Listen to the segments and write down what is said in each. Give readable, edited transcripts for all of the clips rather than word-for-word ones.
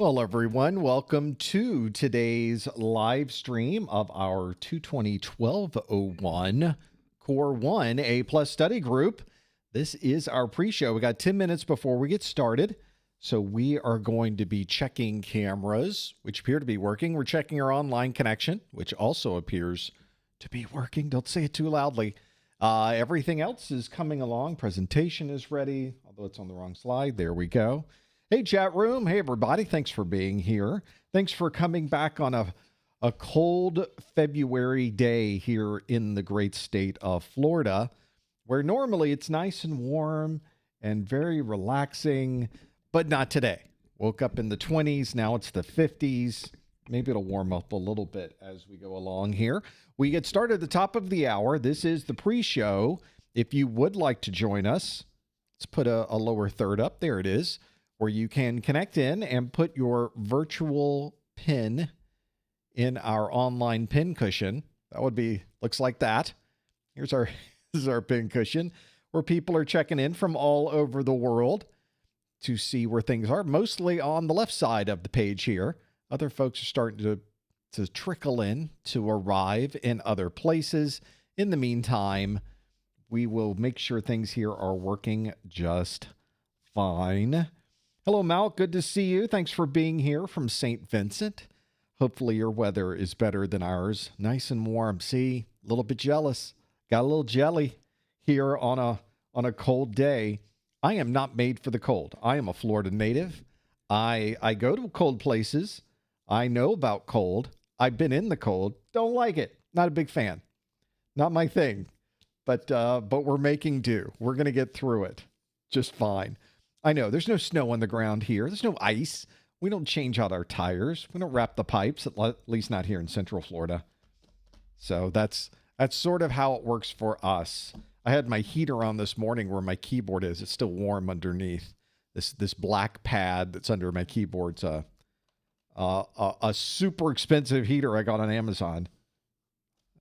Well, everyone, welcome to today's live stream of our 220-1201 Core 1 A Plus Study Group. This is our pre-show. We got 10 minutes before we get started. So we are going to be checking cameras, which appear to be working. We're checking our online connection, which also appears to be working. Don't say it too loudly. Everything else is coming along. Presentation is ready, although it's on the wrong slide. There we go. Hey, chat room. Hey, everybody. Thanks for being here. Thanks for coming back on a cold February day here in the great state of Florida, where normally it's nice and warm and very relaxing, but not today. Woke up in the 20s. Now it's the 50s. Maybe it'll warm up a little bit as we go along here. We get started at the top of the hour. This is the pre-show. If you would like to join us, let's put a lower third up. There it is, where you can connect in and put your virtual pin in our online pin cushion. That would be, looks like that. This is our pin cushion, where people are checking in from all over the world to see where things are, mostly on the left side of the page here. Other folks are starting to trickle in, to arrive in other places. In the meantime, we will make sure things here are working just fine. Hello, Mal. Good to see you. Thanks for being here from St. Vincent. Hopefully your weather is better than ours. Nice and warm. See, a little bit jealous. Got a little jelly here on a cold day. I am not made for the cold. I am a Florida native. I go to cold places. I know about cold. I've been in the cold. Don't like it. Not a big fan. Not my thing. But we're making do. We're going to get through it just fine. I know there's no snow on the ground here. There's no ice. We don't change out our tires. We don't wrap the pipes, at least not here in Central Florida. So that's sort of how it works for us. I had my heater on this morning where my keyboard is. It's still warm underneath. This black pad that's under my keyboard's a super expensive heater I got on Amazon.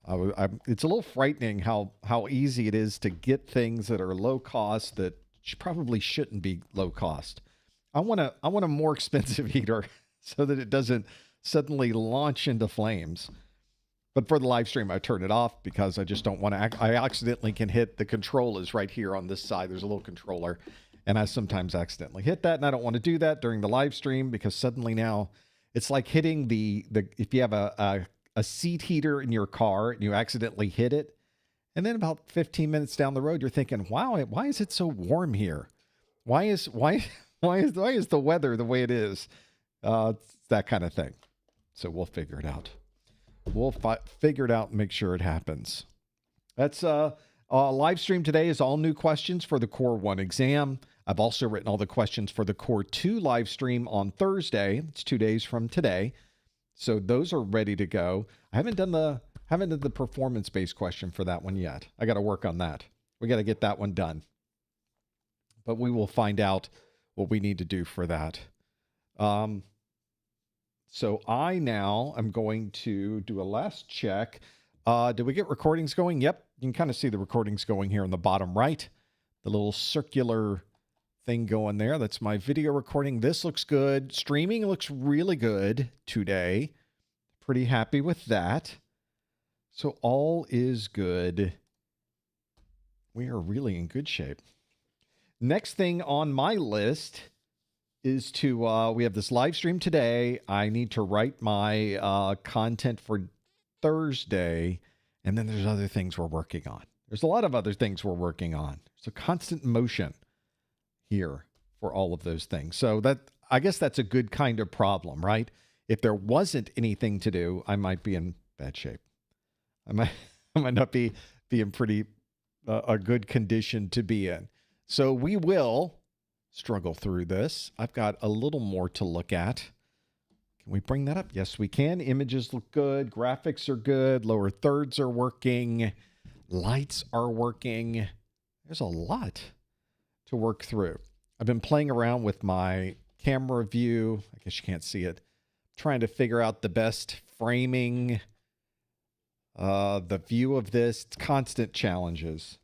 It's a little frightening how easy it is to get things that are low cost that probably shouldn't be low cost. I want a more expensive heater so that it doesn't suddenly launch into flames. But for the live stream, I turn it off because I just don't want to. I accidentally can hit the control is right here on this side. There's a little controller, and I sometimes accidentally hit that, and I don't want to do that during the live stream because suddenly now it's like hitting the if you have a seat heater in your car and you accidentally hit it. And then about 15 minutes down the road, you're thinking, wow, why is it so warm here? Why is the weather the way it is? It's that kind of thing. So we'll figure it out. We'll figure it out and make sure it happens. That's live stream today is all new questions for the Core 1 exam. I've also written all the questions for the Core 2 live stream on Thursday. It's 2 days from today. So those are ready to go. I haven't done the performance-based question for that one yet. I got to work on that. We got to get that one done. But we will find out what we need to do for that. So I now am going to do a last check. Did we get recordings going? Yep. You can kind of see the recordings going here in the bottom right. The little circular thing going there. That's my video recording. This looks good. Streaming looks really good today. Pretty happy with that. So all is good. We are really in good shape. Next thing on my list is to, we have this live stream today. I need to write my content for Thursday. And then there's other things we're working on. There's a lot of other things we're working on. It's a constant motion here for all of those things. So I guess that's a good kind of problem, right? If there wasn't anything to do, I might be in bad shape. I might not be in pretty a good condition to be in. So we will struggle through this. I've got a little more to look at. Can we bring that up? Yes, we can. Images look good. Graphics are good. Lower thirds are working. Lights are working. There's a lot to work through. I've been playing around with my camera view. I guess you can't see it. Trying to figure out the best framing, the view of this. It's constant challenges.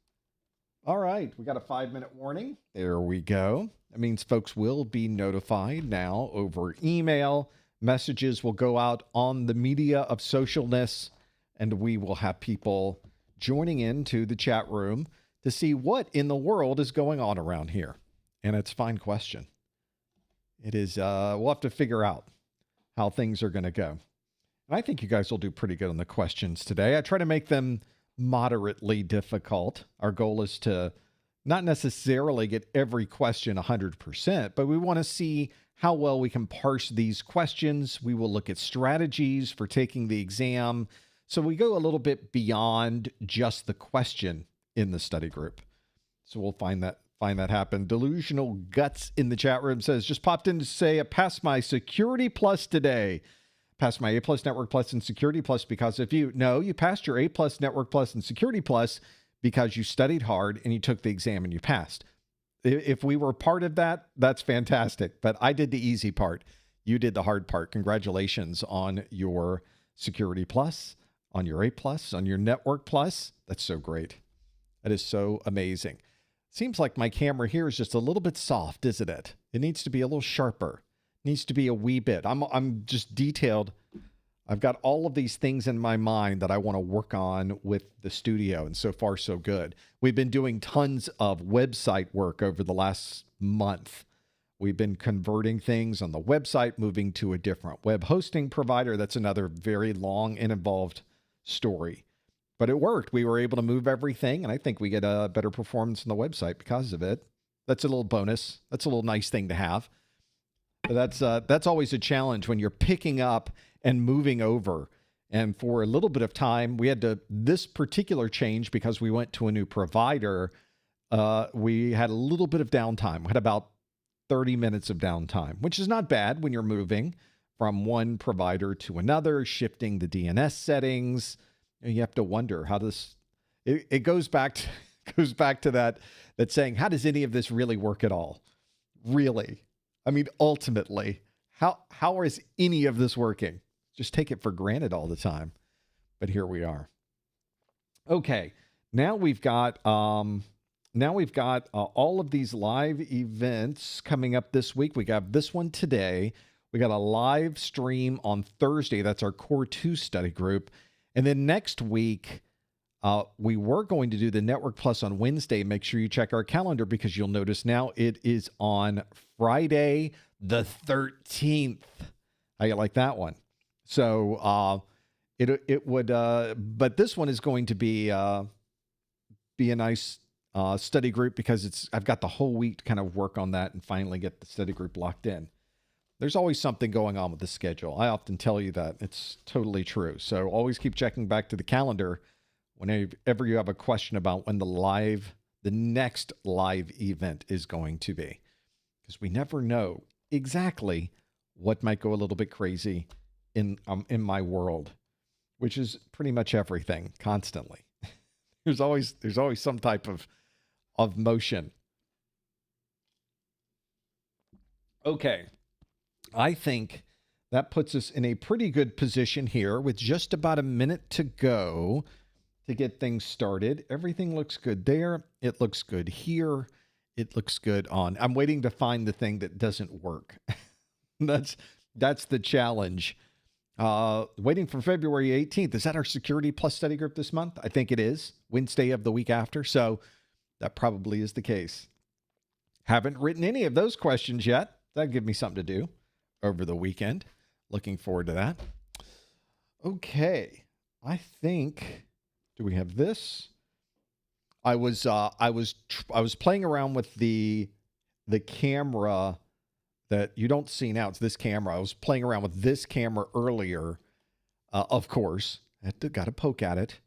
All right, we got a 5-minute warning. There we go. That means folks will be notified now over email. Messages will go out on the media of socialness, and we will have people joining into the chat room to see what in the world is going on around here. And it's a fine question. It is, we'll have to figure out how things are going to go. And I think you guys will do pretty good on the questions today. I try to make them moderately difficult. Our goal is to not necessarily get every question 100%, but we want to see how well we can parse these questions. We will look at strategies for taking the exam. So we go a little bit beyond just the question in the study group. So we'll find that happen. Delusional Guts in the chat room says, just popped in to say I passed my Security Plus today. Passed my A Plus, Network Plus, and Security Plus because of you. No, you passed your A Plus, Network Plus, and Security Plus because you studied hard and you took the exam and you passed. If we were part of that, that's fantastic. But I did the easy part. You did the hard part. Congratulations on your Security Plus, on your A Plus, on your Network Plus. That's so great. That is so amazing. Seems like my camera here is just a little bit soft, isn't it? It needs to be a little sharper. It needs to be a wee bit. I'm just detailed. I've got all of these things in my mind that I want to work on with the studio, and so far, so good. We've been doing tons of website work over the last month. We've been converting things on the website, moving to a different web hosting provider. That's another very long and involved story. But it worked. We were able to move everything, and I think we get a better performance on the website because of it. That's a little bonus. That's a little nice thing to have. But that's always a challenge when you're picking up and moving over. And for a little bit of time, we had this particular change because we went to a new provider. We had a little bit of downtime. We had about 30 minutes of downtime, which is not bad when you're moving from one provider to another, shifting the DNS settings. You have to wonder how this, it goes back to that saying, how does any of this really work at all? Really? I mean, ultimately, how is any of this working? Just take it for granted all the time. But here we are. Okay, now we've got all of these live events coming up this week. We got this one today. We got a live stream on Thursday. That's our Core 2 study group. And then next week, we were going to do the Network Plus on Wednesday. Make sure you check our calendar because you'll notice now it is on Friday the 13th. How you like that one? So it would, but this one is going to be a nice study group because I've got the whole week to kind of work on that and finally get the study group locked in. There's always something going on with the schedule. I often tell you that. It's totally true. So always keep checking back to the calendar whenever you have a question about when the next live event is going to be. Because we never know exactly what might go a little bit crazy in my world, which is pretty much everything constantly. There's always some type of motion. Okay. I think that puts us in a pretty good position here with just about a minute to go to get things started. Everything looks good there. It looks good here. It looks good on. I'm waiting to find the thing that doesn't work. That's the challenge. Waiting for February 18th. Is that our Security Plus study group this month? I think it is. Wednesday of the week after. So that probably is the case. Haven't written any of those questions yet. That'd give me something to do over the weekend. Looking forward to that. Okay. I think, do we have this? I was playing around with the camera that you don't see now. It's this camera. I was playing around with this camera earlier. Of course, I got to poke at it.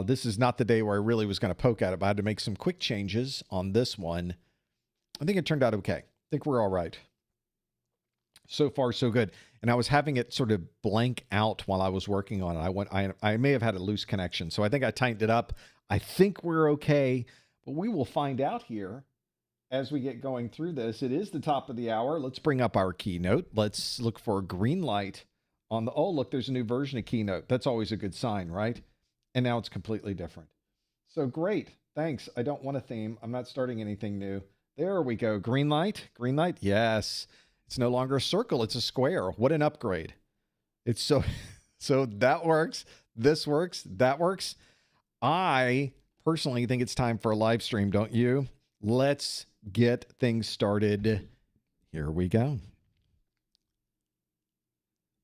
This is not the day where I really was going to poke at it, but I had to make some quick changes on this one. I think it turned out okay. I think we're all right. So far, so good. And I was having it sort of blank out while I was working on it. I may have had a loose connection, so I think I tightened it up. I think we're okay, but we will find out here as we get going through this. It is the top of the hour. Let's bring up our Keynote. Let's look for a green light on the, oh, look, there's a new version of Keynote. That's always a good sign, right? And now it's completely different. So great. Thanks. I don't want a theme. I'm not starting anything new. There we go. Green light. Green light. Yes. It's no longer a circle. It's a square. What an upgrade. It's so that works. This works. That works. I personally think it's time for a live stream, don't you? Let's get things started. Here we go.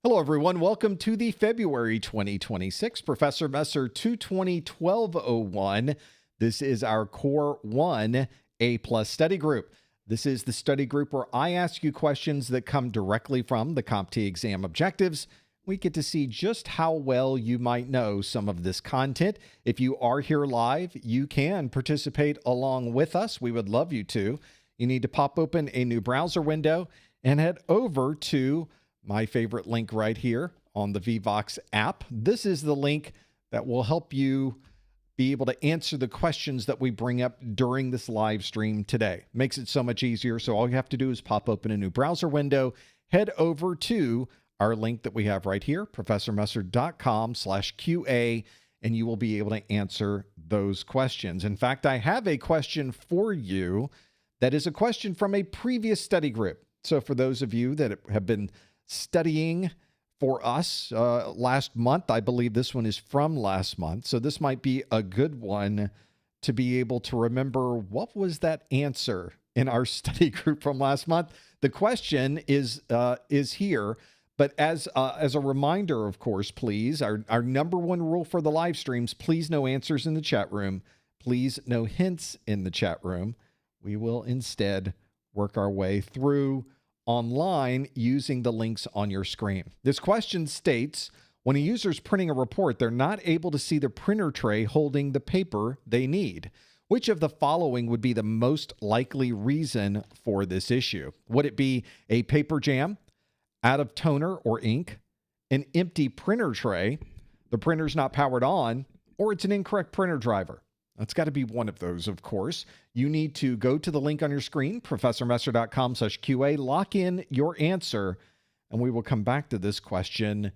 Hello, everyone. Welcome to the February 2026 Professor Messer 220-1201. This is our Core 1 A+ study group. This is the study group where I ask you questions that come directly from the CompTIA exam objectives. We get to see just how well you might know some of this content. If you are here live, you can participate along with us. We would love you to. You need to pop open a new browser window and head over to my favorite link right here on the Vevox app. This is the link that will help you be able to answer the questions that we bring up during this live stream today. Makes it so much easier. So all you have to do is pop open a new browser window, head over to our link that we have right here, professormesser.com/QA, and you will be able to answer those questions. In fact, I have a question for you that is a question from a previous study group. So for those of you that have been studying for us last month, I believe this one is from last month. So this might be a good one to be able to remember what was that answer in our study group from last month. The question is here, but as a reminder, of course, please, our number one rule for the live streams, please no answers in the chat room. Please no hints in the chat room. We will instead work our way through online using the links on your screen. This question states, when a user is printing a report, they're not able to see the printer tray holding the paper they need. Which of the following would be the most likely reason for this issue? Would it be a paper jam, out of toner or ink, an empty printer tray, the printer's not powered on, or it's an incorrect printer driver? It's got to be one of those, of course. You need to go to the link on your screen, professormesser.com/QA, lock in your answer, and we will come back to this question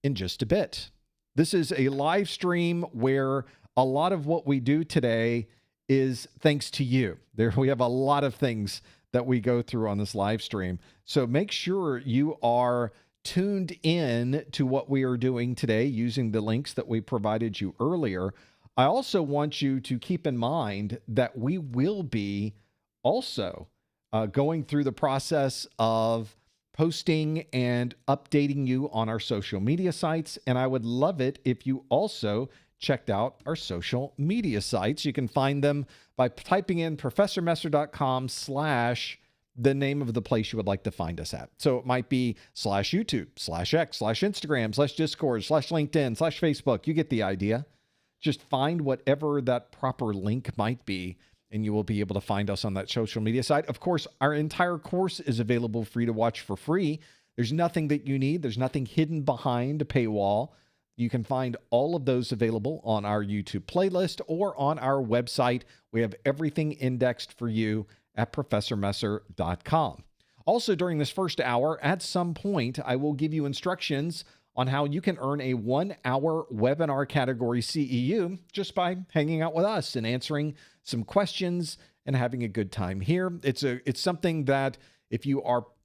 in just a bit. This is a live stream where a lot of what we do today is thanks to you. We have a lot of things that we go through on this live stream. So make sure you are tuned in to what we are doing today using the links that we provided you earlier. I also want you to keep in mind that we will be also going through the process of posting and updating you on our social media sites. And I would love it if you also checked out our social media sites. You can find them by typing in professormesser.com/ the name of the place you would like to find us at. So it might be /YouTube, /X, /Instagram, /Discord, /LinkedIn, /Facebook. You get the idea. Just find whatever that proper link might be, and you will be able to find us on that social media site. Of course, our entire course is available for you to watch for free. There's nothing that you need. There's nothing hidden behind a paywall. You can find all of those available on our YouTube playlist or on our website. We have everything indexed for you at professormesser.com. Also, during this first hour, at some point, I will give you instructions on how you can earn a 1-hour webinar category CEU just by hanging out with us and answering some questions and having a good time here. It's something that if you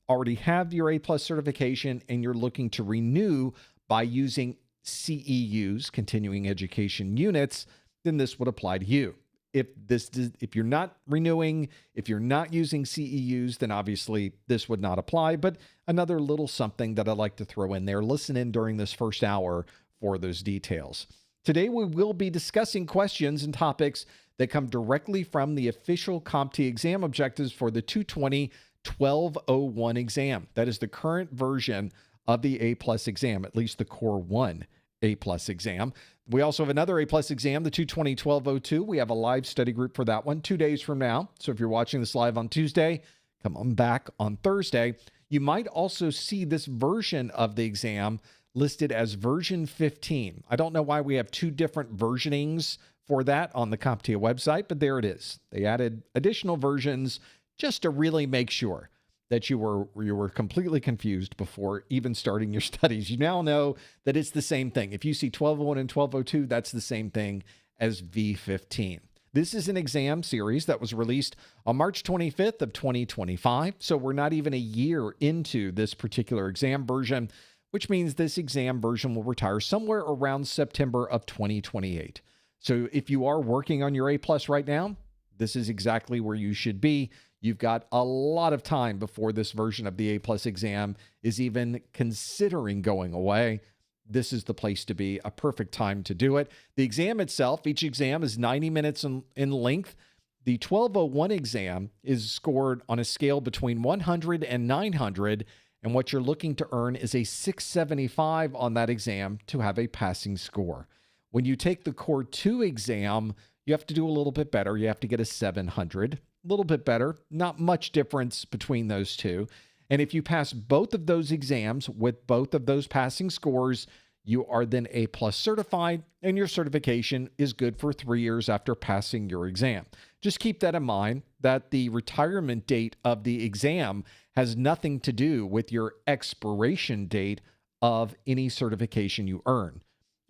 already have your A+ certification and you're looking to renew by using CEUs, continuing education units, then this would apply to you. If you're not renewing, if you're not using CEUs, then obviously this would not apply. But another little something that I'd like to throw in there. Listen in during this first hour for those details. Today, we will be discussing questions and topics that come directly from the official CompTIA exam objectives for the 220-1201 exam. That is the current version of the A+ exam, at least the Core 1 A+ exam. We also have another A+ exam, the 220-1202. We have a live study group for that one 2 days from now. So if you're watching this live on Tuesday, come on back on Thursday. You might also see this version of the exam listed as version 15. I don't know why we have two different versionings for that on the CompTIA website, but there it is. They added additional versions just to really make sure that you were completely confused before even starting your studies. You now know that it's the same thing. If you see 1201 and 1202, that's the same thing as V15. This is an exam series that was released on March 25th of 2025. So we're not even a year into this particular exam version, which means this exam version will retire somewhere around September of 2028. So if you are working on your A+ right now, this is exactly where you should be. You've got a lot of time before this version of the A+ exam is even considering going away. This is the place to be, a perfect time to do it. The exam itself, each exam is 90 minutes in length. The 1201 exam is scored on a scale between 100 and 900, and what you're looking to earn is a 675 on that exam to have a passing score. When you take the Core 2 exam, you have to do a little bit better. You have to get a 700, a little bit better, not much difference between those two. And if you pass both of those exams with both of those passing scores, you are then A+ certified, and your certification is good for 3 years after passing your exam. Just keep that in mind, that the retirement date of the exam has nothing to do with your expiration date of any certification you earn.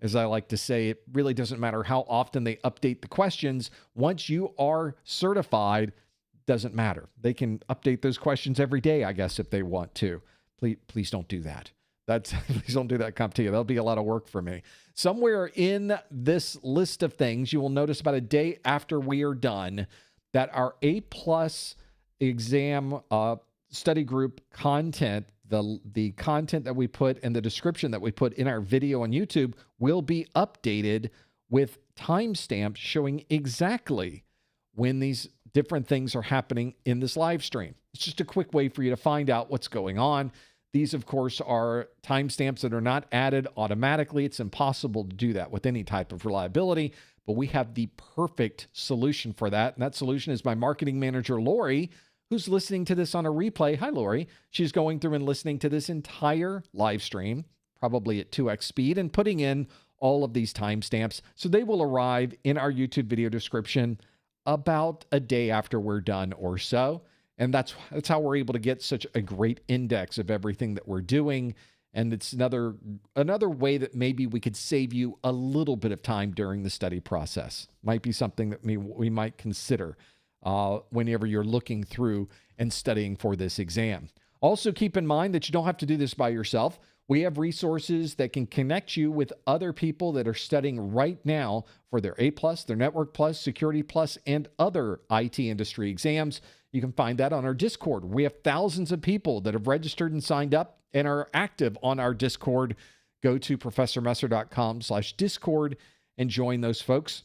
As I like to say, it really doesn't matter how often they update the questions. Once you are certified, doesn't matter. They can update those questions every day, I guess, if they want to. Please don't do that. Please don't do that, CompTIA. That'll be a lot of work for me. Somewhere in this list of things, you will notice about a day after we are done that our A+ exam study group content, the content that we put and the description that we put in our video on YouTube will be updated with timestamps showing exactly when these different things are happening in this live stream. It's just a quick way for you to find out what's going on. These, of course, are timestamps that are not added automatically. It's impossible to do that with any type of reliability, but we have the perfect solution for that. And that solution is my marketing manager, Lori, who's listening to this on a replay. Hi, Lori. She's going through and listening to this entire live stream, probably at 2x speed, and putting in all of these timestamps. So they will arrive in our YouTube video description about a day after we're done or so. And that's how we're able to get such a great index of everything that we're doing. And it's another way that maybe we could save you a little bit of time during the study process. Might be something that we might consider whenever you're looking through and studying for this exam. Also, keep in mind that you don't have to do this by yourself. We have resources that can connect you with other people that are studying right now for their A+, their Network Plus, Security Plus, and other IT industry exams. You can find that on our Discord. We have thousands of people that have registered and signed up and are active on our Discord. Go to professormesser.com/Discord and join those folks.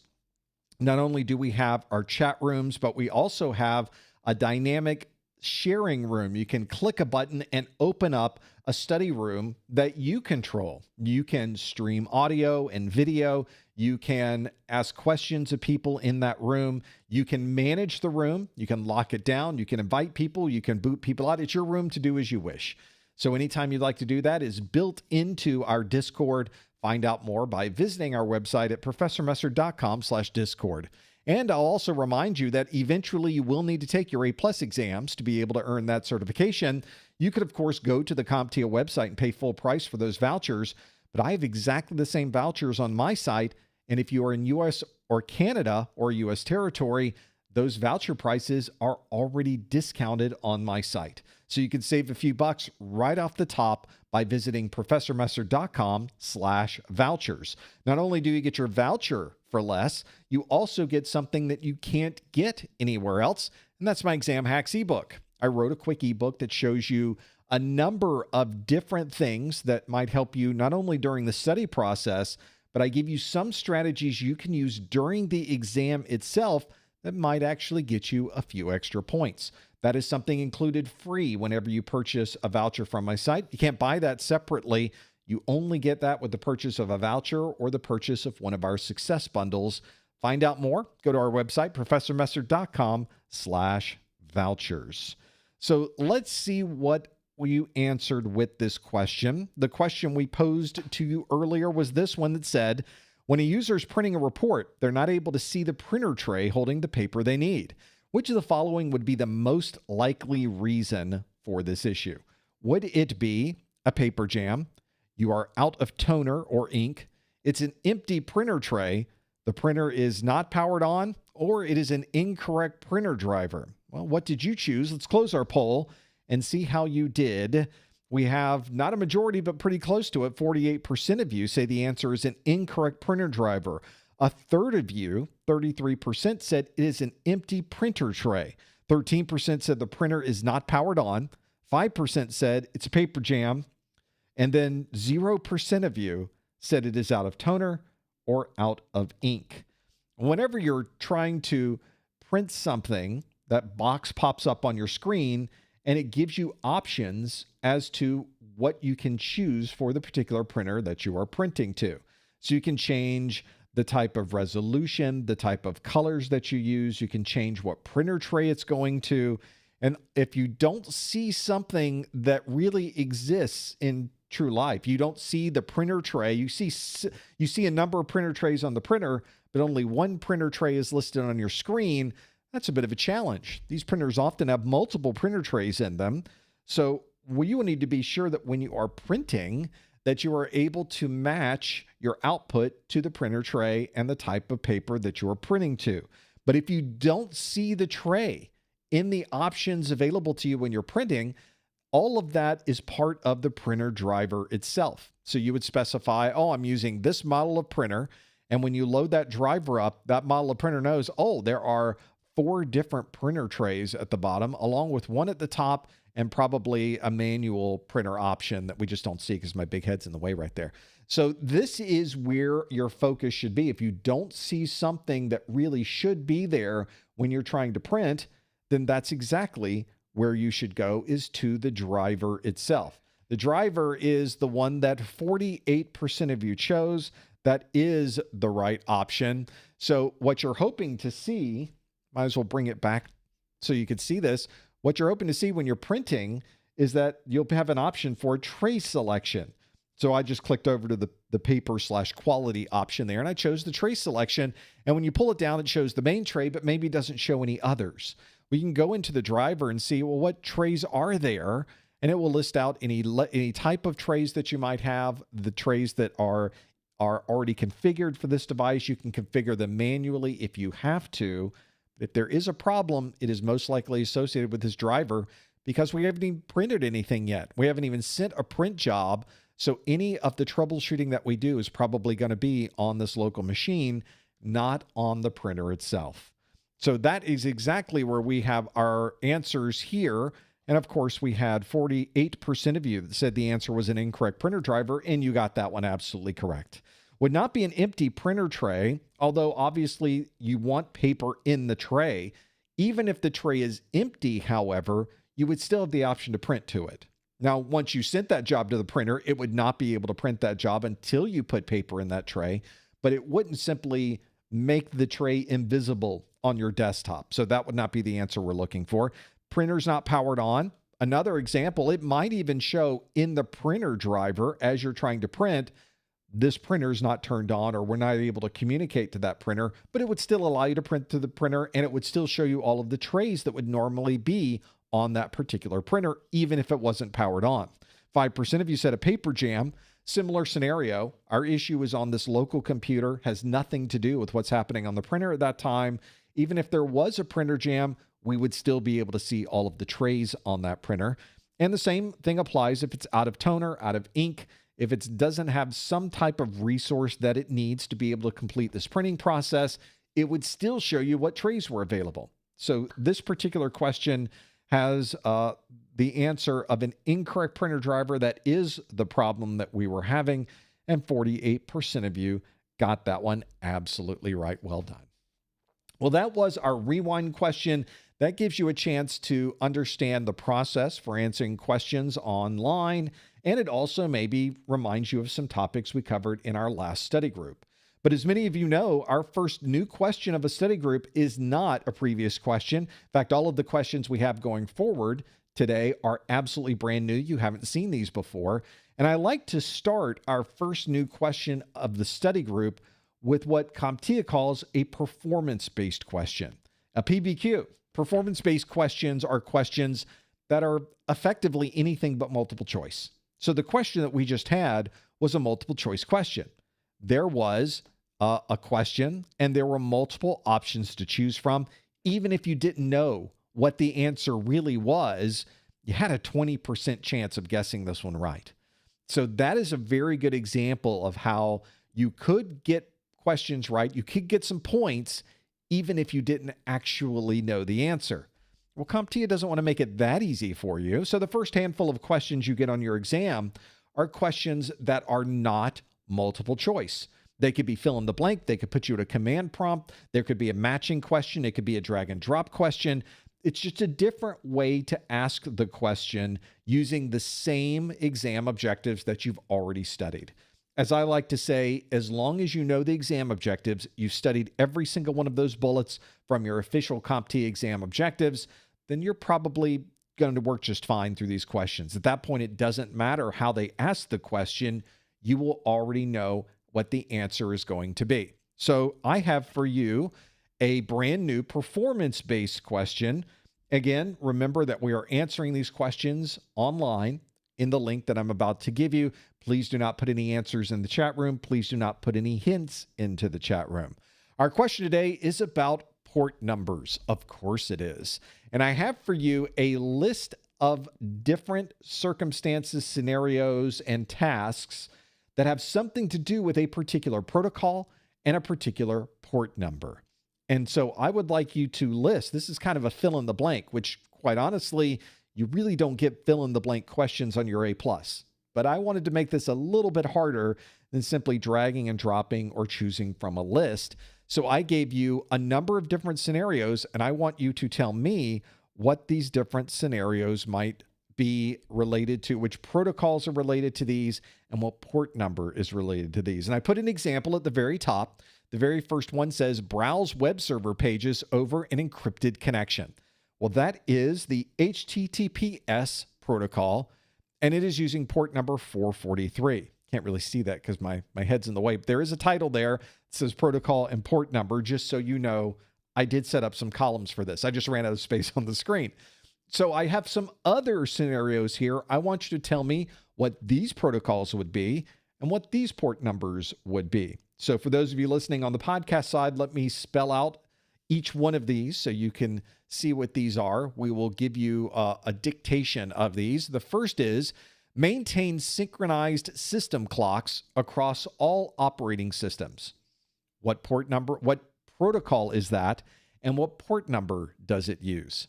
Not only do we have our chat rooms, but we also have a dynamic sharing room. You can click a button and open up a study room that you control. You can stream audio and video. You can ask questions of people in that room. You can manage the room. You can lock it down. You can invite people. You can boot people out. It's your room to do as you wish. So anytime you'd like to do that is built into our Discord. Find out more by visiting our website at professormesser.com/Discord. And I'll also remind you that eventually you will need to take your A+ exams to be able to earn that certification. You could, of course, go to the CompTIA website and pay full price for those vouchers, but I have exactly the same vouchers on my site. And if you are in U.S. or Canada or U.S. territory, those voucher prices are already discounted on my site. So you can save a few bucks right off the top by visiting professormesser.com/vouchers. Not only do you get your voucher for less, you also get something that you can't get anywhere else, and that's my Exam Hacks ebook. I wrote a quick ebook that shows you a number of different things that might help you not only during the study process, but I give you some strategies you can use during the exam itself that might actually get you a few extra points. That is something included free whenever you purchase a voucher from my site. You can't buy that separately. You only get that with the purchase of a voucher or the purchase of one of our success bundles. Find out more. Go to our website, professormesser.com/vouchers. So let's see what you answered with this question. The question we posed to you earlier was this one that said, when a user is printing a report, they're not able to see the printer tray holding the paper they need. Which of the following would be the most likely reason for this issue? Would it be a paper jam? You are out of toner or ink. It's an empty printer tray. The printer is not powered on, or it is an incorrect printer driver. Well, what did you choose? Let's close our poll and see how you did. We have not a majority, but pretty close to it. 48% of you say the answer is an incorrect printer driver. A third of you, 33%, said it is an empty printer tray. 13% said the printer is not powered on. 5% said it's a paper jam. And then 0% of you said it is out of toner or out of ink. Whenever you're trying to print something, that box pops up on your screen and it gives you options as to what you can choose for the particular printer that you are printing to. So you can change the type of resolution, the type of colors that you use. You can change what printer tray it's going to. And if you don't see something that really exists in true life, you don't see the printer tray, you see a number of printer trays on the printer, but only one printer tray is listed on your screen, that's a bit of a challenge. These printers often have multiple printer trays in them. So you will need to be sure that when you are printing, that you are able to match your output to the printer tray and the type of paper that you are printing to. But if you don't see the tray in the options available to you when you're printing, all of that is part of the printer driver itself. So you would specify, oh, I'm using this model of printer. And when you load that driver up, that model of printer knows, oh, there are 4 different printer trays at the bottom, along with one at the top and probably a manual printer option that we just don't see because my big head's in the way right there. So this is where your focus should be. If you don't see something that really should be there when you're trying to print, then that's exactly where you should go, is to the driver itself. The driver is the one that 48% of you chose. That is the right option. So what you're hoping to see, might as well bring it back so you could see this. What you're hoping to see when you're printing is that you'll have an option for tray selection. So I just clicked over to the paper/quality option there, and I chose the tray selection. And when you pull it down, it shows the main tray, but maybe doesn't show any others. We can go into the driver and see, well, what trays are there? And it will list out any type of trays that you might have. The trays that are already configured for this device, you can configure them manually if you have to. If there is a problem, it is most likely associated with this driver because we haven't even printed anything yet. We haven't even sent a print job. So any of the troubleshooting that we do is probably going to be on this local machine, not on the printer itself. So that is exactly where we have our answers here. And of course, we had 48% of you that said the answer was an incorrect printer driver, and you got that one absolutely correct. Would not be an empty printer tray, although obviously you want paper in the tray. Even if the tray is empty, however, you would still have the option to print to it. Now, once you sent that job to the printer, it would not be able to print that job until you put paper in that tray, but it wouldn't simply make the tray invisible on your desktop. So that would not be the answer we're looking for. Printer's not powered on. Another example, it might even show in the printer driver as you're trying to print, this printer is not turned on, or we're not able to communicate to that printer, but it would still allow you to print to the printer, and it would still show you all of the trays that would normally be on that particular printer, even if it wasn't powered on. 5% of you said a paper jam. Similar scenario. Our issue is on this local computer, has nothing to do with what's happening on the printer at that time. Even if there was a printer jam, we would still be able to see all of the trays on that printer. And the same thing applies if it's out of toner, out of ink, if it doesn't have some type of resource that it needs to be able to complete this printing process, it would still show you what trays were available. So this particular question has the answer of an incorrect printer driver. That is the problem that we were having. And 48% of you got that one absolutely right. Well done. Well, that was our rewind question. That gives you a chance to understand the process for answering questions online. And it also maybe reminds you of some topics we covered in our last study group. But as many of you know, our first new question of a study group is not a previous question. In fact, all of the questions we have going forward today are absolutely brand new. You haven't seen these before. And I like to start our first new question of the study group with what CompTIA calls a performance-based question. A PBQ. Performance-based questions are questions that are effectively anything but multiple choice. So the question that we just had was a multiple choice question. There was a question and there were multiple options to choose from, even if you didn't know what the answer really was, you had a 20% chance of guessing this one right. So that is a very good example of how you could get questions right. You could get some points even if you didn't actually know the answer. Well, CompTIA doesn't want to make it that easy for you. So the first handful of questions you get on your exam are questions that are not multiple choice. They could be fill in the blank. They could put you at a command prompt. There could be a matching question. It could be a drag and drop question. It's just a different way to ask the question using the same exam objectives that you've already studied. As I like to say, as long as you know the exam objectives, you've studied every single one of those bullets from your official CompTIA exam objectives, then you're probably going to work just fine through these questions. At that point, it doesn't matter how they ask the question. You will already know what the answer is going to be. So I have for you a brand new performance-based question. Again, remember that we are answering these questions online in the link that I'm about to give you. Please do not put any answers in the chat room. Please do not put any hints into the chat room. Our question today is about port numbers. Of course it is. And I have for you a list of different circumstances, scenarios, and tasks that have something to do with a particular protocol and a particular port number. And so I would like you to list, this is kind of a fill in the blank, which quite honestly, you really don't get fill in the blank questions on your A+. But I wanted to make this a little bit harder than simply dragging and dropping or choosing from a list. So I gave you a number of different scenarios, and I want you to tell me what these different scenarios might be related to, which protocols are related to these, and what port number is related to these. And I put an example at the very top. The very first one says, browse web server pages over an encrypted connection. Well, that is the HTTPS protocol, and it is using port number 443. Can't really see that because my head's in the way. But there is a title there that says protocol and port number, just so you know I did set up some columns for this. I just ran out of space on the screen. So I have some other scenarios here. I want you to tell me what these protocols would be and what these port numbers would be. So for those of you listening on the podcast side, let me spell out each one of these so you can see what these are. We will give you a dictation of these. The first is maintain synchronized system clocks across all operating systems. What port number, what protocol is that, and what port number does it use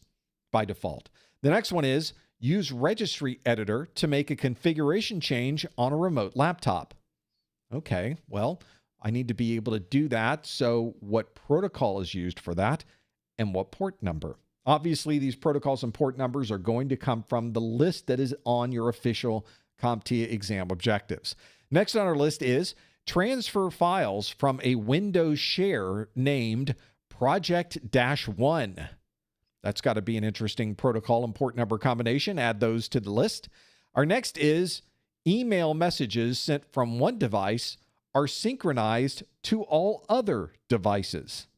by default? The next one is use registry editor to make a configuration change on a remote laptop. Okay, well, I need to be able to do that. So what protocol is used for that and what port number? Obviously, these protocols and port numbers are going to come from the list that is on your official CompTIA exam objectives. Next on our list is transfer files from a Windows share named Project-1. That's got to be an interesting protocol and port number combination. Add those to the list. Our next is email messages sent from one device are synchronized to all other devices.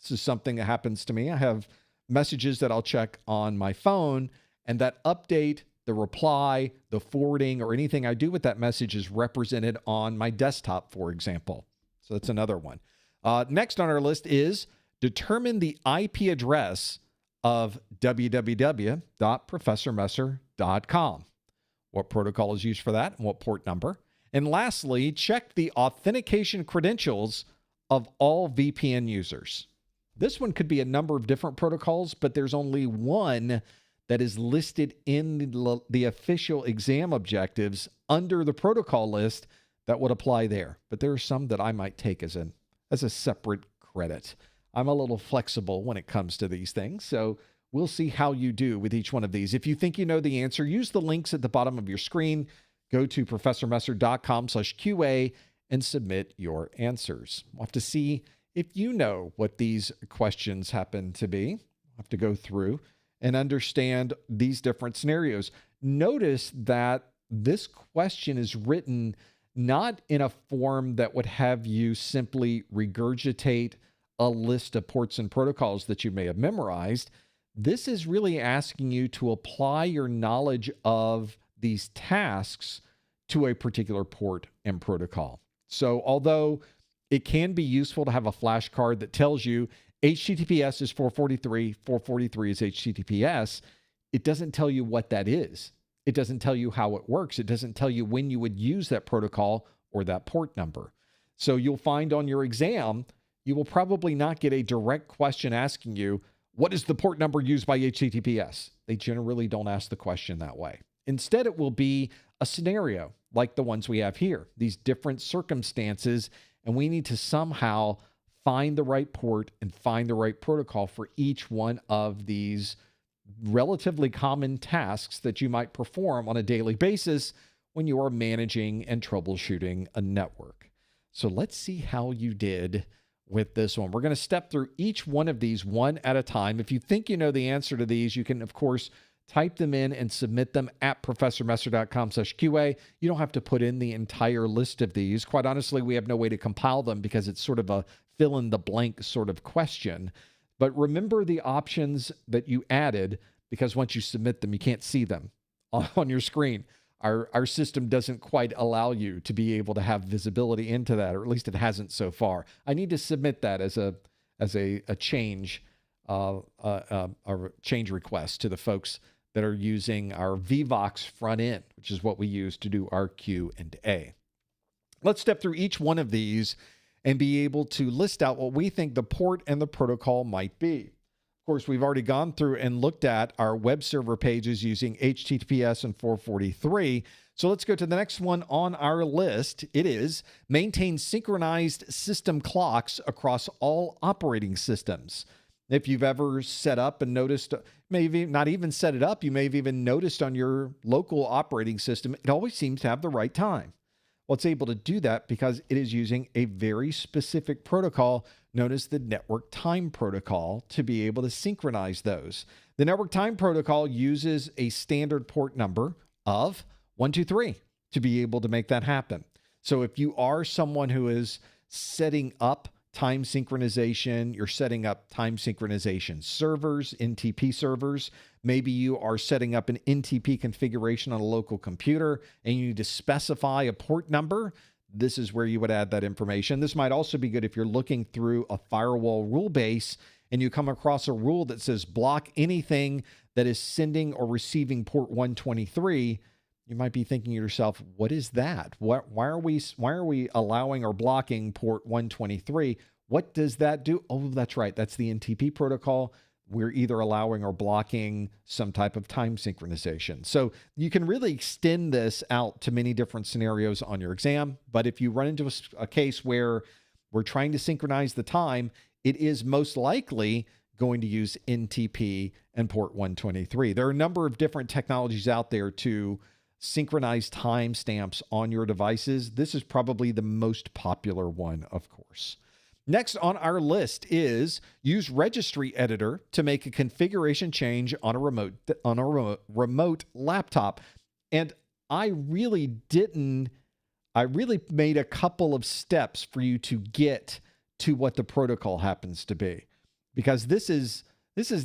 This is something that happens to me. I have messages that I'll check on my phone, and that update, the reply, the forwarding, or anything I do with that message is represented on my desktop, for example. So that's another one. Next on our list is determine the IP address of www.professormesser.com. What protocol is used for that and what port number? And lastly, check the authentication credentials of all VPN users. This one could be a number of different protocols, but there's only one that is listed in the official exam objectives under the protocol list that would apply there. But there are some that I might take as a separate credit. I'm a little flexible when it comes to these things, so we'll see how you do with each one of these. If you think you know the answer, use the links at the bottom of your screen. Go to professormesser.com/QA and submit your answers. We'll have to see if you know what these questions happen to be. We'll have to go through and understand these different scenarios. Notice that this question is written not in a form that would have you simply regurgitate a list of ports and protocols that you may have memorized. This is really asking you to apply your knowledge of these tasks to a particular port and protocol. So although it can be useful to have a flashcard that tells you HTTPS is 443, 443 is HTTPS. It doesn't tell you what that is. It doesn't tell you how it works. It doesn't tell you when you would use that protocol or that port number. So you'll find on your exam, you will probably not get a direct question asking you, what is the port number used by HTTPS? They generally don't ask the question that way. Instead, it will be a scenario like the ones we have here, these different circumstances, and we need to somehow find the right port and find the right protocol for each one of these relatively common tasks that you might perform on a daily basis when you are managing and troubleshooting a network. So let's see how you did with this one. We're going to step through each one of these one at a time. If you think you know the answer to these, you can, of course, type them in and submit them at professormesser.com/QA. You don't have to put in the entire list of these. Quite honestly, we have no way to compile them because it's sort of a fill-in-the-blank sort of question. But remember the options that you added, because once you submit them, you can't see them on your screen. Our system doesn't quite allow you to be able to have visibility into that, or at least it hasn't so far. I need to submit that as a change request to the folks that are using our Vevox front end, which is what we use to do our Q&A. Let's step through each one of these and be able to list out what we think the port and the protocol might be. Of course, we've already gone through and looked at our web server pages using HTTPS and 443. So let's go to the next one on our list. It is maintain synchronized system clocks across all operating systems. If you've ever set up and noticed, maybe not even set it up, you may have even noticed on your local operating system, it always seems to have the right time. Well, it's able to do that because it is using a very specific protocol known as the network time protocol to be able to synchronize those. The network time protocol uses a standard port number of 123 to be able to make that happen. So if you are someone who is setting up time synchronization, you're setting up time synchronization servers, NTP servers. Maybe you are setting up an NTP configuration on a local computer and you need to specify a port number. This is where you would add that information. This might also be good if you're looking through a firewall rule base and you come across a rule that says block anything that is sending or receiving port 123. You might be thinking to yourself, what is that? Why are we allowing or blocking port 123? What does that do? Oh, that's right. That's the NTP protocol. We're either allowing or blocking some type of time synchronization. So you can really extend this out to many different scenarios on your exam. But if you run into a case where we're trying to synchronize the time, it is most likely going to use NTP and port 123. There are a number of different technologies out there to synchronize timestamps on your devices. This is probably the most popular one, of course. Next on our list is use registry editor to make a configuration change on a remote laptop. And I really made a couple of steps for you to get to what the protocol happens to be, because this is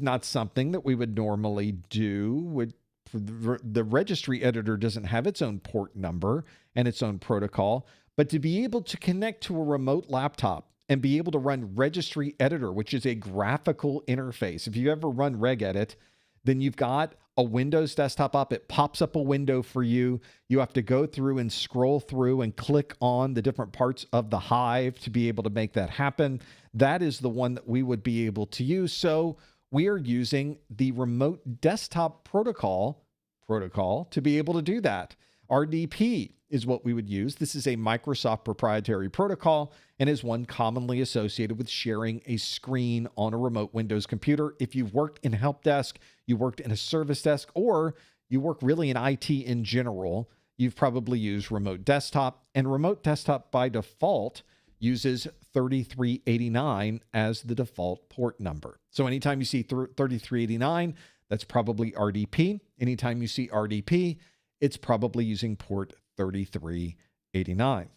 not something that we would normally do. The registry editor doesn't have its own port number and its own protocol, but to be able to connect to a remote laptop and be able to run registry editor, which is a graphical interface. If you ever run regedit, then you've got a Windows desktop up. It pops up a window for you. You have to go through and scroll through and click on the different parts of the Hive to be able to make that happen. That is the one that we would be able to use. So we are using the remote desktop protocol to be able to do that. RDP is what we would use. This is a Microsoft proprietary protocol and is one commonly associated with sharing a screen on a remote Windows computer. If you've worked in help desk, you worked in a service desk, or you work really in IT in general, you've probably used remote desktop. And remote desktop by default uses 3389 as the default port number. So anytime you see 3389, that's probably RDP. Anytime you see RDP, it's probably using port 3389.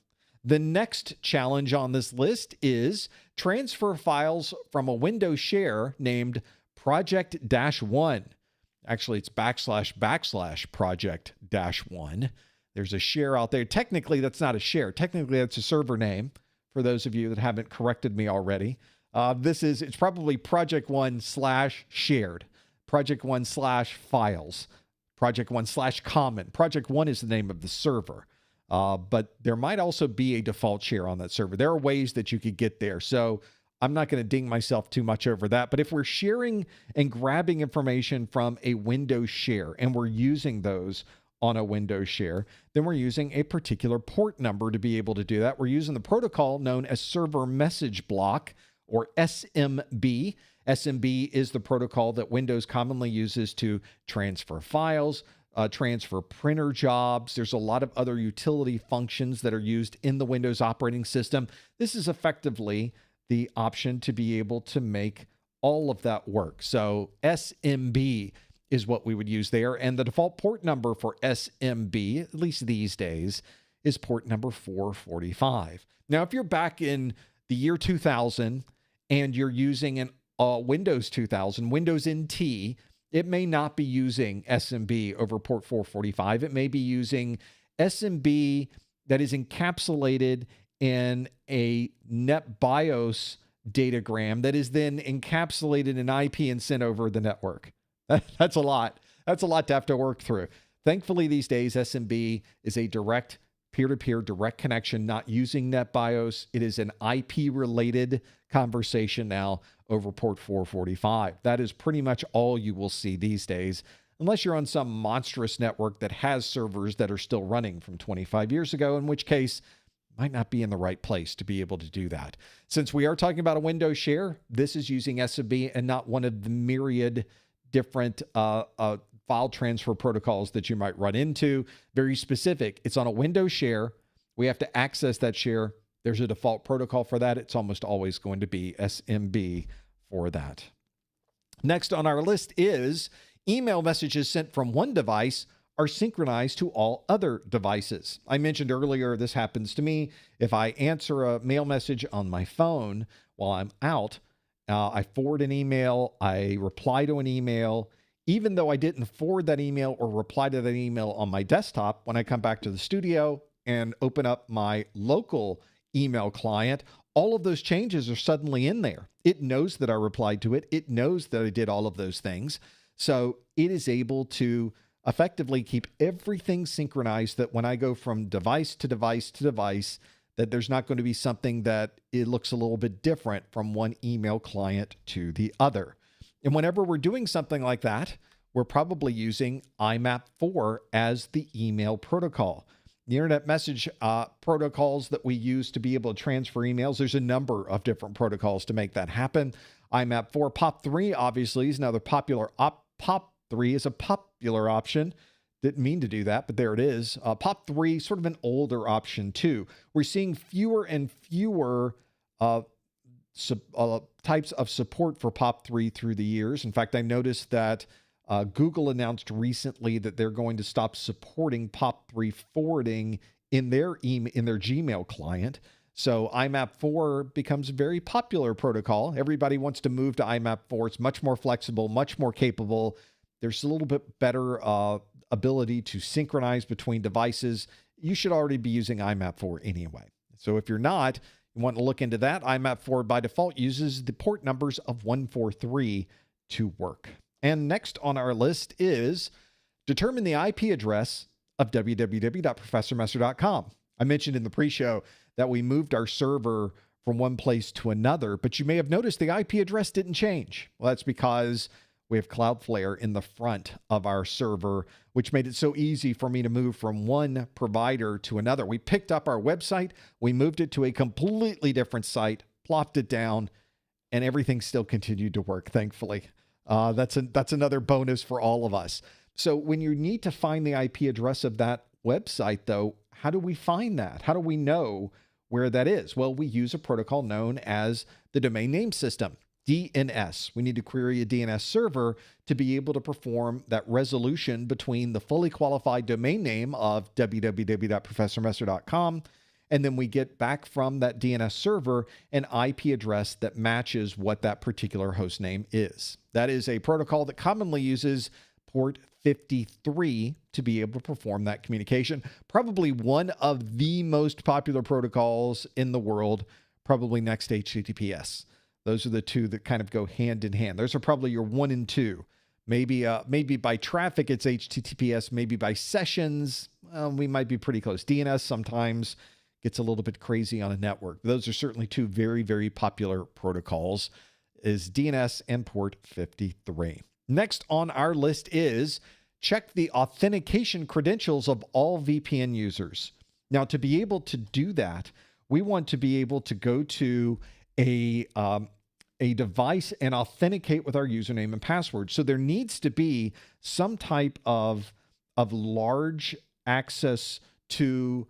The next challenge on this list is transfer files from a Windows share named project-1. Actually, it's / project-1. There's a share out there. Technically, that's not a share. Technically, that's a server name, for those of you that haven't corrected me already. It's probably Project 1/shared, Project 1/files, Project 1/common. Project 1 is the name of the server. But there might also be a default share on that server. There are ways that you could get there. So I'm not going to ding myself too much over that. But if we're sharing and grabbing information from a Windows share and we're using those on a Windows share, then we're using a particular port number to be able to do that. We're using the protocol known as Server Message Block, or SMB. SMB is the protocol that Windows commonly uses to transfer files, transfer printer jobs. There's a lot of other utility functions that are used in the Windows operating system. This is effectively the option to be able to make all of that work. So SMB is what we would use there. And the default port number for SMB, at least these days, is port number 445. Now, if you're back in the year 2000 and you're using an Windows 2000, Windows NT, it may not be using SMB over port 445. It may be using SMB that is encapsulated in a NetBIOS datagram that is then encapsulated in IP and sent over the network. That's a lot. That's a lot to have to work through. Thankfully, these days, SMB is a direct peer-to-peer direct connection, not using NetBIOS. It is an IP-related conversation now over port 445. That is pretty much all you will see these days, unless you're on some monstrous network that has servers that are still running from 25 years ago, in which case might not be in the right place to be able to do that. Since we are talking about a Windows share, this is using SMB and not one of the myriad different file transfer protocols that you might run into. Very specific. It's on a Windows share. We have to access that share. There's a default protocol for that. It's almost always going to be SMB for that. Next on our list is email messages sent from one device are synchronized to all other devices. I mentioned earlier, this happens to me. If I answer a mail message on my phone while I'm out, I forward an email, I reply to an email, even though I didn't forward that email or reply to that email on my desktop, when I come back to the studio and open up my local email client, all of those changes are suddenly in there. It knows that I replied to it. It knows that I did all of those things. So it is able to effectively keep everything synchronized, that when I go from device to device to device, that there's not going to be something that it looks a little bit different from one email client to the other. And whenever we're doing something like that, we're probably using IMAP4 as the email protocol. The internet message protocols that we use to be able to transfer emails, there's a number of different protocols to make that happen. IMAP4, POP3 obviously is another popular POP3 is a popular option. Didn't mean to do that, but there it is. POP3, sort of an older option too. We're seeing fewer and fewer types of support for POP3 through the years. In fact, I noticed that Google announced recently that they're going to stop supporting POP3 forwarding in their Gmail client. So IMAP4 becomes a very popular protocol. Everybody wants to move to IMAP4. It's much more flexible, much more capable. There's a little bit better ability to synchronize between devices. You should already be using IMAP4 anyway. So if you're not, you want to look into that. IMAP4 by default uses the port numbers of 143 to work. And next on our list is determine the IP address of www.professormesser.com. I mentioned in the pre-show that we moved our server from one place to another, but you may have noticed the IP address didn't change. Well, that's because we have Cloudflare in the front of our server, which made it so easy for me to move from one provider to another. We picked up our website, we moved it to a completely different site, plopped it down, and everything still continued to work, thankfully. That's another bonus for all of us. So when you need to find the IP address of that website, though, how do we find that? How do we know where that is? Well, we use a protocol known as the domain name system. DNS. We need to query a DNS server to be able to perform that resolution between the fully qualified domain name of www.professormesser.com, and then we get back from that DNS server an IP address that matches what that particular host name is. That is a protocol that commonly uses port 53 to be able to perform that communication. Probably one of the most popular protocols in the world, probably next to HTTPS. Those are the two that kind of go hand in hand. Those are probably your 1 and 2. Maybe by traffic, it's HTTPS. Maybe by sessions, we might be pretty close. DNS sometimes gets a little bit crazy on a network. Those are certainly two very, very popular protocols, is DNS and port 53. Next on our list is check the authentication credentials of all VPN users. Now, to be able to do that, we want to be able to go to a device and authenticate with our username and password. So there needs to be some type of large access to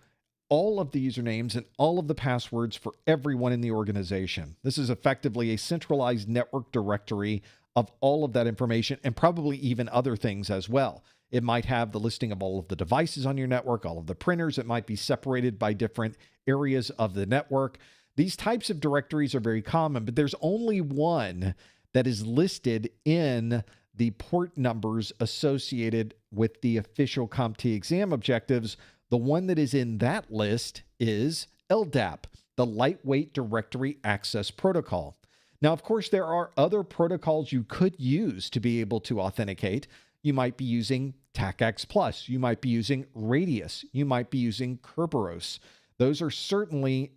all of the usernames and all of the passwords for everyone in the organization. This is effectively a centralized network directory of all of that information, and probably even other things as well. It might have the listing of all of the devices on your network, all of the printers. It might be separated by different areas of the network. These types of directories are very common, but there's only one that is listed in the port numbers associated with the official CompTIA exam objectives. The one that is in that list is LDAP, the Lightweight Directory Access Protocol. Now, of course, there are other protocols you could use to be able to authenticate. You might be using TACAX+. You might be using Radius. You might be using Kerberos. Those are certainly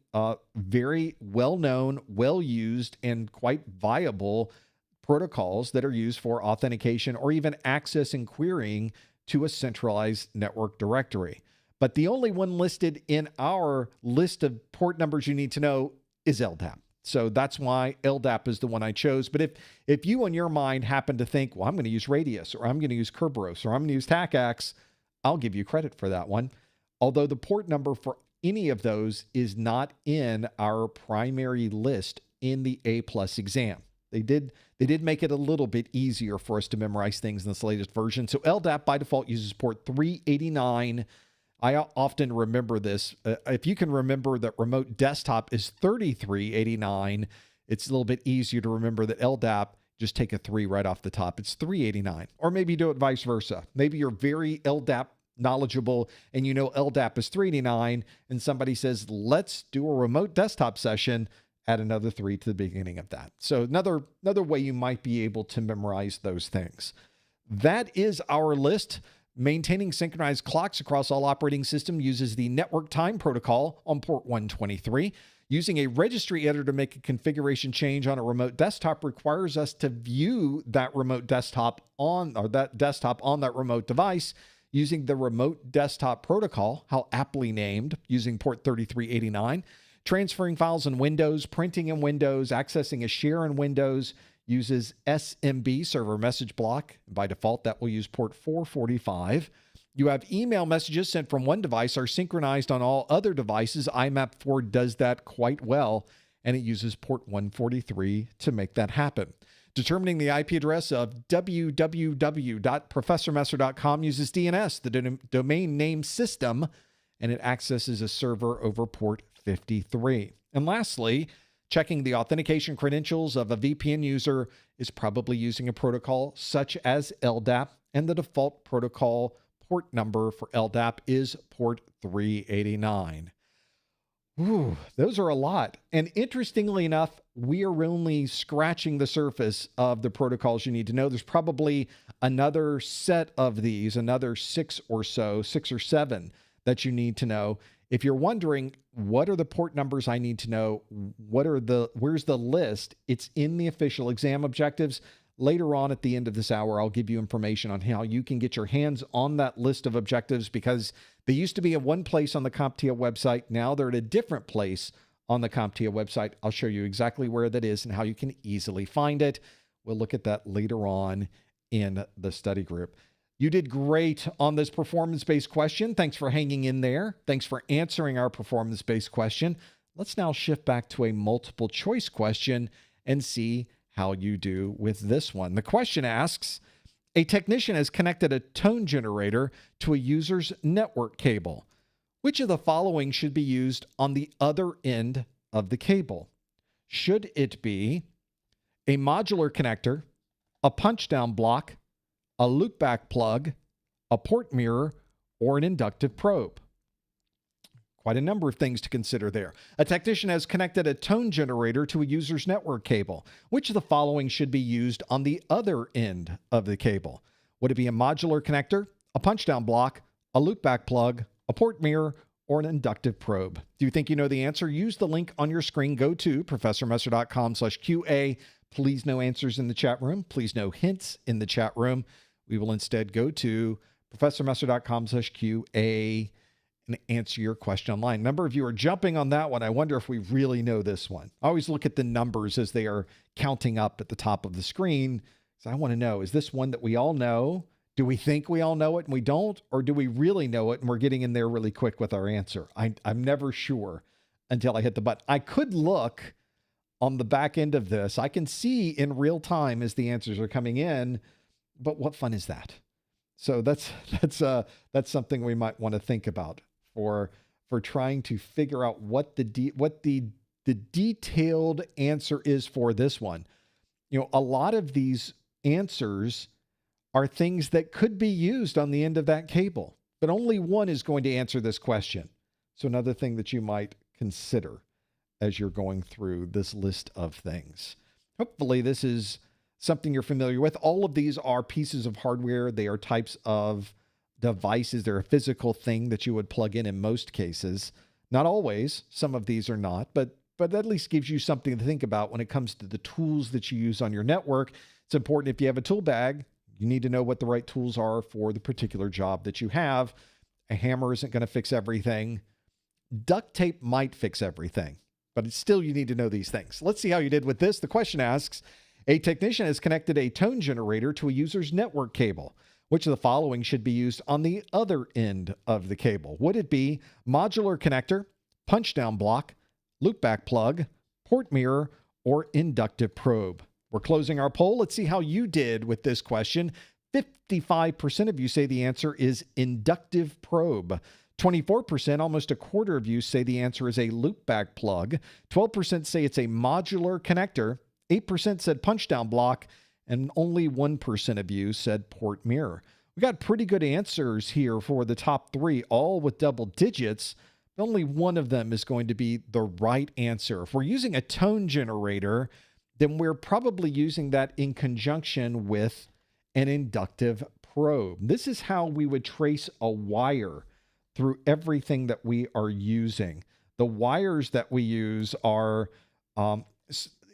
very well-known, well-used, and quite viable protocols that are used for authentication or even access and querying to a centralized network directory. But the only one listed in our list of port numbers you need to know is LDAP. So that's why LDAP is the one I chose. But if you in your mind happen to think, well, I'm going to use Radius, or I'm going to use Kerberos, or I'm going to use TACAX, I'll give you credit for that one. Although the port number for any of those is not in our primary list in the A+ exam. They did make it a little bit easier for us to memorize things in this latest version. So LDAP by default uses port 389. I often remember this. If you can remember that remote desktop is 3389, it's a little bit easier to remember that LDAP, just take a 3 right off the top. It's 389. Or maybe do it vice versa. Maybe you're very LDAP knowledgeable and you know LDAP is 389 and somebody says, let's do a remote desktop session, add another 3 to the beginning of that. So another way you might be able to memorize those things. That is our list. Maintaining synchronized clocks across all operating systems uses the network time protocol on port 123. Using a registry editor to make a configuration change on a remote desktop requires us to view that remote desktop on, or that desktop on that remote device using the remote desktop protocol, how aptly named, using port 3389. Transferring files in Windows, printing in Windows, accessing a share in Windows, uses SMB, server message block. By default, that will use port 445. You have email messages sent from one device are synchronized on all other devices. IMAP4 does that quite well, and it uses port 143 to make that happen. Determining the IP address of www.professormesser.com uses DNS, the domain name system, and it accesses a server over port 53. And lastly, checking the authentication credentials of a VPN user is probably using a protocol such as LDAP, and the default protocol port number for LDAP is port 389. Ooh, those are a lot. And interestingly enough, we are only scratching the surface of the protocols you need to know. There's probably another set of these, another 6 or 7 that you need to know. If you're wondering, what are the port numbers I need to know? Where's the list? It's in the official exam objectives. Later on at the end of this hour, I'll give you information on how you can get your hands on that list of objectives, because they used to be in one place on the CompTIA website. Now they're at a different place on the CompTIA website. I'll show you exactly where that is and how you can easily find it. We'll look at that later on in the study group. You did great on this performance-based question. Thanks for hanging in there. Thanks for answering our performance-based question. Let's now shift back to a multiple choice question and see how you do with this one. The question asks, a technician has connected a tone generator to a user's network cable. Which of the following should be used on the other end of the cable? Should it be a modular connector, a punch-down block, a loopback plug, a port mirror, or an inductive probe? Quite a number of things to consider there. A technician has connected a tone generator to a user's network cable. Which of the following should be used on the other end of the cable? Would it be a modular connector, a punch-down block, a loopback plug, a port mirror, or an inductive probe? Do you think you know the answer? Use the link on your screen. Go to professormesser.com/QA. Please no answers in the chat room. Please no hints in the chat room. We will instead go to professormesser.com/QA and answer your question online. A number of you are jumping on that one. I wonder if we really know this one. I always look at the numbers as they are counting up at the top of the screen. So I want to know, is this one that we all know? Do we think we all know it and we don't? Or do we really know it and we're getting in there really quick with our answer? I'm never sure until I hit the button. I could look on the back end of this. I can see in real time as the answers are coming in, but what fun is that? So that's something we might want to think about for trying to figure out what the detailed answer is for this one. You know, a lot of these answers are things that could be used on the end of that cable, but only one is going to answer this question. So another thing that you might consider as you're going through this list of things. Hopefully this is something you're familiar with. All of these are pieces of hardware. They are types of devices. They're a physical thing that you would plug in most cases. Not always. Some of these are not, but at least gives you something to think about when it comes to the tools that you use on your network. It's important if you have a tool bag, you need to know what the right tools are for the particular job that you have. A hammer isn't going to fix everything. Duct tape might fix everything, but it's still, you need to know these things. Let's see how you did with this. The question asks, a technician has connected a tone generator to a user's network cable. Which of the following should be used on the other end of the cable? Would it be modular connector, punch-down block, loopback plug, port mirror, or inductive probe? We're closing our poll. Let's see how you did with this question. 55% of you say the answer is inductive probe. 24%, almost a quarter of you, say the answer is a loopback plug. 12% say it's a modular connector. 8% said punch-down block. And only 1% of you said port mirror. We got pretty good answers here for the top three, all with double digits. Only one of them is going to be the right answer. If we're using a tone generator, then we're probably using that in conjunction with an inductive probe. This is how we would trace a wire through everything that we are using. The wires that we use are,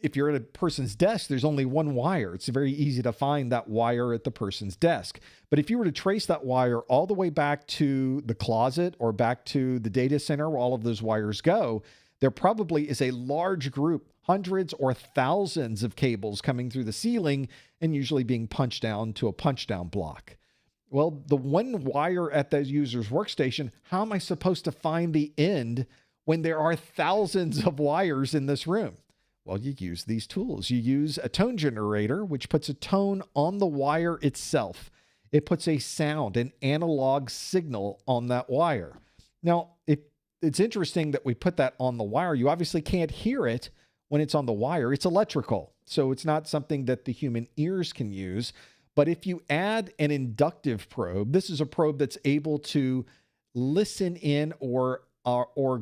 if you're at a person's desk, there's only one wire. It's very easy to find that wire at the person's desk. But if you were to trace that wire all the way back to the closet or back to the data center where all of those wires go, there probably is a large group, hundreds or thousands of cables coming through the ceiling and usually being punched down to a punch-down block. Well, the one wire at the user's workstation, how am I supposed to find the end when there are thousands of wires in this room? Well, you use these tools. You use a tone generator, which puts a tone on the wire itself. It puts a sound, an analog signal on that wire. Now, it's interesting that we put that on the wire. You obviously can't hear it when it's on the wire. It's electrical, so it's not something that the human ears can use. But if you add an inductive probe, this is a probe that's able to listen in or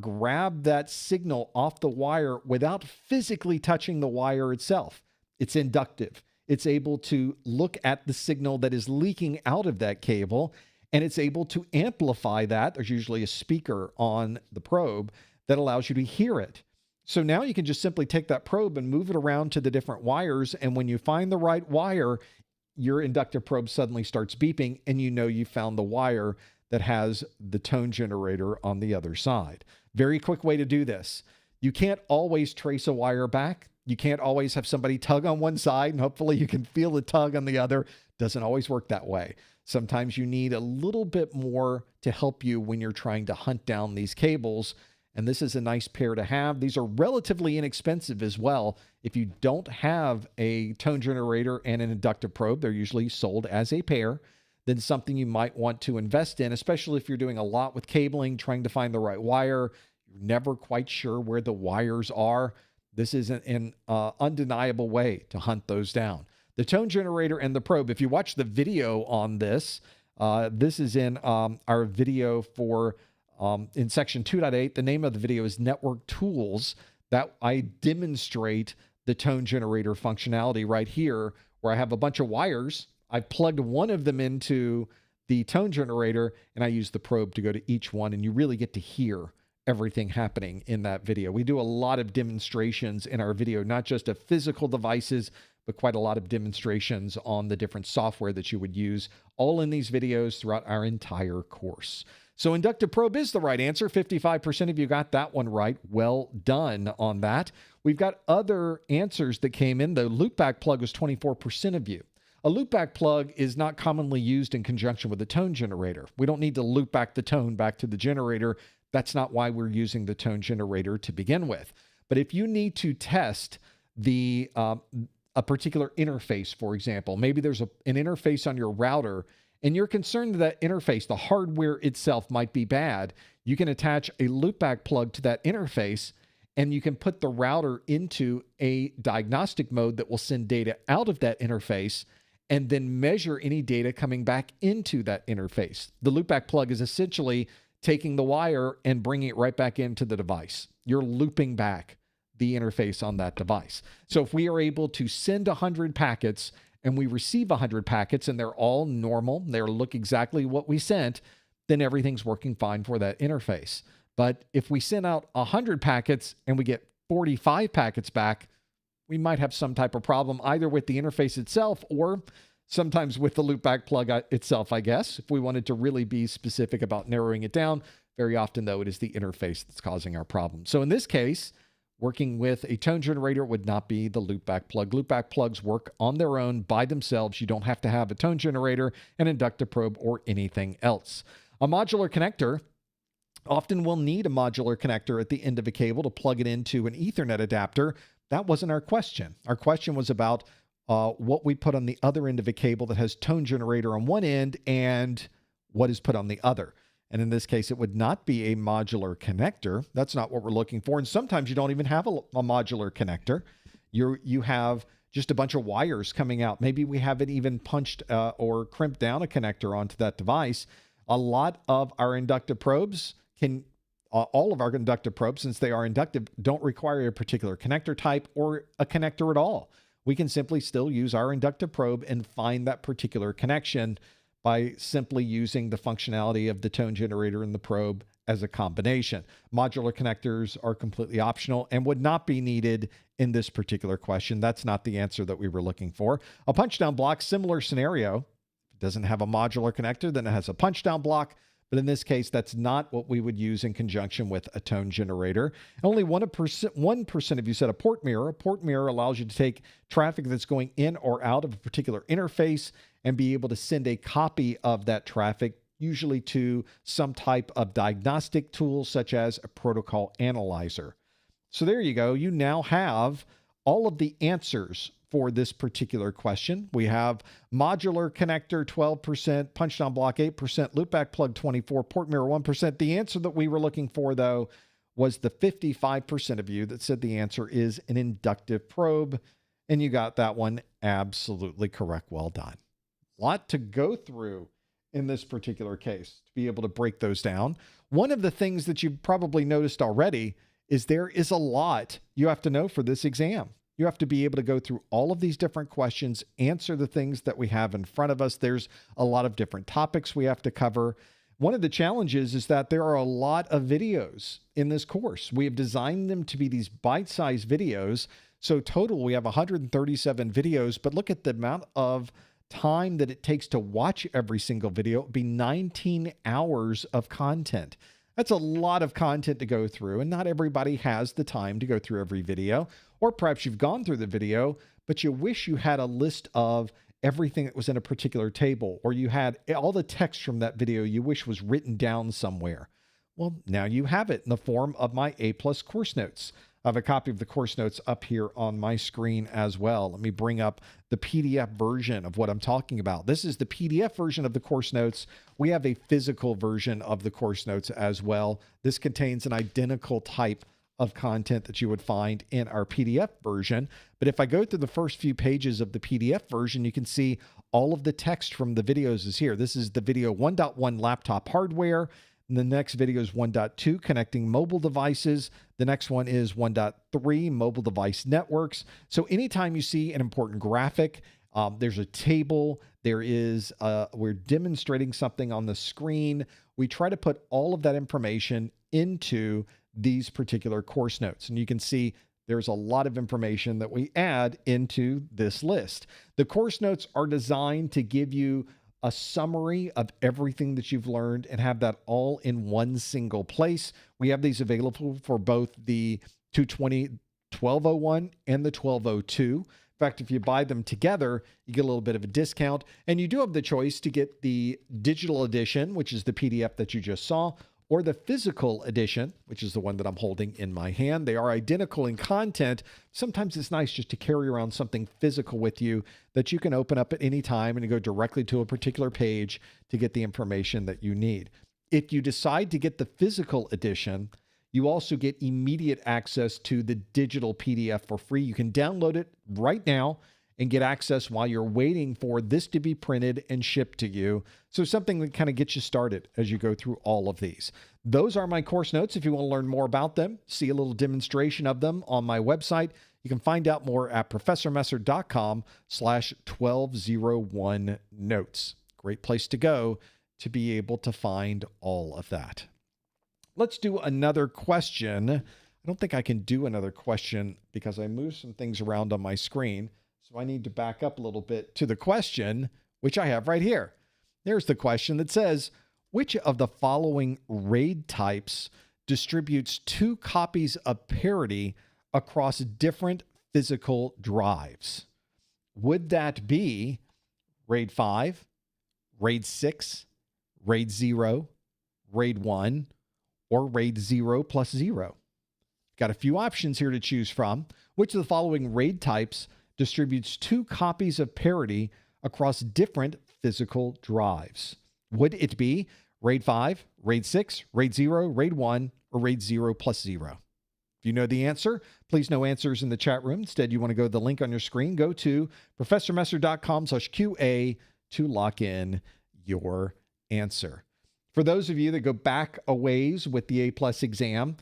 grab that signal off the wire without physically touching the wire itself. It's inductive. It's able to look at the signal that is leaking out of that cable, and it's able to amplify that. There's usually a speaker on the probe that allows you to hear it. So now you can just simply take that probe and move it around to the different wires, and when you find the right wire, your inductive probe suddenly starts beeping, and you know you found the wire that has the tone generator on the other side. Very quick way to do this. You can't always trace a wire back. You can't always have somebody tug on one side and hopefully you can feel the tug on the other. Doesn't always work that way. Sometimes you need a little bit more to help you when you're trying to hunt down these cables. And this is a nice pair to have. These are relatively inexpensive as well. If you don't have a tone generator and an inductive probe, they're usually sold as a pair. Then something you might want to invest in, especially if you're doing a lot with cabling, trying to find the right wire. You're never quite sure where the wires are. This is an undeniable way to hunt those down. The tone generator and the probe, if you watch the video on this, This is in our video for in section 2.8. The name of the video is Network Tools, that I demonstrate the tone generator functionality right here, where I have a bunch of wires. I've plugged one of them into the tone generator, and I use the probe to go to each one, and you really get to hear everything happening in that video. We do a lot of demonstrations in our video, not just of physical devices, but quite a lot of demonstrations on the different software that you would use, all in these videos throughout our entire course. So inductive probe is the right answer. 55% of you got that one right. Well done on that. We've got other answers that came in. The loopback plug was 24% of you. A loopback plug is not commonly used in conjunction with a tone generator. We don't need to loop back the tone back to the generator. That's not why we're using the tone generator to begin with. But if you need to test the a particular interface, for example, maybe there's an interface on your router and you're concerned that interface, the hardware itself, might be bad, you can attach a loopback plug to that interface, and you can put the router into a diagnostic mode that will send data out of that interface and then measure any data coming back into that interface. The loopback plug is essentially taking the wire and bringing it right back into the device. You're looping back the interface on that device. So if we are able to send 100 packets and we receive 100 packets and they're all normal, they look exactly what we sent, then everything's working fine for that interface. But if we send out 100 packets and we get 45 packets back, we might have some type of problem either with the interface itself or sometimes with the loopback plug itself, I guess. If we wanted to really be specific about narrowing it down, very often, though, it is the interface that's causing our problem. So in this case, working with a tone generator would not be the loopback plug. Loopback plugs work on their own by themselves. You don't have to have a tone generator, an inductive probe, or anything else. A modular connector often will need a modular connector at the end of a cable to plug it into an Ethernet adapter. That wasn't our question. Our question was about what we put on the other end of a cable that has tone generator on one end and what is put on the other. And in this case, it would not be a modular connector. That's not what we're looking for. And sometimes you don't even have a modular connector. You have just a bunch of wires coming out. Maybe we haven't even punched or crimped down a connector onto that device. A lot of our inductive probes all of our inductive probes, since they are inductive, don't require a particular connector type or a connector at all. We can simply still use our inductive probe and find that particular connection by simply using the functionality of the tone generator and the probe as a combination. Modular connectors are completely optional and would not be needed in this particular question. That's not the answer that we were looking for. A punch-down block, similar scenario. If it doesn't have a modular connector, then it has a punch-down block. But in this case, that's not what we would use in conjunction with a tone generator. Only 1% of you said a port mirror. A port mirror allows you to take traffic that's going in or out of a particular interface and be able to send a copy of that traffic, usually to some type of diagnostic tool, such as a protocol analyzer. So there you go. You now have all of the answers for this particular question. We have modular connector 12%, punch-down block 8%, loopback plug 24%, port mirror 1%. The answer that we were looking for, though, was the 55% of you that said the answer is an inductive probe, and you got that one absolutely correct. Well done. A lot to go through in this particular case to be able to break those down. One of the things that you've probably noticed already is there is a lot you have to know for this exam. You have to be able to go through all of these different questions, answer the things that we have in front of us. There's a lot of different topics we have to cover. One of the challenges is that there are a lot of videos in this course. We have designed them to be these bite-sized videos. So total, we have 137 videos, but look at the amount of time that it takes to watch every single video. It would be 19 hours of content. That's a lot of content to go through, and not everybody has the time to go through every video. Or perhaps you've gone through the video, but you wish you had a list of everything that was in a particular table, or you had all the text from that video you wish was written down somewhere. Well, now you have it in the form of my A+ course notes. I have a copy of the course notes up here on my screen as well. Let me bring up the PDF version of what I'm talking about. This is the PDF version of the course notes. We have a physical version of the course notes as well. This contains an identical type of content that you would find in our PDF version. But if I go through the first few pages of the PDF version, you can see All of the text from the videos is here. This is the video 1.1 laptop hardware. And the next video is 1.2 connecting mobile devices. The next one is 1.3 mobile device networks. So anytime you see an important graphic, there's a table, we're demonstrating something on the screen. We try to put all of that information into these particular course notes. And you can see there's a lot of information that we add into this list. The course notes are designed to give you a summary of everything that you've learned and have that all in one single place. We have these available for both the 220 1201 and the 1202. In fact, if you buy them together, you get a little bit of a discount. And you do have the choice to get the digital edition, which is the PDF that you just saw, or the physical edition, which is the one that I'm holding in my hand. They are identical in content. Sometimes it's nice just to carry around something physical with you that you can open up at any time and you go directly to a particular page to get the information that you need. If you decide to get the physical edition, you also get immediate access to the digital PDF for free. You can download it right now and get access while you're waiting for this to be printed and shipped to you. So something that kind of gets you started as you go through all of these. Those are my course notes. If you want to learn more about them, see a little demonstration of them on my website, you can find out more at professormesser.com/1201 notes. Great place to go to be able to find all of that. Let's do another question. I don't think I can do another question because I moved some things around on my screen. So I need to back up a little bit to the question, which I have right here. There's the question that says, which of the following RAID types distributes 2 copies of parity across different physical drives? Would that be RAID 5, RAID 6, RAID 0, RAID 1, or RAID 0 plus 0? Got a few options here to choose from. Which of the following RAID types distributes 2 copies of parity across different physical drives? Would it be RAID 5, RAID 6, RAID 0, RAID 1, or RAID 0 plus 0? If you know the answer, please no answers in the chat room. Instead, you want to go to the link on your screen. Go to professormesser.com/QA to lock in your answer. For those of you that go back a ways with the A+ exam,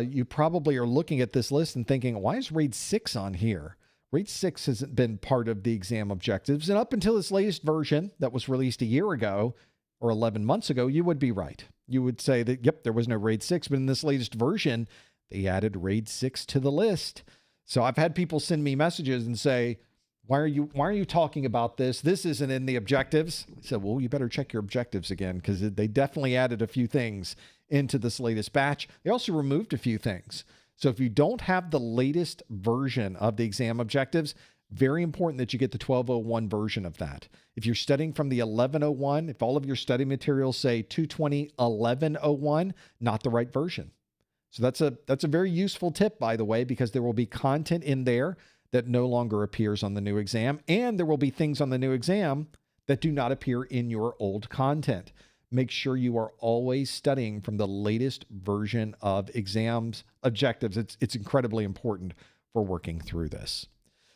you probably are looking at this list and thinking, why is RAID 6 on here? RAID 6 hasn't been part of the exam objectives. And up until this latest version that was released a year ago or 11 months ago, you would be right. You would say that, yep, there was no RAID 6, but in this latest version, they added RAID 6 to the list. So I've had people send me messages and say, why are you talking about this? This isn't in the objectives. I said, well, you better check your objectives again, because they definitely added a few things into this latest batch. They also removed a few things. So if you don't have the latest version of the exam objectives, very important that you get the 1201 version of that. If you're studying from the 1101, if all of your study materials say 220 1101, not the right version. So that's a very useful tip, by the way, because there will be content in there that no longer appears on the new exam, and there will be things on the new exam that do not appear in your old content. Make sure you are always studying from the latest version of exams objectives. It's incredibly important for working through this.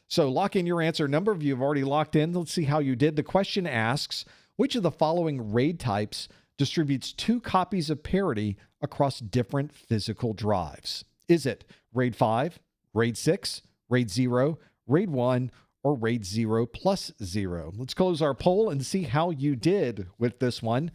So lock in your answer. A number of you have already locked in. Let's see how you did. The question asks, which of the following RAID types distributes 2 copies of parity across different physical drives? Is it RAID 5, RAID 6, RAID 0, RAID 1, or RAID 0 plus 0? Let's close our poll and see how you did with this one.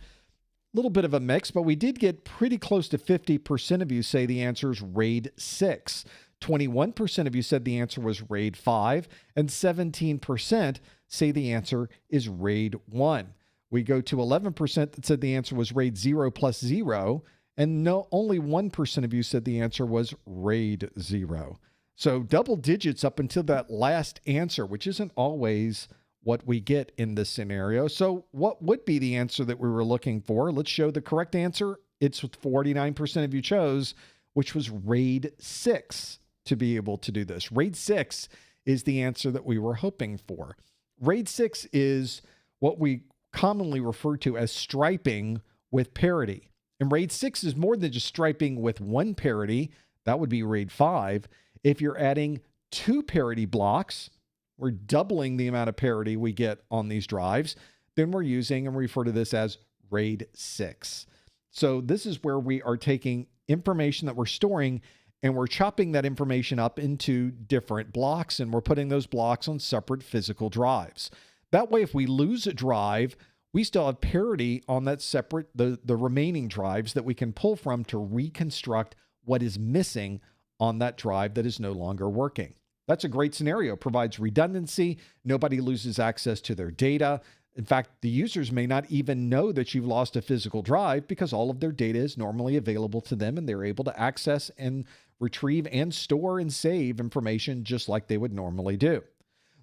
Little bit of a mix, but we did get pretty close to 50% of you say the answer is RAID 6. 21% of you said the answer was RAID 5, and 17% say the answer is RAID 1. We go to 11% that said the answer was RAID 0 plus 0, and only 1% of you said the answer was RAID 0. So double digits up until that last answer, which isn't always what we get in this scenario. So what would be the answer that we were looking for? Let's show the correct answer. It's what 49% of you chose, which was RAID 6 to be able to do this. RAID 6 is the answer that we were hoping for. RAID 6 is what we commonly refer to as striping with parity. And RAID 6 is more than just striping with one parity. That would be RAID 5. If you're adding 2 parity blocks, we're doubling the amount of parity we get on these drives, then we're using, and we refer to this as RAID 6. So this is where we are taking information that we're storing and we're chopping that information up into different blocks, and we're putting those blocks on separate physical drives. That way, if we lose a drive, we still have parity on that separate, the remaining drives that we can pull from to reconstruct what is missing on that drive that is no longer working. That's a great scenario. It provides redundancy. Nobody loses access to their data. In fact, the users may not even know that you've lost a physical drive because all of their data is normally available to them and they're able to access and retrieve and store and save information just like they would normally do.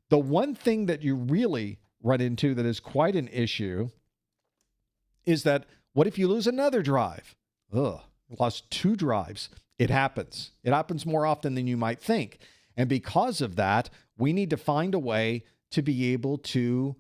The one thing that you really run into that is quite an issue is that what if you lose another drive? Lost 2 drives. It happens. It happens more often than you might think. And because of that, we need to find a way to be able to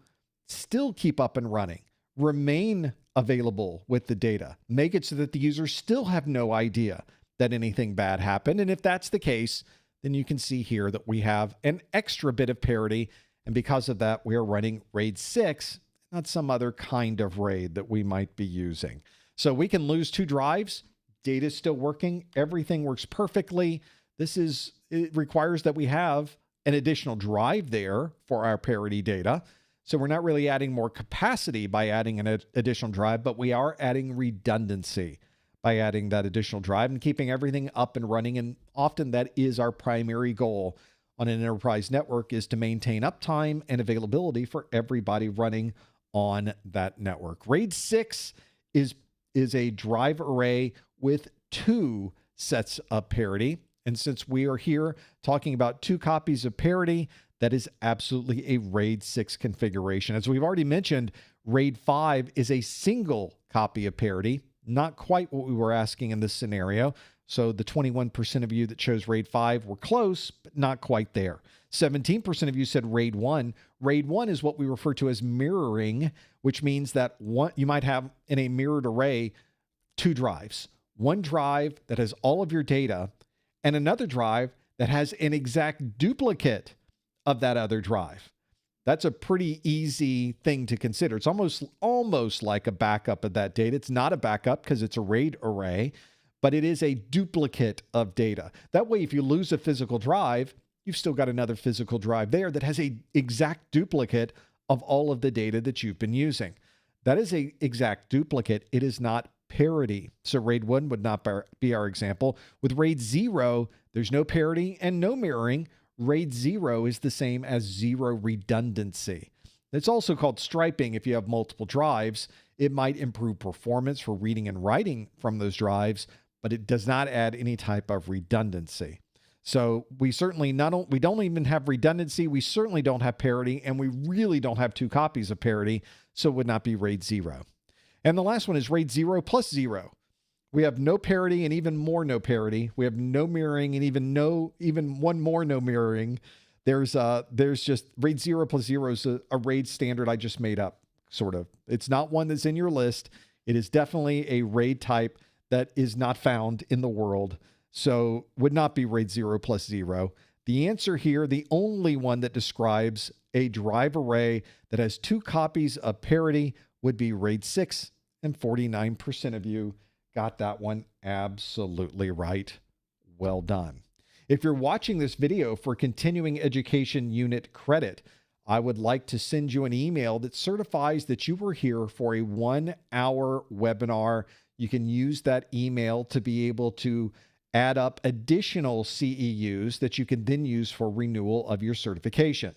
still keep up and running, remain available with the data, make it so that the users still have no idea that anything bad happened. And if that's the case, then you can see here that we have an extra bit of parity. And because of that, we are running RAID 6, not some other kind of RAID that we might be using. So we can lose 2 drives, data is still working, everything works perfectly. It requires that we have an additional drive there for our parity data. So we're not really adding more capacity by adding an additional drive, but we are adding redundancy by adding that additional drive and keeping everything up and running. And often that is our primary goal on an enterprise network, is to maintain uptime and availability for everybody running on that network. RAID 6 is a drive array with 2 sets of parity. And since we are here talking about 2 copies of parity, that is absolutely a RAID 6 configuration. As we've already mentioned, RAID 5 is a single copy of parity, not quite what we were asking in this scenario. So the 21% of you that chose RAID 5 were close, but not quite there. 17% of you said RAID 1. RAID 1 is what we refer to as mirroring, which means that you might have in a mirrored array 2 drives. One drive that has all of your data and another drive that has an exact duplicate of that other drive. That's a pretty easy thing to consider. It's almost like a backup of that data. It's not a backup because it's a RAID array, but it is a duplicate of data. That way, if you lose a physical drive, you've still got another physical drive there that has an exact duplicate of all of the data that you've been using. That is an exact duplicate. It is not parity. So RAID 1 would not be our example. With RAID 0, there's no parity and no mirroring. RAID 0 is the same as 0 redundancy. It's also called striping. If you have multiple drives, it might improve performance for reading and writing from those drives, but it does not add any type of redundancy. So we don't even have redundancy. We certainly don't have parity, and we really don't have 2 copies of parity, so it would not be RAID 0. And the last one is RAID 0 plus 0. We have no parity and even more no parity. We have no mirroring and even one more no mirroring. There's just RAID 0 plus 0 is a RAID standard I just made up, sort of. It's not one that's in your list. It is definitely a RAID type that is not found in the world, so would not be RAID 0 plus 0. The answer here, the only one that describes a drive array that has 2 copies of parity, would be RAID 6, and 49% of you got that one absolutely right. Well done. If you're watching this video for continuing education unit credit, I would like to send you an email that certifies that you were here for a 1-hour webinar. You can use that email to be able to add up additional CEUs that you can then use for renewal of your certification.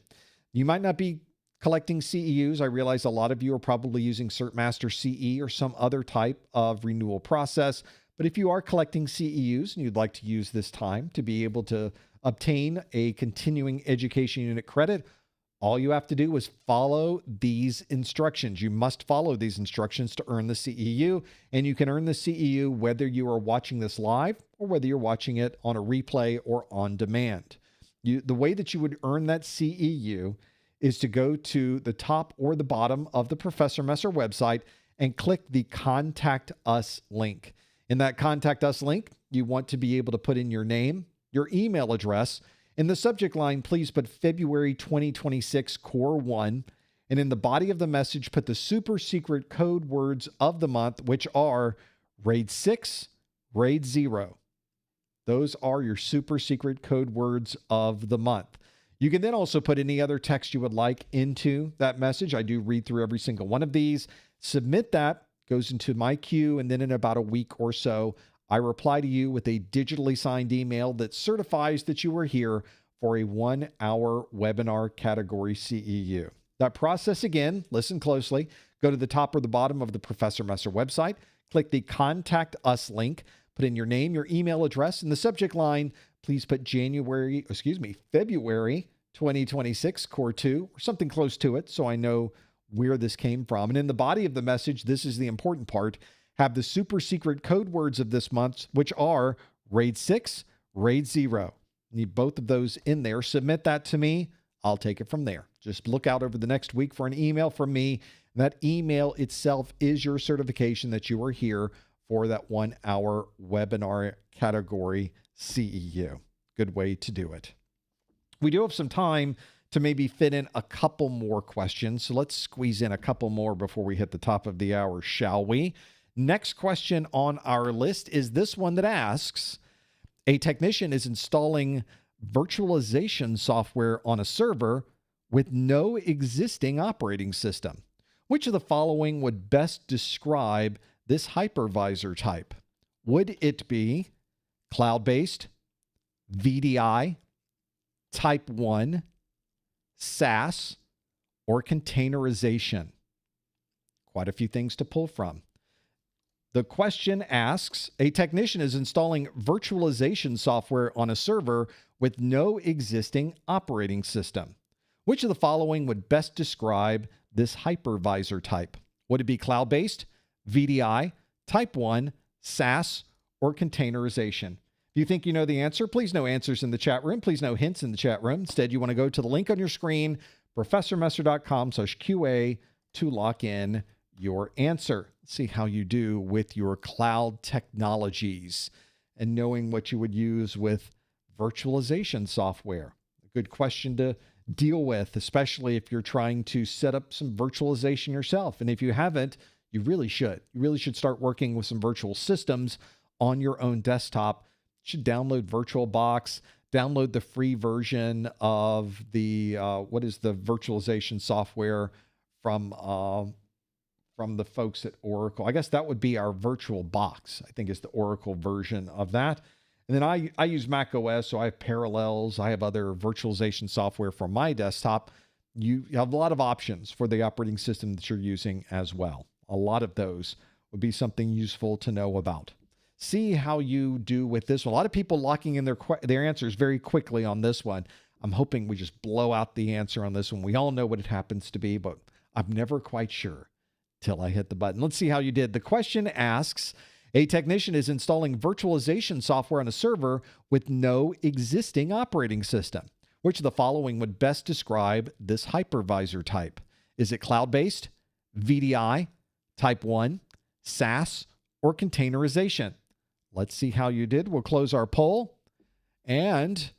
You might not be collecting CEUs. I realize a lot of you are probably using CertMaster CE or some other type of renewal process. But if you are collecting CEUs and you'd like to use this time to be able to obtain a continuing education unit credit, all you have to do is follow these instructions. You must follow these instructions to earn the CEU, and you can earn the CEU whether you are watching this live or whether you're watching it on a replay or on demand. The way that you would earn that CEU is to go to the top or the bottom of the Professor Messer website and click the Contact Us link. In that Contact Us link, you want to be able to put in your name, your email address, In the subject line, please put February 2026 Core 1. And in the body of the message, put the super secret code words of the month, which are RAID 6, RAID 0. Those are your super secret code words of the month. You can then also put any other text you would like into that message. I do read through every single one of these. Submit that, goes into my queue, and then in about a week or so, I reply to you with a digitally signed email that certifies that you were here for a 1-hour webinar category CEU. That process again, listen closely, go to the top or the bottom of the Professor Messer website, click the Contact Us link, put in your name, your email address, in the subject line, please put February 2026 Core 2, or something close to it so I know where this came from. And in the body of the message, this is the important part, have the super secret code words of this month, which are RAID 6, RAID 0. Need both of those in there. Submit that to me. I'll take it from there. Just look out over the next week for an email from me. That email itself is your certification that you are here for that 1-hour webinar category CEU. Good way to do it. We do have some time to maybe fit in a couple more questions. So let's squeeze in a couple more before we hit the top of the hour, shall we? Next question on our list is this one that asks, a technician is installing virtualization software on a server with no existing operating system. Which of the following would best describe this hypervisor type? Would it be cloud-based, VDI, type 1, SaaS, or containerization? Quite a few things to pull from. The question asks, a technician is installing virtualization software on a server with no existing operating system. Which of the following would best describe this hypervisor type? Would it be cloud-based, VDI, type 1, SaaS, or containerization? If you think you know the answer, please no answers in the chat room. Please no hints in the chat room. Instead, you want to go to the link on your screen, professormesser.com/QA, to lock in your answer. See how you do with your cloud technologies and knowing what you would use with virtualization software. A good question to deal with, especially if you're trying to set up some virtualization yourself. And if you haven't, you really should. You really should start working with some virtual systems on your own desktop. You should download VirtualBox, download the free version of the, what is the virtualization software from the folks at Oracle. I guess that would be our VirtualBox, I think is the Oracle version of that. And then I use Mac OS, so I have Parallels. I have other virtualization software for my desktop. You have a lot of options for the operating system that you're using as well. A lot of those would be something useful to know about. See how you do with this one. A lot of people locking in their answers very quickly on this one. I'm hoping we just blow out the answer on this one. We all know what it happens to be, but I'm never quite sure till I hit the button. Let's see how you did. The question asks, a technician is installing virtualization software on a server with no existing operating system. Which of the following would best describe this hypervisor type? Is it cloud-based, VDI, type 1, SaaS, or containerization? Let's see how you did. We'll close our poll. And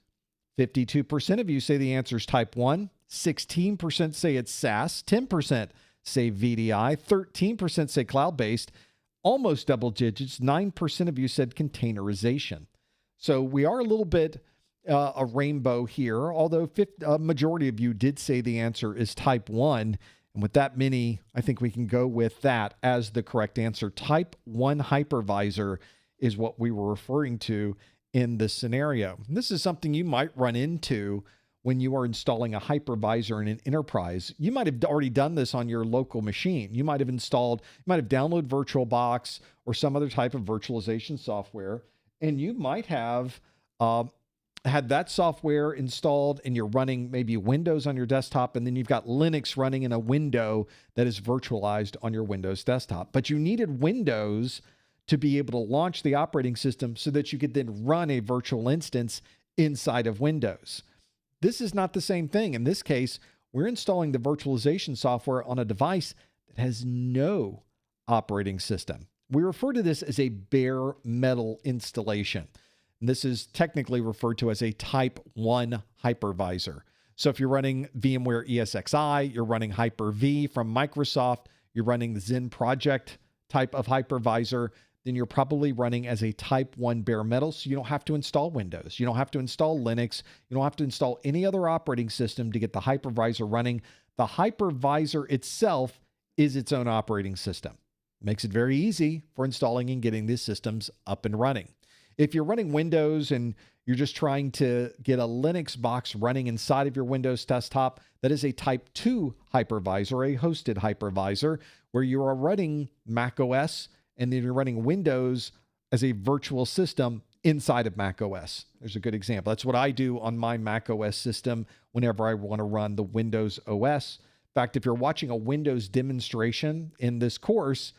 52% of you say the answer is type 1. 16% say it's SaaS. 10% say VDI. 13% say cloud-based. Almost double digits. 9% of you said containerization. So we are a little bit a rainbow here, although a majority of you did say the answer is type 1. And with that many, I think we can go with that as the correct answer. Type 1 hypervisor is what we were referring to in this scenario. And this is something you might run into when you are installing a hypervisor in an enterprise. You might have already done this on your local machine. You might have downloaded VirtualBox or some other type of virtualization software, and you might have had that software installed and you're running maybe Windows on your desktop, and then you've got Linux running in a window that is virtualized on your Windows desktop. But you needed Windows to be able to launch the operating system so that you could then run a virtual instance inside of Windows. This is not the same thing. In this case, we're installing the virtualization software on a device that has no operating system. We refer to this as a bare metal installation. And this is technically referred to as a type 1 hypervisor. So if you're running VMware ESXi, you're running Hyper-V from Microsoft, you're running the Zen Project type of hypervisor, then you're probably running as a type 1 bare metal, so you don't have to install Windows. You don't have to install Linux. You don't have to install any other operating system to get the hypervisor running. The hypervisor itself is its own operating system. Makes it very easy for installing and getting these systems up and running. If you're running Windows and you're just trying to get a Linux box running inside of your Windows desktop, that is a type 2 hypervisor, a hosted hypervisor, where you are running Mac OS and then you're running Windows as a virtual system inside of Mac OS. There's a good example. That's what I do on my Mac OS system whenever I want to run the Windows OS. In fact, if you're watching a Windows demonstration in this course,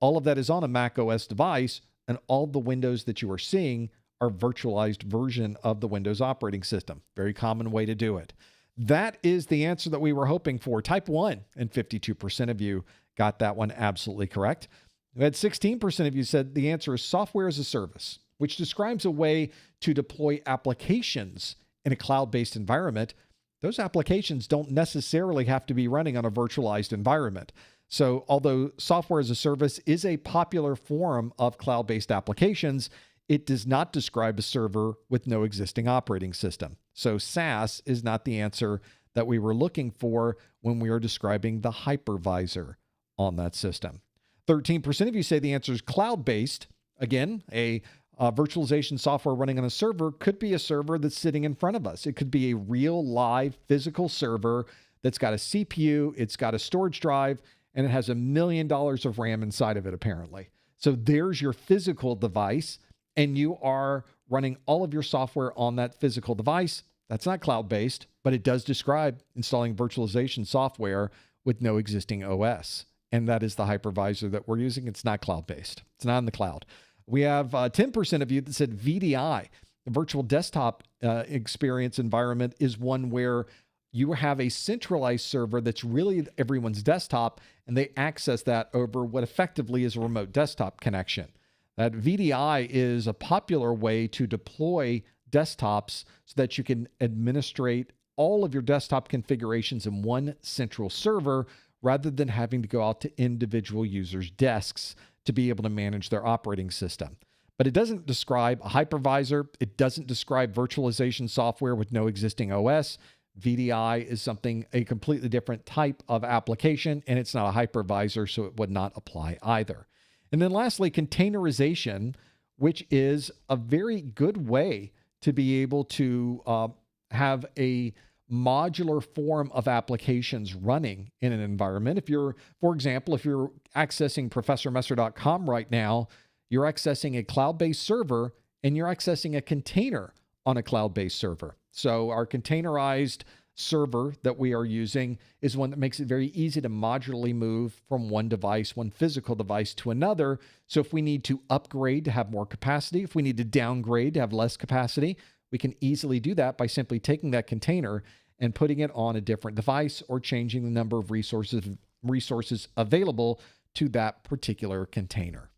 all of that is on a Mac OS device, and all the windows that you are seeing are virtualized version of the Windows operating system. Very common way to do it. That is the answer that we were hoping for. Type 1, and 52% of you got that one absolutely correct. We had 16% of you said the answer is software as a service, which describes a way to deploy applications in a cloud-based environment. Those applications don't necessarily have to be running on a virtualized environment. So although software as a service is a popular form of cloud-based applications, it does not describe a server with no existing operating system. So SaaS is not the answer that we were looking for when we are describing the hypervisor on that system. 13% of you say the answer is cloud-based. Again, a virtualization software running on a server could be a server that's sitting in front of us. It could be a real live physical server that's got a CPU, it's got a storage drive, and it has $1 million of RAM inside of it, apparently. So there's your physical device, and you are running all of your software on that physical device. That's not cloud-based, but it does describe installing virtualization software with no existing OS. And that is the hypervisor that we're using. It's not cloud-based. It's not in the cloud. We have 10% of you that said VDI. The virtual desktop experience environment is one where you have a centralized server that's really everyone's desktop, and they access that over what effectively is a remote desktop connection. That VDI is a popular way to deploy desktops so that you can administrate all of your desktop configurations in one central server rather than having to go out to individual users' desks to be able to manage their operating system. But it doesn't describe a hypervisor. It doesn't describe virtualization software with no existing OS. VDI is a completely different type of application, and it's not a hypervisor, so it would not apply either. And then lastly, containerization, which is a very good way to be able to have a modular form of applications running in an environment. If you're, for example, if you're accessing ProfessorMesser.com right now, you're accessing a cloud-based server and you're accessing a container on a cloud-based server. So our containerized server that we are using is one that makes it very easy to modularly move from one device, one physical device to another. So if we need to upgrade to have more capacity, if we need to downgrade to have less capacity, we can easily do that by simply taking that container and putting it on a different device or changing the number of resources available to that particular container.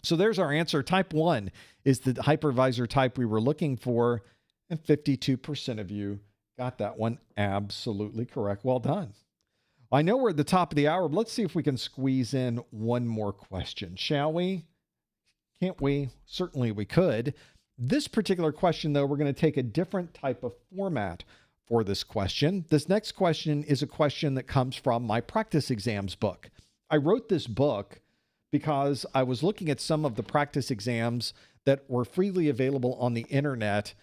So there's our answer. Type 1 is the hypervisor type we were looking for, and 52% of you got that one absolutely correct. Well done. I know we're at the top of the hour, but let's see if we can squeeze in one more question, shall we? Can't we? Certainly we could. This particular question, though, we're going to take a different type of format for this question. This next question is a question that comes from my practice exams book. I wrote this book because I was looking at some of the practice exams that were freely available on the internet,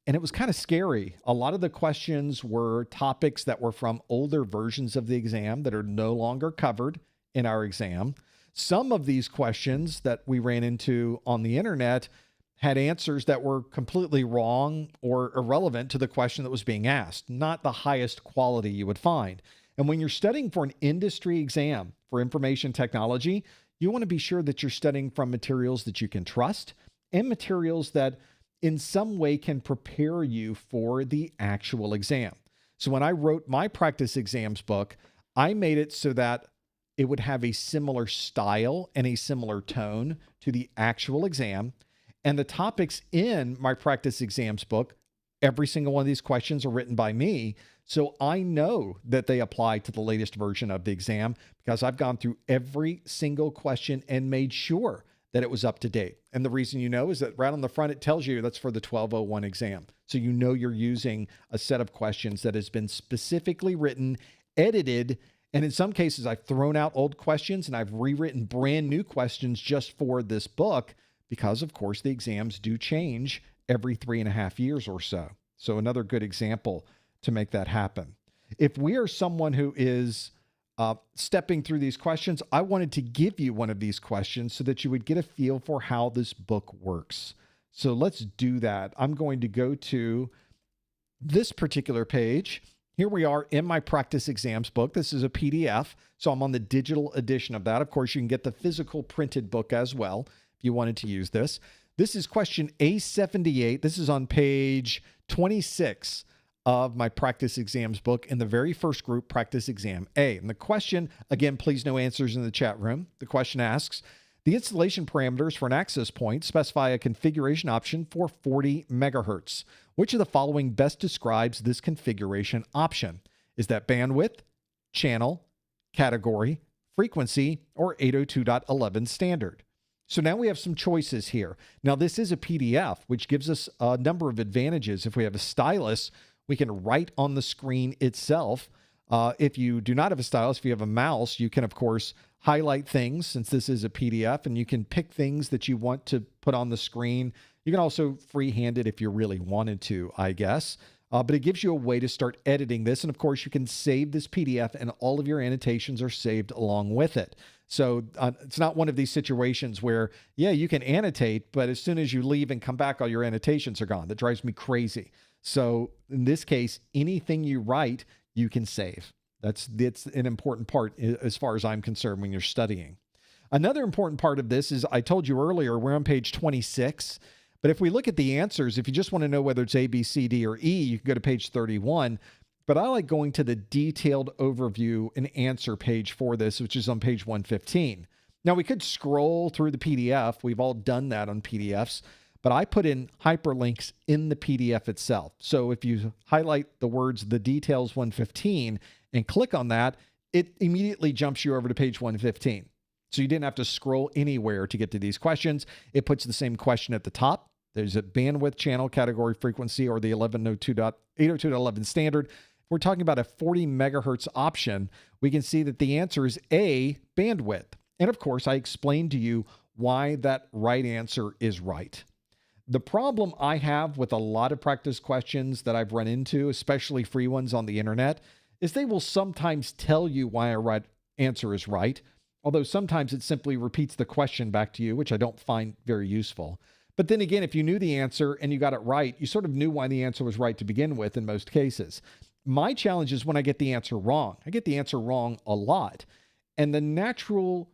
and it was kind of scary. A lot of the questions were topics that were from older versions of the exam that are no longer covered in our exam. Some of these questions that we ran into on the internet had answers that were completely wrong or irrelevant to the question that was being asked, not the highest quality you would find. And when you're studying for an industry exam for information technology, you want to be sure that you're studying from materials that you can trust and materials that in some way can prepare you for the actual exam. So when I wrote my practice exams book, I made it so that it would have a similar style and a similar tone to the actual exam. And the topics in my practice exams book, every single one of these questions are written by me. So I know that they apply to the latest version of the exam because I've gone through every single question and made sure that it was up to date. And the reason you know is that right on the front, it tells you that's for the 1201 exam. So you know you're using a set of questions that has been specifically written, edited, and in some cases, I've thrown out old questions and I've rewritten brand new questions just for this book because, of course, the exams do change every 3.5 years or so. So another good example to make that happen. If we are someone who is stepping through these questions, I wanted to give you one of these questions so that you would get a feel for how this book works. So let's do that. I'm going to go to this particular page. Here we are in my practice exams book. This is a PDF, so I'm on the digital edition of that. Of course, you can get the physical printed book as well if you wanted to use this. This is question A78. This is on page 26 of my practice exams book in the very first group, practice exam A. And the question, again, please no answers in the chat room. The question asks, the installation parameters for an access point specify a configuration option for 40 megahertz. Which of the following best describes this configuration option? Is that bandwidth, channel, category, frequency, or 802.11 standard? So now we have some choices here. Now this is a PDF, which gives us a number of advantages. If we have a stylus, we can write on the screen itself. If you do not have a stylus, if you have a mouse, you can, of course, highlight things since this is a PDF, and you can pick things that you want to put on the screen. You can also freehand it if you really wanted to, I guess. But it gives you a way to start editing this. And of course, you can save this PDF and all of your annotations are saved along with it. So it's not one of these situations where, yeah, you can annotate, but as soon as you leave and come back, all your annotations are gone. That drives me crazy. So in this case, anything you write, you can save. That's an important part as far as I'm concerned when you're studying. Another important part of this is, I told you earlier, we're on page 26. But if we look at the answers, if you just want to know whether it's A, B, C, D, or E, you can go to page 31. But I like going to the detailed overview and answer page for this, which is on page 115. Now, we could scroll through the PDF. We've all done that on PDFs. But I put in hyperlinks in the PDF itself. So if you highlight the words, the details 115, and click on that, it immediately jumps you over to page 115. So you didn't have to scroll anywhere to get to these questions. It puts the same question at the top. There's a bandwidth, channel, category, frequency, or the 802.11 standard. If we're talking about a 40 megahertz option, we can see that the answer is A, bandwidth. And of course, I explained to you why that right answer is right. The problem I have with a lot of practice questions that I've run into, especially free ones on the internet, is they will sometimes tell you why a right answer is right, although sometimes it simply repeats the question back to you, which I don't find very useful. But then again, if you knew the answer and you got it right, you sort of knew why the answer was right to begin with in most cases. My challenge is when I get the answer wrong. I get the answer wrong a lot. And the natural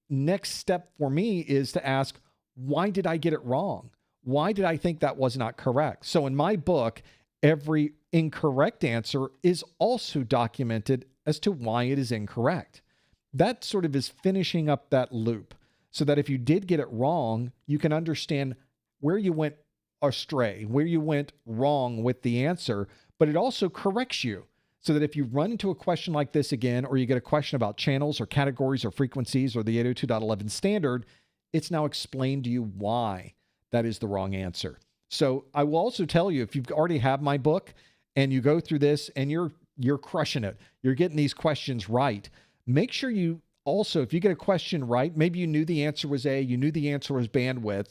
next step for me is to ask, why did I get it wrong? Why did I think that was not correct? So in my book, every incorrect answer is also documented as to why it is incorrect. That sort of is finishing up that loop so that if you did get it wrong, you can understand where you went astray, where you went wrong with the answer, but it also corrects you so that if you run into a question like this again, or you get a question about channels or categories or frequencies or the 802.11 standard, it's now explained to you why that is the wrong answer. So I will also tell you, if you already have my book and you go through this and you're crushing it, you're getting these questions right, make sure you also, if you get a question right, maybe you knew the answer was A, you knew the answer was bandwidth,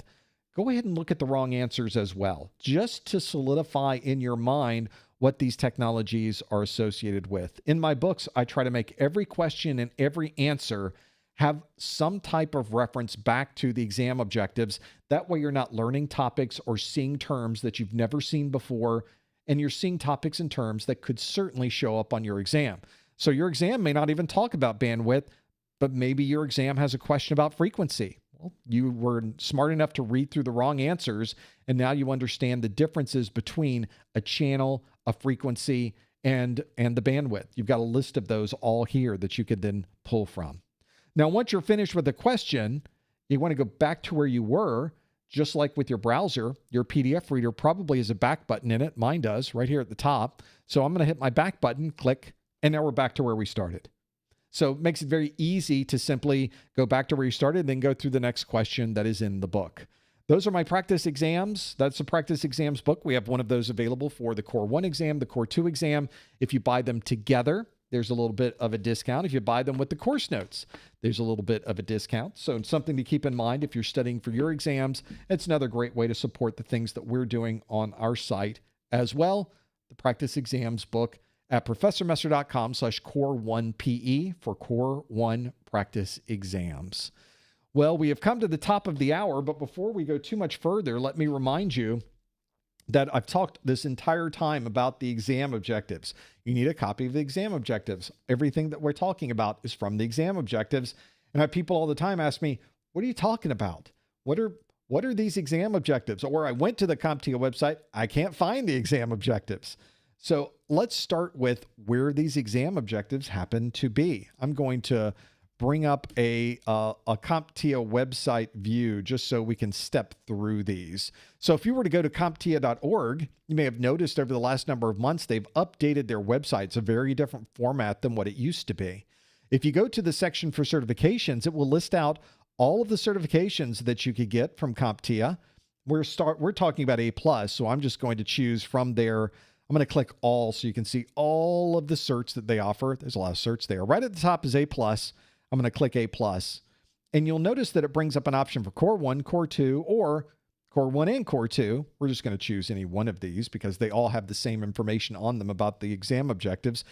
go ahead and look at the wrong answers as well, just to solidify in your mind what these technologies are associated with. In my books, I try to make every question and every answer have some type of reference back to the exam objectives. That way you're not learning topics or seeing terms that you've never seen before, and you're seeing topics and terms that could certainly show up on your exam. So your exam may not even talk about bandwidth, but maybe your exam has a question about frequency. Well, you were smart enough to read through the wrong answers, and now you understand the differences between a channel, a frequency, and the bandwidth. You've got a list of those all here that you could then pull from. Now, once you're finished with the question, you want to go back to where you were. Just like with your browser, your PDF reader probably has a back button in it. Mine does, right here at the top. So I'm going to hit my back button, click, and now we're back to where we started. So it makes it very easy to simply go back to where you started and then go through the next question that is in the book. Those are my practice exams. That's the practice exams book. We have one of those available for the Core 1 exam, the Core 2 exam. If you buy them together, there's a little bit of a discount. If you buy them with the course notes, there's a little bit of a discount. So it's something to keep in mind if you're studying for your exams. It's another great way to support the things that we're doing on our site as well. The practice exams book at professormesser.com/core1pe for Core 1 practice exams. Well, we have come to the top of the hour, but before we go too much further, let me remind you that I've talked this entire time about the exam objectives. You need a copy of the exam objectives. Everything that we're talking about is from the exam objectives. And I have people all the time ask me, what are you talking about? What are these exam objectives? Or I went to the CompTIA website, I can't find the exam objectives. So let's start with where these exam objectives happen to be. I'm going to bring up a CompTIA website view just so we can step through these. So if you were to go to CompTIA.org, you may have noticed over the last number of months, they've updated their website. It's a very different format than what it used to be. If you go to the section for certifications, it will list out all of the certifications that you could get from CompTIA. We're talking about A+, so I'm just going to choose from there. I'm going to click all so you can see all of the certs that they offer. There's a lot of certs there. Right at the top is A+. I'm going to click A+, and you'll notice that it brings up an option for Core 1, Core 2, or Core 1 and Core 2. We're just going to choose any one of these because they all have the same information on them about the exam objectives.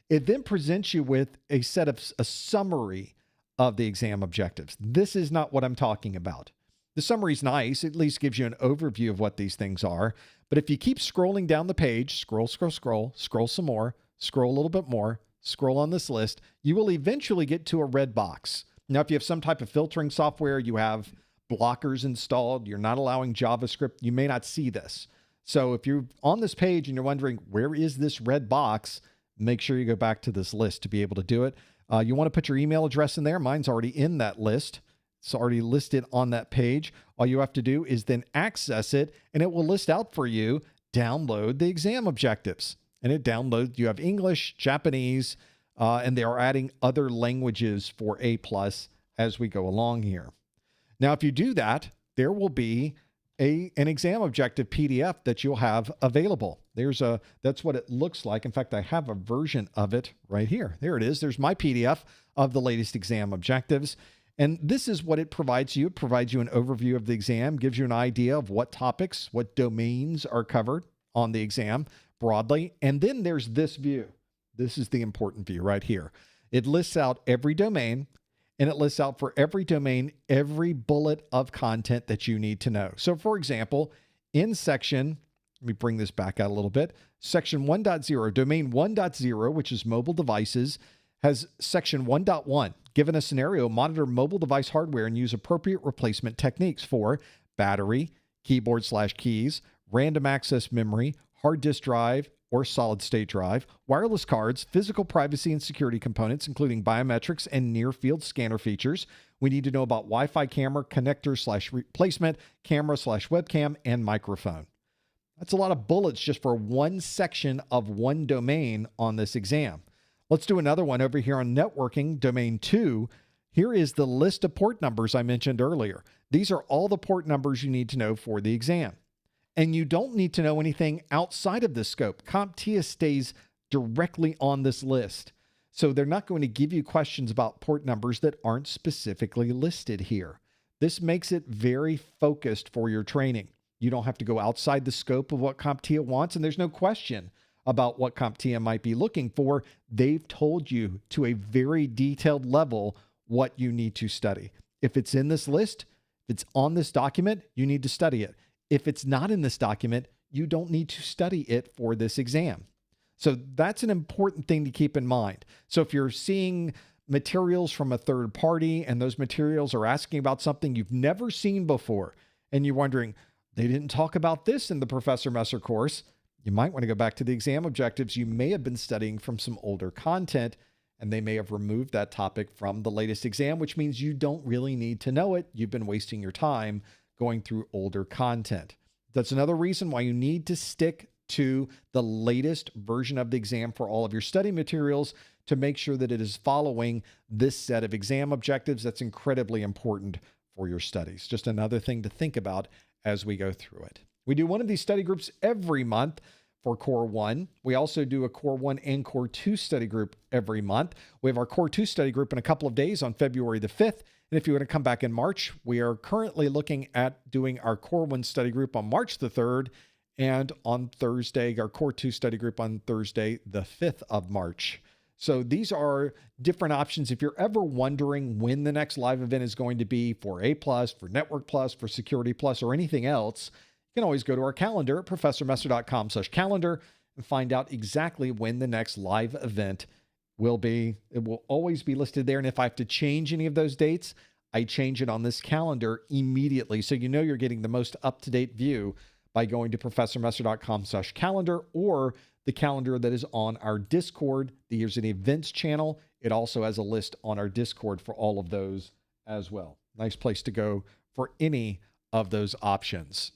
It then presents you with a summary of the exam objectives. This is not what I'm talking about. The summary is nice. It at least gives you an overview of what these things are. But if you keep scrolling down the page, scroll some more, scroll a little bit more, scroll on this list, you will eventually get to a red box. Now, if you have some type of filtering software, you have blockers installed, you're not allowing JavaScript, you may not see this. So if you're on this page and you're wondering, where is this red box? Make sure you go back to this list to be able to do it. You want to put your email address in there. Mine's already in that list. It's already listed on that page. All you have to do is then access it, and it will list out for you, download the exam objectives. And it downloads, you have English, Japanese, and they are adding other languages for A+ as we go along here. Now, if you do that, there will be an exam objective PDF that you'll have available. That's what it looks like. In fact, I have a version of it right here. There it is. There's my PDF of the latest exam objectives. And this is what it provides you. It provides you an overview of the exam, gives you an idea of what topics, what domains are covered on the exam broadly. And then there's this view. This is the important view right here. It lists out every domain, and it lists out for every domain, every bullet of content that you need to know. So for example, in section, let me bring this back out a little bit. Section 1.0, domain 1.0, which is mobile devices, has section 1.1. Given a scenario, monitor mobile device hardware and use appropriate replacement techniques for battery, keyboard/keys, random access memory, hard disk drive or solid state drive, wireless cards, physical privacy and security components, including biometrics and near field scanner features. We need to know about Wi-Fi camera, connector/replacement, camera/webcam, and microphone. That's a lot of bullets just for one section of one domain on this exam. Let's do another one over here on networking, domain 2. Here is the list of port numbers I mentioned earlier. These are all the port numbers you need to know for the exam. And you don't need to know anything outside of this scope. CompTIA stays directly on this list. So they're not going to give you questions about port numbers that aren't specifically listed here. This makes it very focused for your training. You don't have to go outside the scope of what CompTIA wants, and there's no question about what CompTIA might be looking for. They've told you to a very detailed level what you need to study. If it's in this list, if it's on this document, you need to study it. If it's not in this document, you don't need to study it for this exam. So that's an important thing to keep in mind. So if you're seeing materials from a third party and those materials are asking about something you've never seen before, and you're wondering, they didn't talk about this in the Professor Messer course, you might want to go back to the exam objectives. You may have been studying from some older content, and they may have removed that topic from the latest exam, which means you don't really need to know it. You've been wasting your time going through older content. That's another reason why you need to stick to the latest version of the exam for all of your study materials to make sure that it is following this set of exam objectives. That's incredibly important for your studies. Just another thing to think about as we go through it. We do one of these study groups every month for Core 1. We also do a Core 1 and Core 2 study group every month. We have our Core 2 study group in a couple of days on February the 5th. And if you want to come back in March, we are currently looking at doing our Core 1 study group on March the 3rd, and on Thursday, our Core 2 study group on Thursday, the 5th of March. So these are different options. If you're ever wondering when the next live event is going to be for A+, for Network Plus, for Security Plus, or anything else, you can always go to our calendar at professormesser.com/calendar and find out exactly when the next live event will be. It will always be listed there. And if I have to change any of those dates, I change it on this calendar immediately. So you know you're getting the most up-to-date view by going to professormesser.com/calendar or the calendar that is on our Discord. There's an events channel. It also has a list on our Discord for all of those as well. Nice place to go for any of those options.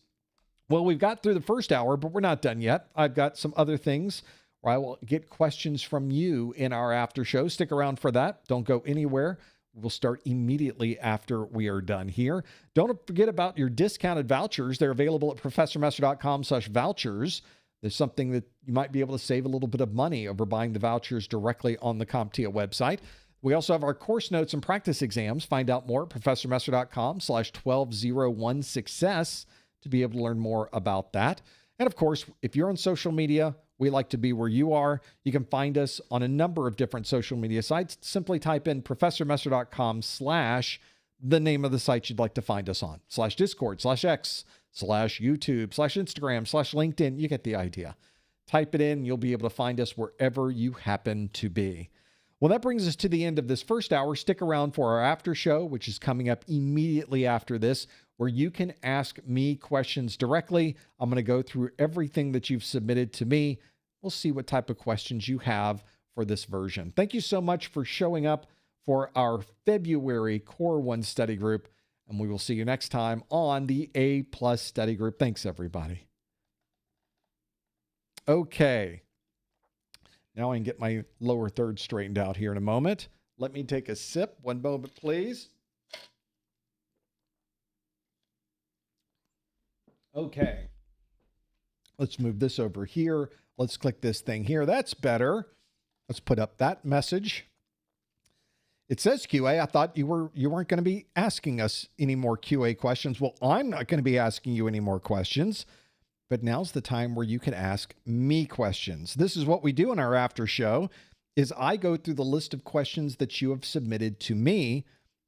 Well, we've got through the first hour, but we're not done yet. I've got some other things where I will get questions from you in our after show. Stick around for that. Don't go anywhere. We'll start immediately after we are done here. Don't forget about your discounted vouchers. They're available at professormesser.com/vouchers. There's something that you might be able to save a little bit of money over buying the vouchers directly on the CompTIA website. We also have our course notes and practice exams. Find out more at professormesser.com/1201success to be able to learn more about that. And of course, if you're on social media, we like to be where you are. You can find us on a number of different social media sites. Simply type in professormesser.com/ the name of the site you'd like to find us on, /Discord, /X, /YouTube, /Instagram, /LinkedIn. You get the idea. Type it in. You'll be able to find us wherever you happen to be. Well, that brings us to the end of this first hour. Stick around for our after show, which is coming up immediately after this, where you can ask me questions directly. I'm going to go through everything that you've submitted to me. We'll see what type of questions you have for this version. Thank you so much for showing up for our February Core 1 study group, and we will see you next time on the A+ study group. Thanks, everybody. Okay. Now I can get my lower third straightened out here in a moment. Let me take a sip. One moment, please. Okay. Let's move this over here. Let's click this thing here. That's better. Let's put up that message. It says QA. I thought you weren't going to be asking us any more QA questions. Well, I'm not going to be asking you any more questions, but now's the time where you can ask me questions. This is what we do in our after show is I go through the list of questions that you have submitted to me,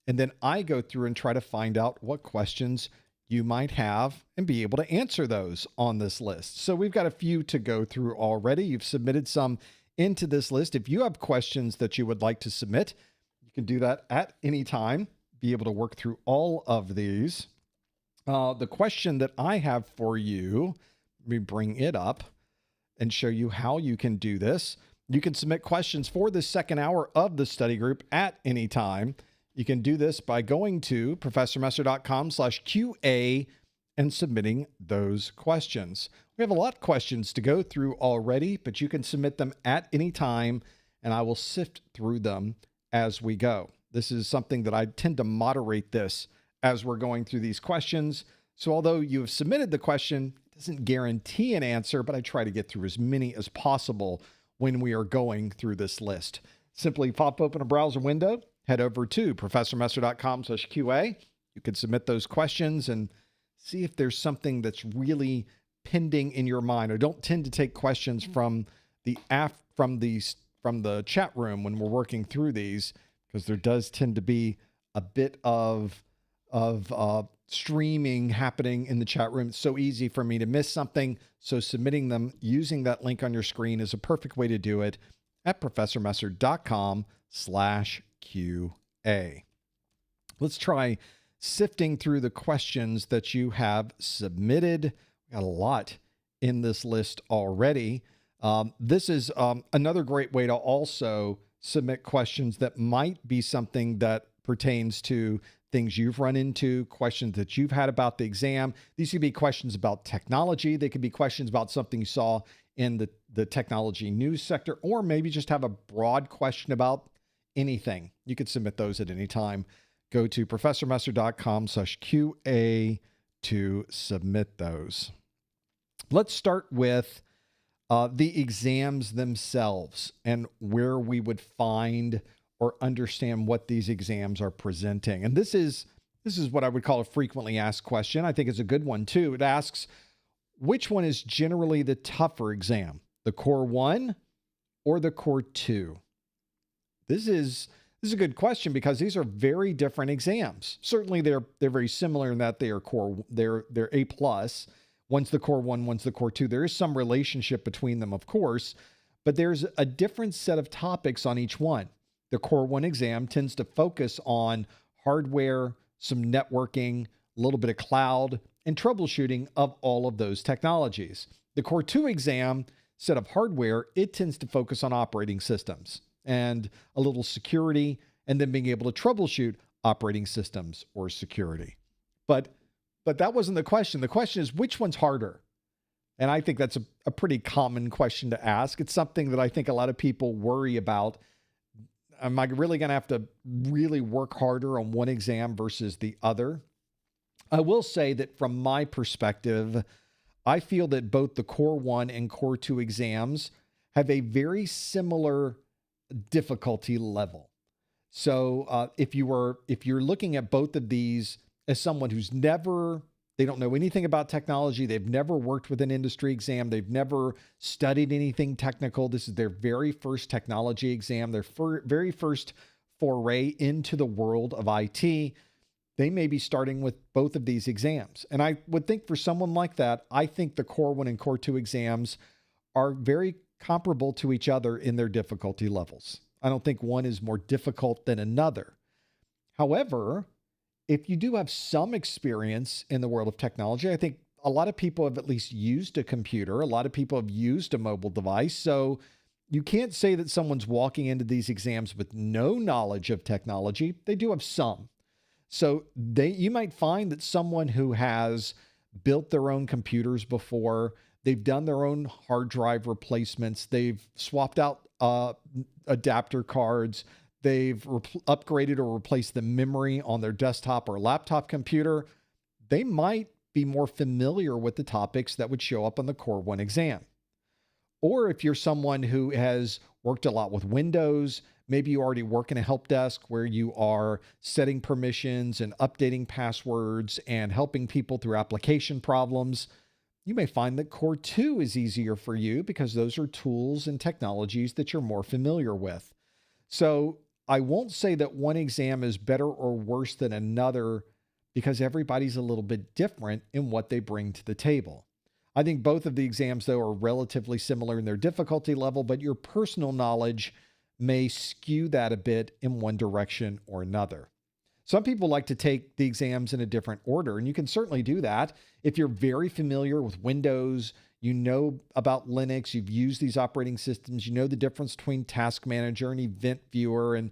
and then I go through and try to find out what questions you might have and be able to answer those on this list. So we've got a few to go through already. You've submitted some into this list. If you have questions that you would like to submit, you can do that at any time, be able to work through all of these. The question that I have for you, let me bring it up and show you how you can do this. You can submit questions for the second hour of the study group at any time. You can do this by going to professormesser.com/QA and submitting those questions. We have a lot of questions to go through already, but you can submit them at any time, and I will sift through them as we go. This is something that I tend to moderate this as we're going through these questions. So although you have submitted the question, it doesn't guarantee an answer, but I try to get through as many as possible when we are going through this list. Simply pop open a browser window, head over to professormesser.com/QA. You can submit those questions and see if there's something that's really pending in your mind. I don't tend to take questions from the chat room when we're working through these, because there does tend to be a bit of streaming happening in the chat room. It's so easy for me to miss something. So submitting them using that link on your screen is a perfect way to do it at professormesser.com/QA. Let's try sifting through the questions that you have submitted. We got a lot in this list already. This is another great way to also submit questions that might be something that pertains to things you've run into, questions that you've had about the exam. These could be questions about technology. They could be questions about something you saw in the technology news sector, or maybe just have a broad question about anything. You could submit those at any time. Go to professormesser.com/QA to submit those. Let's start with the exams themselves and where we would find or understand what these exams are presenting. And this is what I would call a frequently asked question. I think it's a good one too. It asks, which one is generally the tougher exam, the Core 1 or the Core 2? This is a good question because these are very different exams. Certainly they're very similar in that they are they're A+. One's the Core 1, one's the Core 2. There is some relationship between them, of course, but there's a different set of topics on each one. The Core 1 exam tends to focus on hardware, some networking, a little bit of cloud, and troubleshooting of all of those technologies. The Core 2 exam, set of hardware, it tends to focus on operating systems and a little security, and then being able to troubleshoot operating systems or security. But that wasn't the question. The question is, which one's harder? And I think that's a pretty common question to ask. It's something that I think a lot of people worry about. Am I really going to have to really work harder on one exam versus the other? I will say that from my perspective, I feel that both the Core 1 and Core 2 exams have a very similar difficulty level. So if you're looking at both of these as someone who's they don't know anything about technology, they've never worked with an industry exam, they've never studied anything technical, this is their very first technology exam, their very first foray into the world of IT, they may be starting with both of these exams. And I would think for someone like that, I think the Core 1 and Core 2 exams are very comparable to each other in their difficulty levels. I don't think one is more difficult than another. However, if you do have some experience in the world of technology, I think a lot of people have at least used a computer. A lot of people have used a mobile device. So you can't say that someone's walking into these exams with no knowledge of technology. They do have some. So you might find that someone who has built their own computers before, they've done their own hard drive replacements, they've swapped out adapter cards, they've upgraded or replaced the memory on their desktop or laptop computer, they might be more familiar with the topics that would show up on the Core 1 exam. Or if you're someone who has worked a lot with Windows, maybe you already work in a help desk where you are setting permissions and updating passwords and helping people through application problems, you may find that Core 2 is easier for you because those are tools and technologies that you're more familiar with. So I won't say that one exam is better or worse than another because everybody's a little bit different in what they bring to the table. I think both of the exams, though, are relatively similar in their difficulty level, but your personal knowledge may skew that a bit in one direction or another. Some people like to take the exams in a different order, and you can certainly do that. If you're very familiar with Windows, you know about Linux, you've used these operating systems, you know the difference between Task Manager and Event Viewer and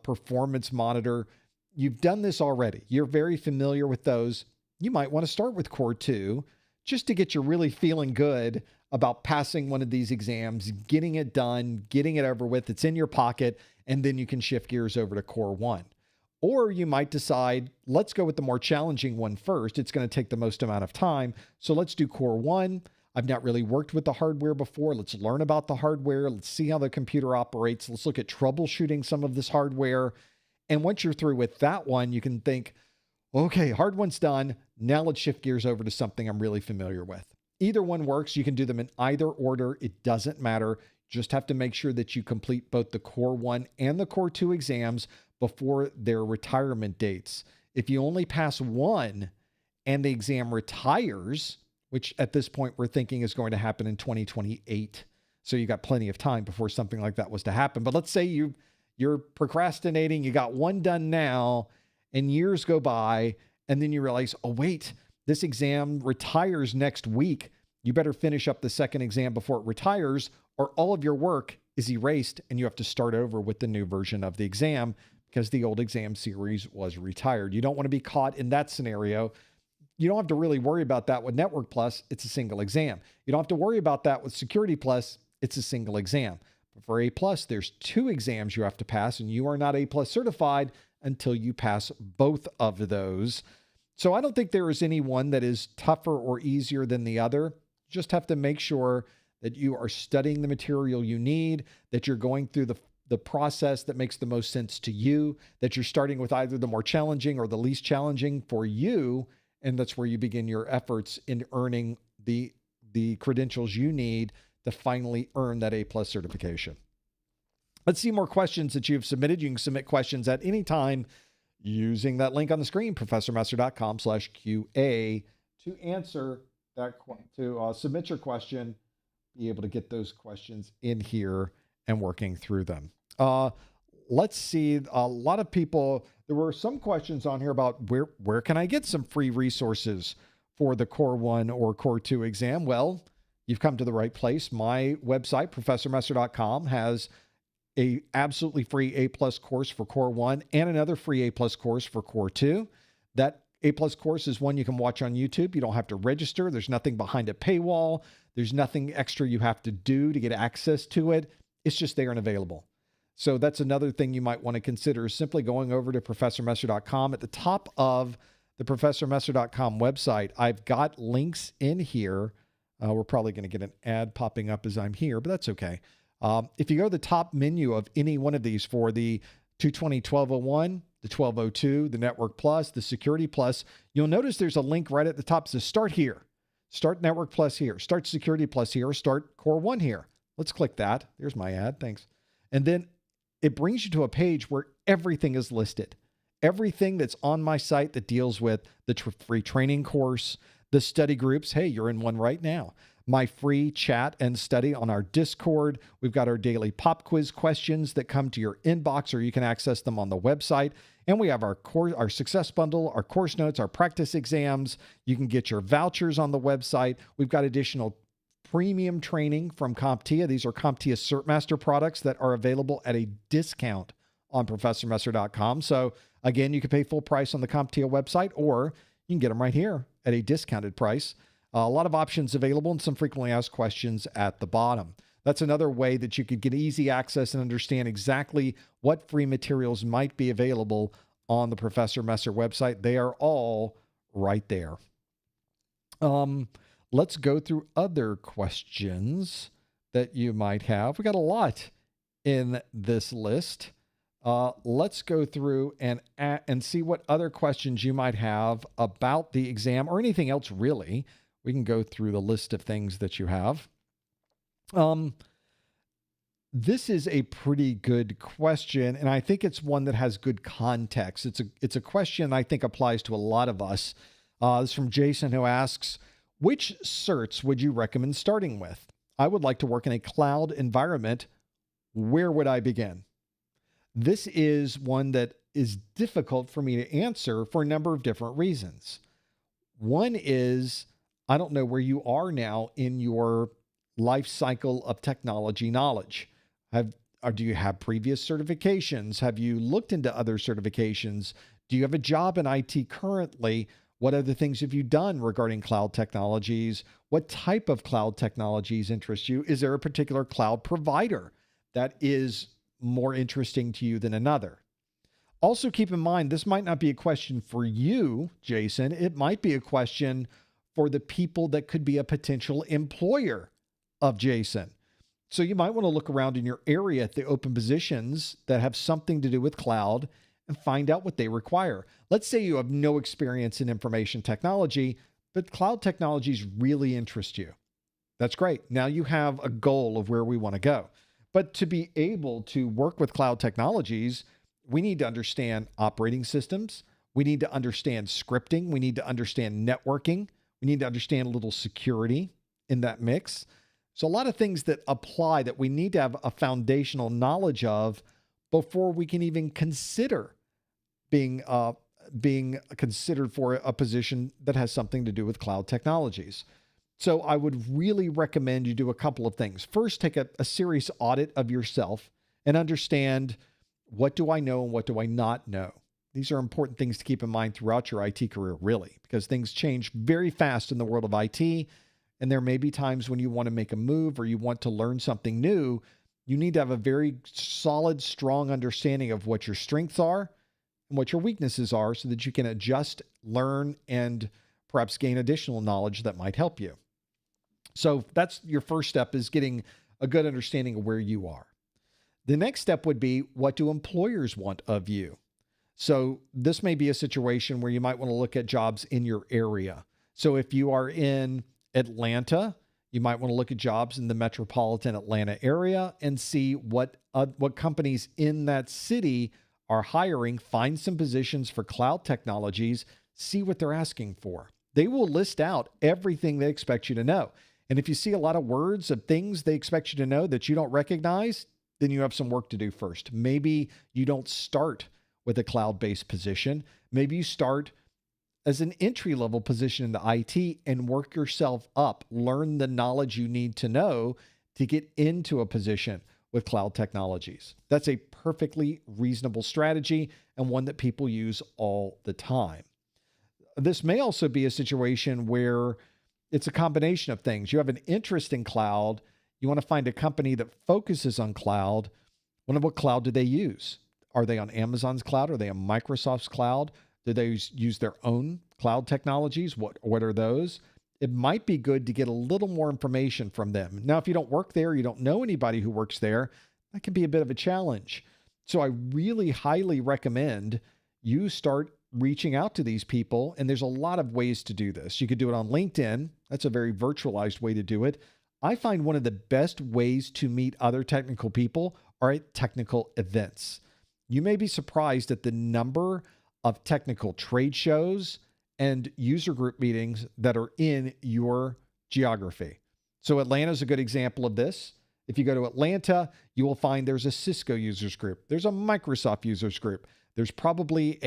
Performance Monitor. You've done this already. You're very familiar with those. You might want to start with Core 2 just to get you really feeling good about passing one of these exams, getting it done, getting it over with. It's in your pocket, and then you can shift gears over to Core 1. Or you might decide, let's go with the more challenging one first. It's going to take the most amount of time. So let's do Core 1. I've not really worked with the hardware before. Let's learn about the hardware. Let's see how the computer operates. Let's look at troubleshooting some of this hardware. And once you're through with that one, you can think, okay, hard one's done. Now let's shift gears over to something I'm really familiar with. Either one works. You can do them in either order. It doesn't matter. Just have to make sure that you complete both the Core 1 and the Core 2 exams before their retirement dates. If you only pass one and the exam retires, which at this point we're thinking is going to happen in 2028. So you got plenty of time before something like that was to happen. But let's say you're procrastinating, you got one done now, and years go by, and then you realize, oh wait, this exam retires next week. You better finish up the second exam before it retires, or all of your work is erased and you have to start over with the new version of the exam because the old exam series was retired. You don't want to be caught in that scenario. You don't have to really worry about that with Network Plus. It's a single exam. You don't have to worry about that with Security Plus. It's a single exam. But for A Plus, there's 2 exams you have to pass, and you are not A Plus certified until you pass both of those. So I don't think there is any one that is tougher or easier than the other. You just have to make sure that you are studying the material you need, that you're going through the process that makes the most sense to you, that you're starting with either the more challenging or the least challenging for you. And that's where you begin your efforts in earning the credentials you need to finally earn that A+ certification. Let's see more questions that you've submitted. You can submit questions at any time using that link on the screen, professormesser.com/QA, to answer that, to submit your question, be able to get those questions in here and working through them. Let's see, a lot of people, there were some questions on here about where can I get some free resources for the Core 1 or Core 2 exam? Well, you've come to the right place. My website, professormesser.com, has a absolutely free A+ course for Core 1 and another free A+ course for Core 2. That A+ course is one you can watch on YouTube. You don't have to register. There's nothing behind a paywall. There's nothing extra you have to do to get access to it. It's just there and available. So that's another thing you might want to consider, is simply going over to professormesser.com. At the top of the professormesser.com website, I've got links in here. We're probably going to get an ad popping up as I'm here, but that's okay. If you go to the top menu of any one of these for the 220-1201, the 1202, the Network Plus, the Security Plus, you'll notice there's a link right at the top that says Start Here. Start Network Plus here. Start Security Plus here. Start Core 1 here. Let's click that. There's my ad. Thanks. And then it brings you to a page where everything is listed. Everything that's on my site that deals with the free training course, the study groups. Hey, you're in one right now. My free chat and study on our Discord. We've got our daily pop quiz questions that come to your inbox, or you can access them on the website. And we have our success bundle, our course notes, our practice exams. You can get your vouchers on the website. We've got additional premium training from CompTIA. These are CompTIA CertMaster products that are available at a discount on professormesser.com. So again, you can pay full price on the CompTIA website, or you can get them right here at a discounted price. A lot of options available and some frequently asked questions at the bottom. That's another way that you could get easy access and understand exactly what free materials might be available on the Professor Messer website. They are all right there. Let's go through other questions that you might have. We got a lot in this list. Let's go through and see what other questions you might have about the exam or anything else, really. We can go through the list of things that you have. This is a pretty good question, and I think it's one that has good context. It's a question I think applies to a lot of us. This is from Jason, who asks, which certs would you recommend starting with? I would like to work in a cloud environment. Where would I begin? This is one that is difficult for me to answer for a number of different reasons. One is, I don't know where you are now in your life cycle of technology knowledge. Do you have previous certifications? Have you looked into other certifications? Do you have a job in IT currently? What other things have you done regarding cloud technologies? What type of cloud technologies interest you? Is there a particular cloud provider that is more interesting to you than another? Also, keep in mind, this might not be a question for you, Jason. It might be a question for the people that could be a potential employer of Jason. So you might want to look around in your area at the open positions that have something to do with cloud and find out what they require. Let's say you have no experience in information technology, but cloud technologies really interest you. That's great. Now you have a goal of where we want to go. But to be able to work with cloud technologies, we need to understand operating systems. We need to understand scripting. We need to understand networking. We need to understand a little security in that mix. So a lot of things that apply that we need to have a foundational knowledge of before we can even consider being considered for a position that has something to do with cloud technologies. So I would really recommend you do a couple of things. First, take a serious audit of yourself and understand What do I know and what do I not know? These are important things to keep in mind throughout your IT career, really, because things change very fast in the world of IT. And there may be times when you want to make a move or you want to learn something new. You need to have a very solid, strong understanding of what your strengths are and what your weaknesses are so that you can adjust, learn, and perhaps gain additional knowledge that might help you. So that's your first step, is getting a good understanding of where you are. The next step would be, what do employers want of you? So this may be a situation where you might want to look at jobs in your area. So if you are in Atlanta, you might want to look at jobs in the metropolitan Atlanta area and see what companies in that city are hiring. Find some positions for cloud technologies, see what they're asking for. They will list out everything they expect you to know. And if you see a lot of words of things they expect you to know that you don't recognize, then you have some work to do first. Maybe you don't start with a cloud-based position. Maybe you start as an entry-level position in the IT and work yourself up. Learn the knowledge you need to know to get into a position with cloud technologies. That's a perfectly reasonable strategy and one that people use all the time. This may also be a situation where it's a combination of things. You have an interest in cloud. You want to find a company that focuses on cloud. What cloud do they use? Are they on Amazon's cloud? Are they on Microsoft's cloud? Do they use their own cloud technologies? What are those? It might be good to get a little more information from them. Now, if you don't work there, you don't know anybody who works there, that can be a bit of a challenge. So I really highly recommend you start reaching out to these people. And there's a lot of ways to do this. You could do it on LinkedIn. That's a very virtualized way to do it. I find one of the best ways to meet other technical people are at technical events. You may be surprised at the number of technical trade shows and user group meetings that are in your geography. So Atlanta is a good example of this. If you go to Atlanta, you will find there's a Cisco users group. There's a Microsoft users group. There's probably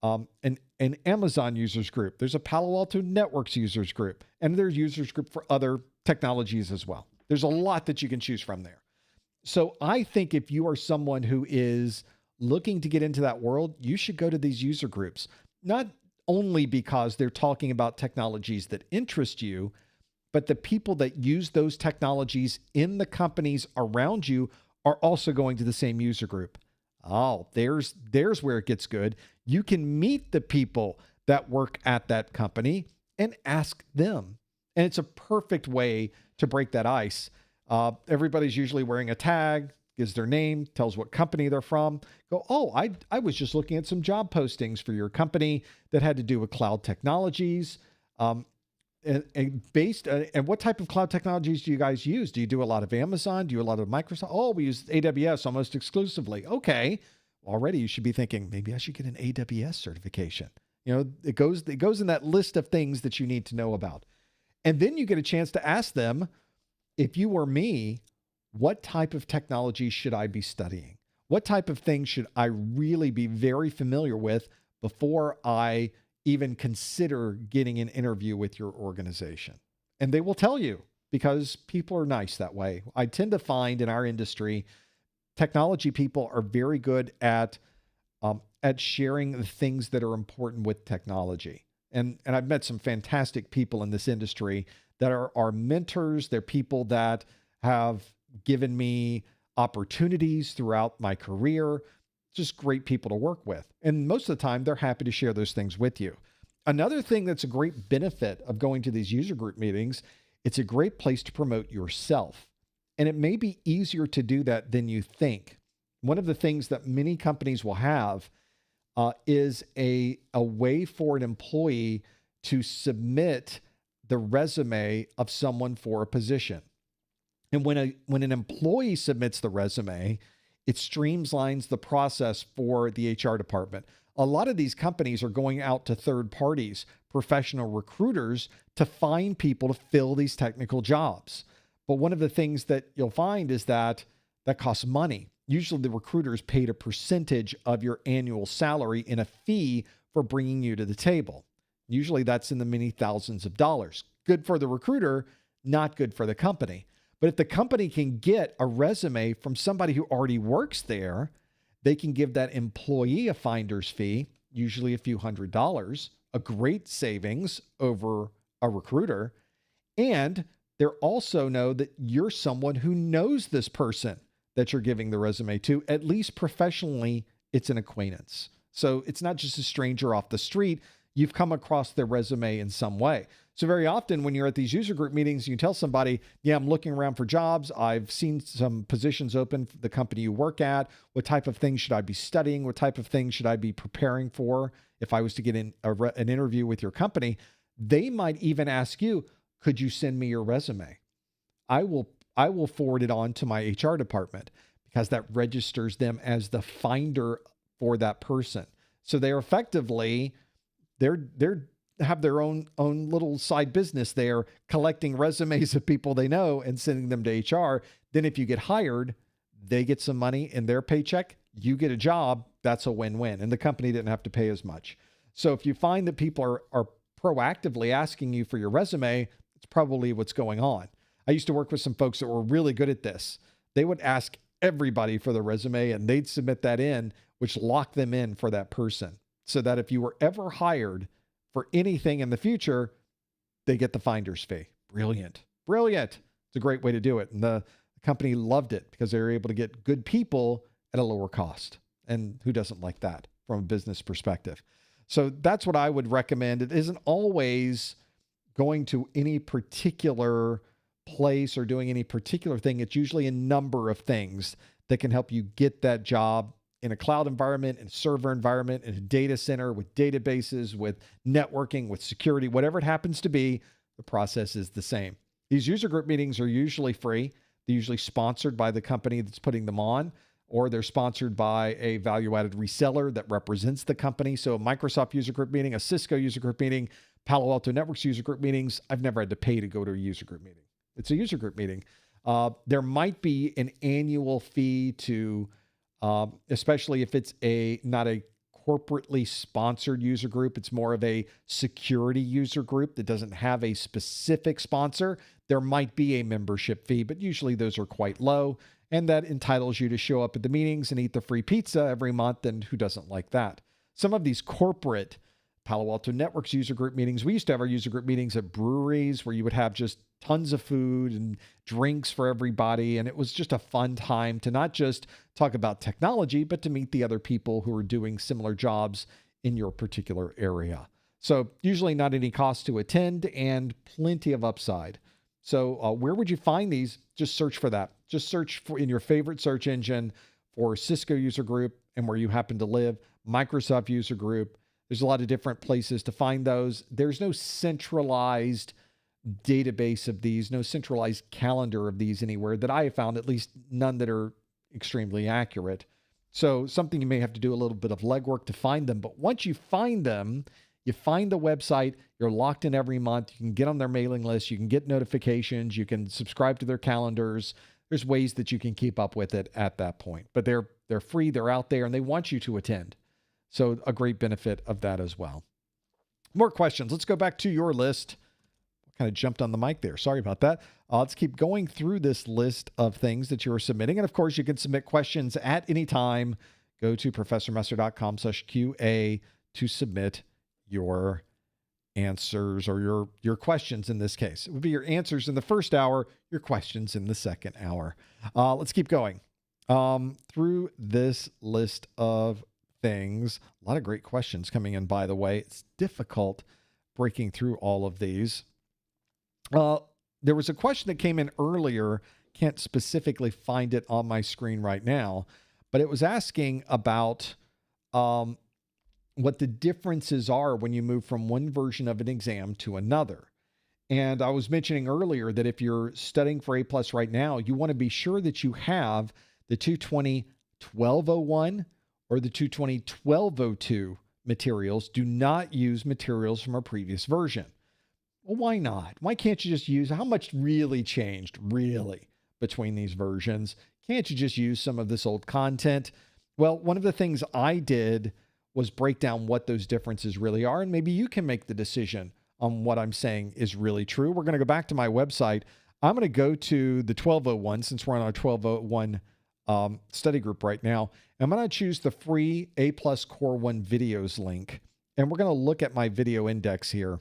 an Amazon users group. There's a Palo Alto Networks users group. And there's users group for other technologies as well. There's a lot that you can choose from there. So I think if you are someone who is looking to get into that world, you should go to these user groups, not only because they're talking about technologies that interest you, but the people that use those technologies in the companies around you are also going to the same user group. Oh, there's where it gets good. You can meet the people that work at that company and ask them. And it's a perfect way to break that ice. Everybody's usually wearing a tag, gives their name, tells what company they're from. Go, oh, I was just looking at some job postings for your company that had to do with cloud technologies. And what type of cloud technologies do you guys use? Do you do a lot of Amazon? Do you do a lot of Microsoft? Oh, we use AWS almost exclusively. Okay. Already you should be thinking, maybe I should get an AWS certification. You know, it goes in that list of things that you need to know about. And then you get a chance to ask them, if you were me, what type of technology should I be studying? What type of things should I really be very familiar with before I even consider getting an interview with your organization? And they will tell you, because people are nice that way. I tend to find in our industry, technology people are very good at sharing the things that are important with technology. And I've met some fantastic people in this industry that are mentors. They're people that have given me opportunities throughout my career. Just great people to work with. And most of the time, they're happy to share those things with you. Another thing that's a great benefit of going to these user group meetings, it's a great place to promote yourself. And it may be easier to do that than you think. One of the things that many companies will have is a way for an employee to submit the resume of someone for a position. And when an employee submits the resume, it streamlines the process for the HR department. A lot of these companies are going out to third parties, professional recruiters, to find people to fill these technical jobs. But one of the things that you'll find is that costs money. Usually the recruiter is paid a percentage of your annual salary in a fee for bringing you to the table. Usually that's in the many thousands of dollars. Good for the recruiter, not good for the company. But if the company can get a resume from somebody who already works there, They can give that employee a finder's fee, usually a few $100s, a great savings over a recruiter. And they also know that you're someone who knows this person that you're giving the resume to. At least professionally, it's an acquaintance. So it's not just a stranger off the street. You've come across their resume in some way. So very often when you're at these user group meetings, you can tell somebody, yeah, I'm looking around for jobs. I've seen some positions open for the company you work at. What type of things should I be studying? What type of things should I be preparing for if I was to get in an interview with your company? They might even ask you, could you send me your resume? I will forward it on to my HR department because that registers them as the finder for that person. So they're effectively, they're have their own little side business there, collecting resumes of people they know and sending them to HR. Then if you get hired, they get some money in their paycheck, you get a job, that's a win-win. And the company didn't have to pay as much. So if you find that people are proactively asking you for your resume, it's probably what's going on. I used to work with some folks that were really good at this. They would ask everybody for the resume and they'd submit that in, which locked them in for that person. So that if you were ever hired for anything in the future, they get the finder's fee. Brilliant. Brilliant. It's a great way to do it. And the company loved it because they were able to get good people at a lower cost. And who doesn't like that from a business perspective? So that's what I would recommend. It isn't always going to any particular place or doing any particular thing. It's usually a number of things that can help you get that job in a cloud environment, in a server environment, in a data center, with databases, with networking, with security, whatever it happens to be, the process is the same. These user group meetings are usually free. They're usually sponsored by the company that's putting them on, or they're sponsored by a value-added reseller that represents the company. So a Microsoft user group meeting, a Cisco user group meeting, Palo Alto Networks user group meetings, I've never had to pay to go to a user group meeting. It's a user group meeting. There might be an annual fee to, especially if it's not a corporately sponsored user group, it's more of a security user group that doesn't have a specific sponsor. There might be a membership fee, but usually those are quite low, and that entitles you to show up at the meetings and eat the free pizza every month, and who doesn't like that? Some of these corporate Palo Alto Networks user group meetings, we used to have our user group meetings at breweries where you would have just tons of food and drinks for everybody. And it was just a fun time to not just talk about technology, but to meet the other people who are doing similar jobs in your particular area. So usually not any cost to attend and plenty of upside. So where would you find these? Just search for that. Just search for in your favorite search engine for Cisco user group and where you happen to live, Microsoft user group. There's a lot of different places to find those. There's no centralized database of these, no centralized calendar of these anywhere that I have found, at least none that are extremely accurate. So something you may have to do a little bit of legwork to find them. But once you find them, you find the website, you're locked in every month. You can get on their mailing list. You can get notifications. You can subscribe to their calendars. There's ways that you can keep up with it at that point. But they're free, they're out there, and they want you to attend. So a great benefit of that as well. More questions. Let's go back to your list. Kind of jumped on the mic there. Sorry about that. Let's keep going through this list of things that you are submitting. And of course, you can submit questions at any time. Go to professormesser.com/QA to submit your answers or your questions in this case. It would be your answers in the first hour, your questions in the second hour. Let's keep going through this list of things. A lot of great questions coming in, by the way. It's difficult breaking through all of these. There was a question that came in earlier. Can't specifically find it on my screen right now, but it was asking about what the differences are when you move from one version of an exam to another. And I was mentioning earlier that if you're studying for A+ right now, you want to be sure that you have the 220-1201 or the 220-1202 materials. Do not use materials from a previous version. Well, why not? Why can't you just use, how much really changed, really, between these versions? Can't you just use some of this old content? Well, one of the things I did was break down what those differences really are, and maybe you can make the decision on what I'm saying is really true. We're going to go back to my website. I'm going to go to the 1201, since we're on our 1201 study group right now. I'm going to choose the free A+ Core 1 videos link, and we're going to look at my video index here.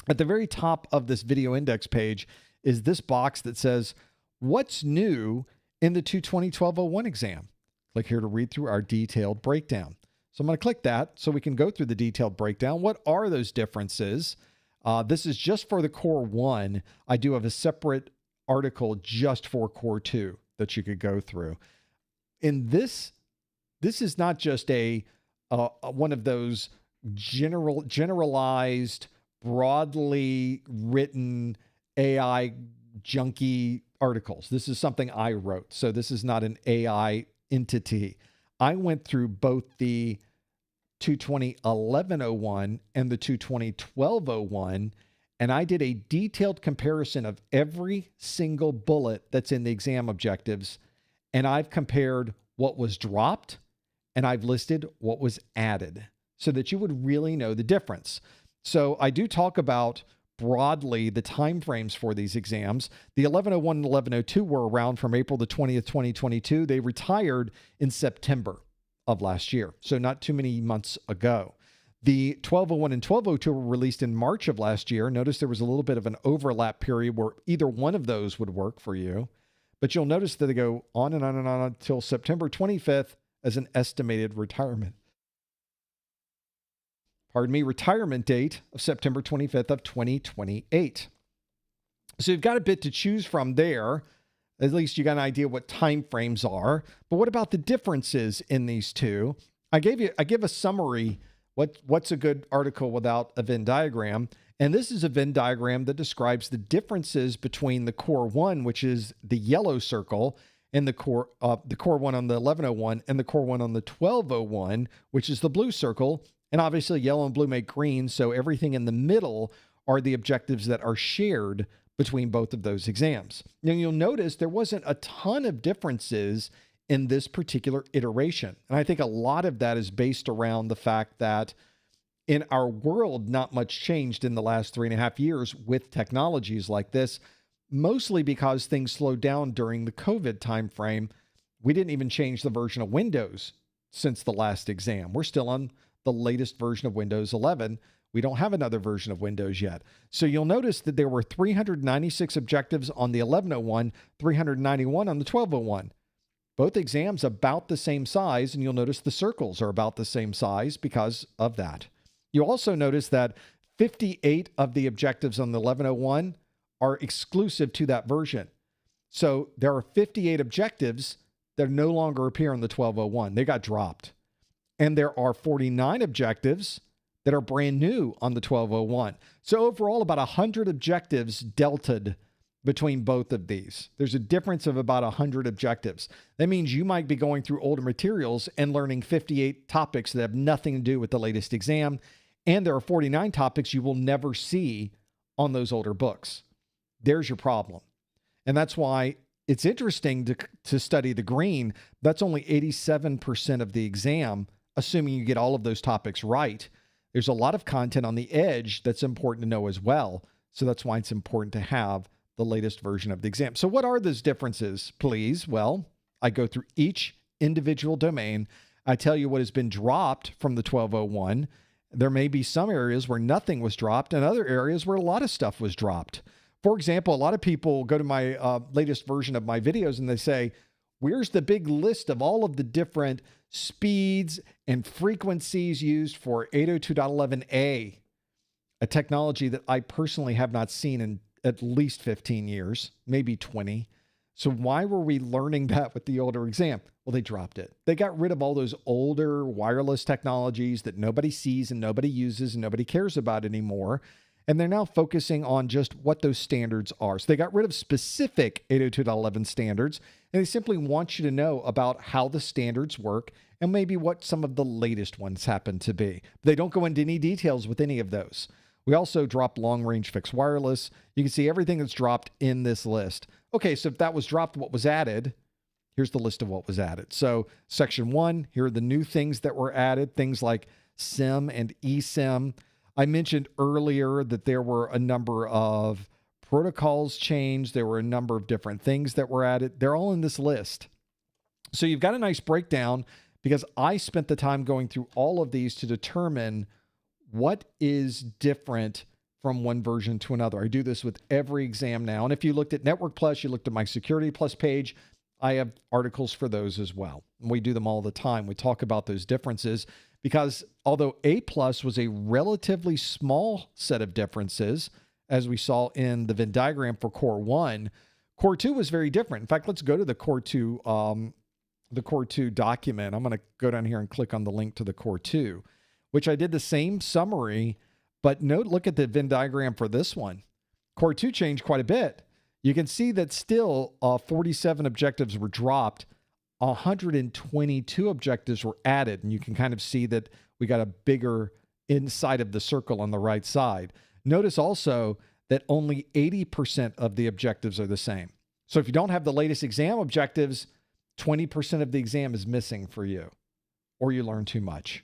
At the very top of this video index page is this box that says, what's new in the 220-1201 exam? Click here to read through our detailed breakdown. So I'm going to click that so we can go through the detailed breakdown. What are those differences? This is just for the Core 1. I do have a separate article just for Core 2 that you could go through. In this is not just a one of those generalized, broadly written AI junky articles. This is something I wrote. So this is not an AI entity. I went through both the 220-1101 and the 220-1201, and I did a detailed comparison of every single bullet that's in the exam objectives, and I've compared what was dropped, and I've listed what was added so that you would really know the difference. So I do talk about broadly the timeframes for these exams. The 1101 and 1102 were around from April the 20th, 2022. They retired in September of last year, so not too many months ago. The 1201 and 1202 were released in March of last year. Notice there was a little bit of an overlap period where either one of those would work for you, but you'll notice that they go on and on and on until September 25th as an estimated retirement. Retirement date of September 25th of 2028. So you've got a bit to choose from there. At least you got an idea what time frames are. But what about the differences in these two? I give a summary. What's a good article without a Venn diagram? And this is a Venn diagram that describes the differences between the Core 1, which is the yellow circle, and the Core 1 on the 1101, and the Core 1 on the 1201, which is the blue circle. And obviously yellow and blue make green, so everything in the middle are the objectives that are shared between both of those exams. Now you'll notice there wasn't a ton of differences in this particular iteration. And I think a lot of that is based around the fact that in our world, not much changed in the last 3.5 years with technologies like this, mostly because things slowed down during the COVID timeframe. We didn't even change the version of Windows since the last exam. We're still on the latest version of Windows 11. We don't have another version of Windows yet. So you'll notice that there were 396 objectives on the 1101, 391 on the 1201. Both exams about the same size, and you'll notice the circles are about the same size because of that. You'll also notice that 58 of the objectives on the 1101 are exclusive to that version. So there are 58 objectives that no longer appear on the 1201. They got dropped. And there are 49 objectives that are brand new on the 1201. So overall, about 100 objectives deltaed between both of these. There's a difference of about 100 objectives. That means you might be going through older materials and learning 58 topics that have nothing to do with the latest exam. And there are 49 topics you will never see on those older books. There's your problem. And that's why it's interesting to study the green. That's only 87% of the exam, assuming you get all of those topics right. There's a lot of content on the edge that's important to know as well. So that's why it's important to have the latest version of the exam. So what are those differences, please? Well, I go through each individual domain. I tell you what has been dropped from the 1201. There may be some areas where nothing was dropped and other areas where a lot of stuff was dropped. For example, a lot of people go to my latest version of my videos and they say, where's the big list of all of the different speeds and frequencies used for 802.11a, a technology that I personally have not seen in at least 15 years, maybe 20. So why were we learning that with the older exam? Well, they dropped it. They got rid of all those older wireless technologies that nobody sees and nobody uses and nobody cares about anymore. And they're now focusing on just what those standards are. So they got rid of specific 802.11 standards, and they simply want you to know about how the standards work and maybe what some of the latest ones happen to be. They don't go into any details with any of those. We also dropped long-range fixed wireless. You can see everything that's dropped in this list. Okay, so if that was dropped, what was added? Here's the list of what was added. So section 1, here are the new things that were added, things like SIM and eSIM. I mentioned earlier that there were a number of protocols changed. There were a number of different things that were added. They're all in this list. So you've got a nice breakdown because I spent the time going through all of these to determine what is different from one version to another. I do this with every exam now. And if you looked at Network Plus, you looked at my Security Plus page, I have articles for those as well. And we do them all the time. We talk about those differences because although A Plus was a relatively small set of differences, as we saw in the Venn diagram for Core 1, Core 2 was very different. In fact, let's go to the Core 2 document. I'm going to go down here and click on the link to the Core 2, which I did the same summary, but look at the Venn diagram for this one. Core 2 changed quite a bit. You can see that still 47 objectives were dropped, 122 objectives were added, and you can kind of see that we got a bigger inside of the circle on the right side. Notice also that only 80% of the objectives are the same. So if you don't have the latest exam objectives, 20% of the exam is missing for you, or you learn too much.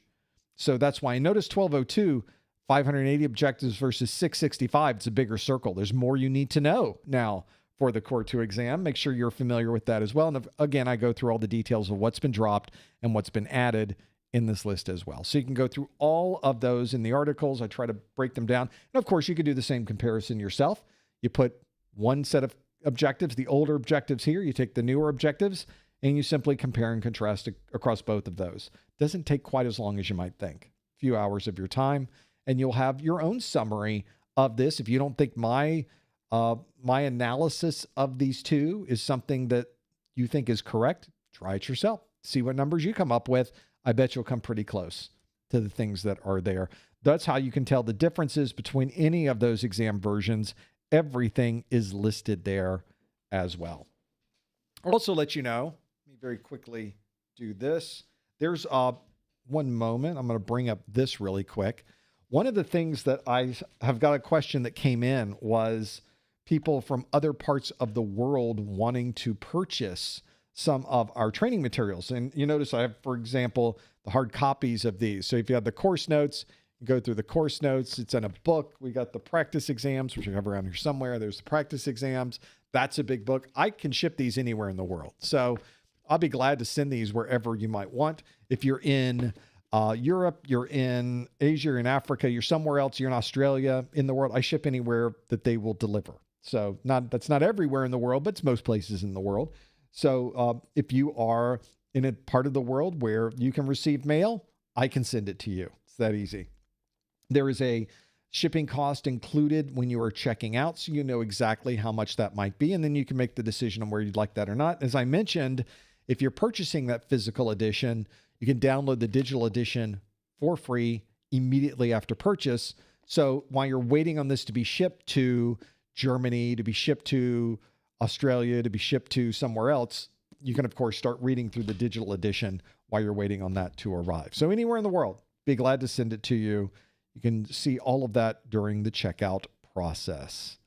So that's why I notice 1202, 580 objectives versus 665. It's a bigger circle. There's more you need to know now for the Core 2 exam. Make sure you're familiar with that as well. And again, I go through all the details of what's been dropped and what's been added in this list as well. So you can go through all of those in the articles. I try to break them down. And of course, you could do the same comparison yourself. You put one set of objectives, the older objectives here, you take the newer objectives, and you simply compare and contrast across both of those. Doesn't take quite as long as you might think. A few hours of your time, and you'll have your own summary of this. If you don't think my analysis of these two is something that you think is correct, try it yourself. See what numbers you come up with. I bet you'll come pretty close to the things that are there. That's how you can tell the differences between any of those exam versions. Everything is listed there as well. I'll also let you know, let me very quickly do this. There's one moment. I'm going to bring up this really quick. One of the things that I have got a question that came in was people from other parts of the world wanting to purchase some of our training materials. And you notice I have, for example, the hard copies of these. So if you have the course notes, you go through the course notes. It's in a book. We got the practice exams, which I have around here somewhere. There's the practice exams. That's a big book. I can ship these anywhere in the world. So I'll be glad to send these wherever you might want. If you're in Europe, you're in Asia, you're in Africa, you're somewhere else, you're in Australia, in the world, I ship anywhere that they will deliver. So that's not everywhere in the world, but it's most places in the world. So if you are in a part of the world where you can receive mail, I can send it to you. It's that easy. There is a shipping cost included when you are checking out, so you know exactly how much that might be, and then you can make the decision on where you'd like that or not. As I mentioned, if you're purchasing that physical edition, you can download the digital edition for free immediately after purchase. So while you're waiting on this to be shipped to Germany, to be shipped to Australia, to be shipped to somewhere else, you can, of course, start reading through the digital edition while you're waiting on that to arrive. So anywhere in the world, be glad to send it to you. You can see all of that during the checkout process.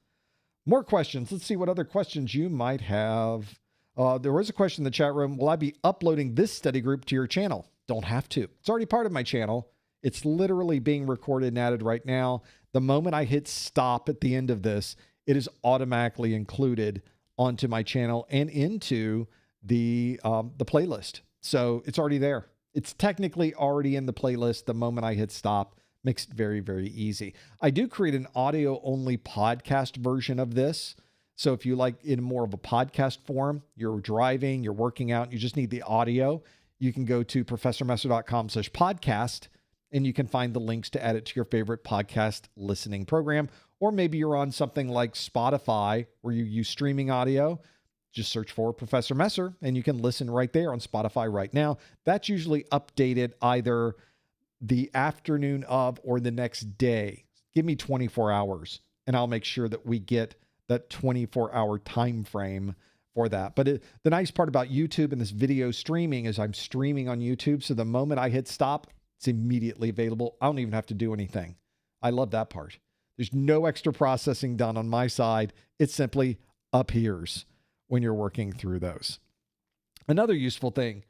More questions. Let's see what other questions you might have. There was a question in the chat room. Will I be uploading this study group to your channel? Don't have to. It's already part of my channel. It's literally being recorded and added right now. The moment I hit stop at the end of this, it is automatically included onto my channel and into the playlist. So it's already there. It's technically already in the playlist the moment I hit stop. Makes it very, very easy. I do create an audio-only podcast version of this. So if you like in more of a podcast form, you're driving, you're working out, you just need the audio, you can go to professormesser.com/podcast, and you can find the links to add it to your favorite podcast listening program. Or maybe you're on something like Spotify where you use streaming audio. Just search for Professor Messer, and you can listen right there on Spotify right now. That's usually updated either the afternoon of or the next day. Give me 24 hours, and I'll make sure that we get that 24-hour time frame for that. But the nice part about YouTube and this video streaming is I'm streaming on YouTube, so the moment I hit stop, it's immediately available. I don't even have to do anything. I love that part. There's no extra processing done on my side. It simply appears when you're working through those. Another useful thing,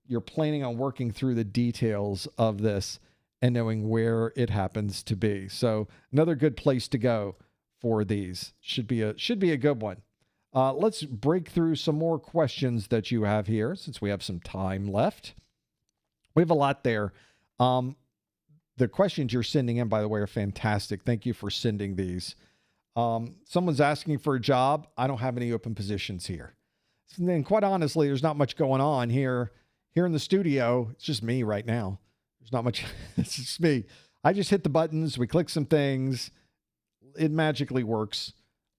you're planning on working through the details of this and knowing where it happens to be. So another good place to go for these should be a good one. Let's break through some more questions that you have here since we have some time left. We have a lot there. The questions you're sending in, by the way, are fantastic. Thank you for sending these. Someone's asking for a job. I don't have any open positions here. And then quite honestly, there's not much going on here in the studio. It's just me right now. There's not much. It's just me. I just hit the buttons. We click some things. It magically works.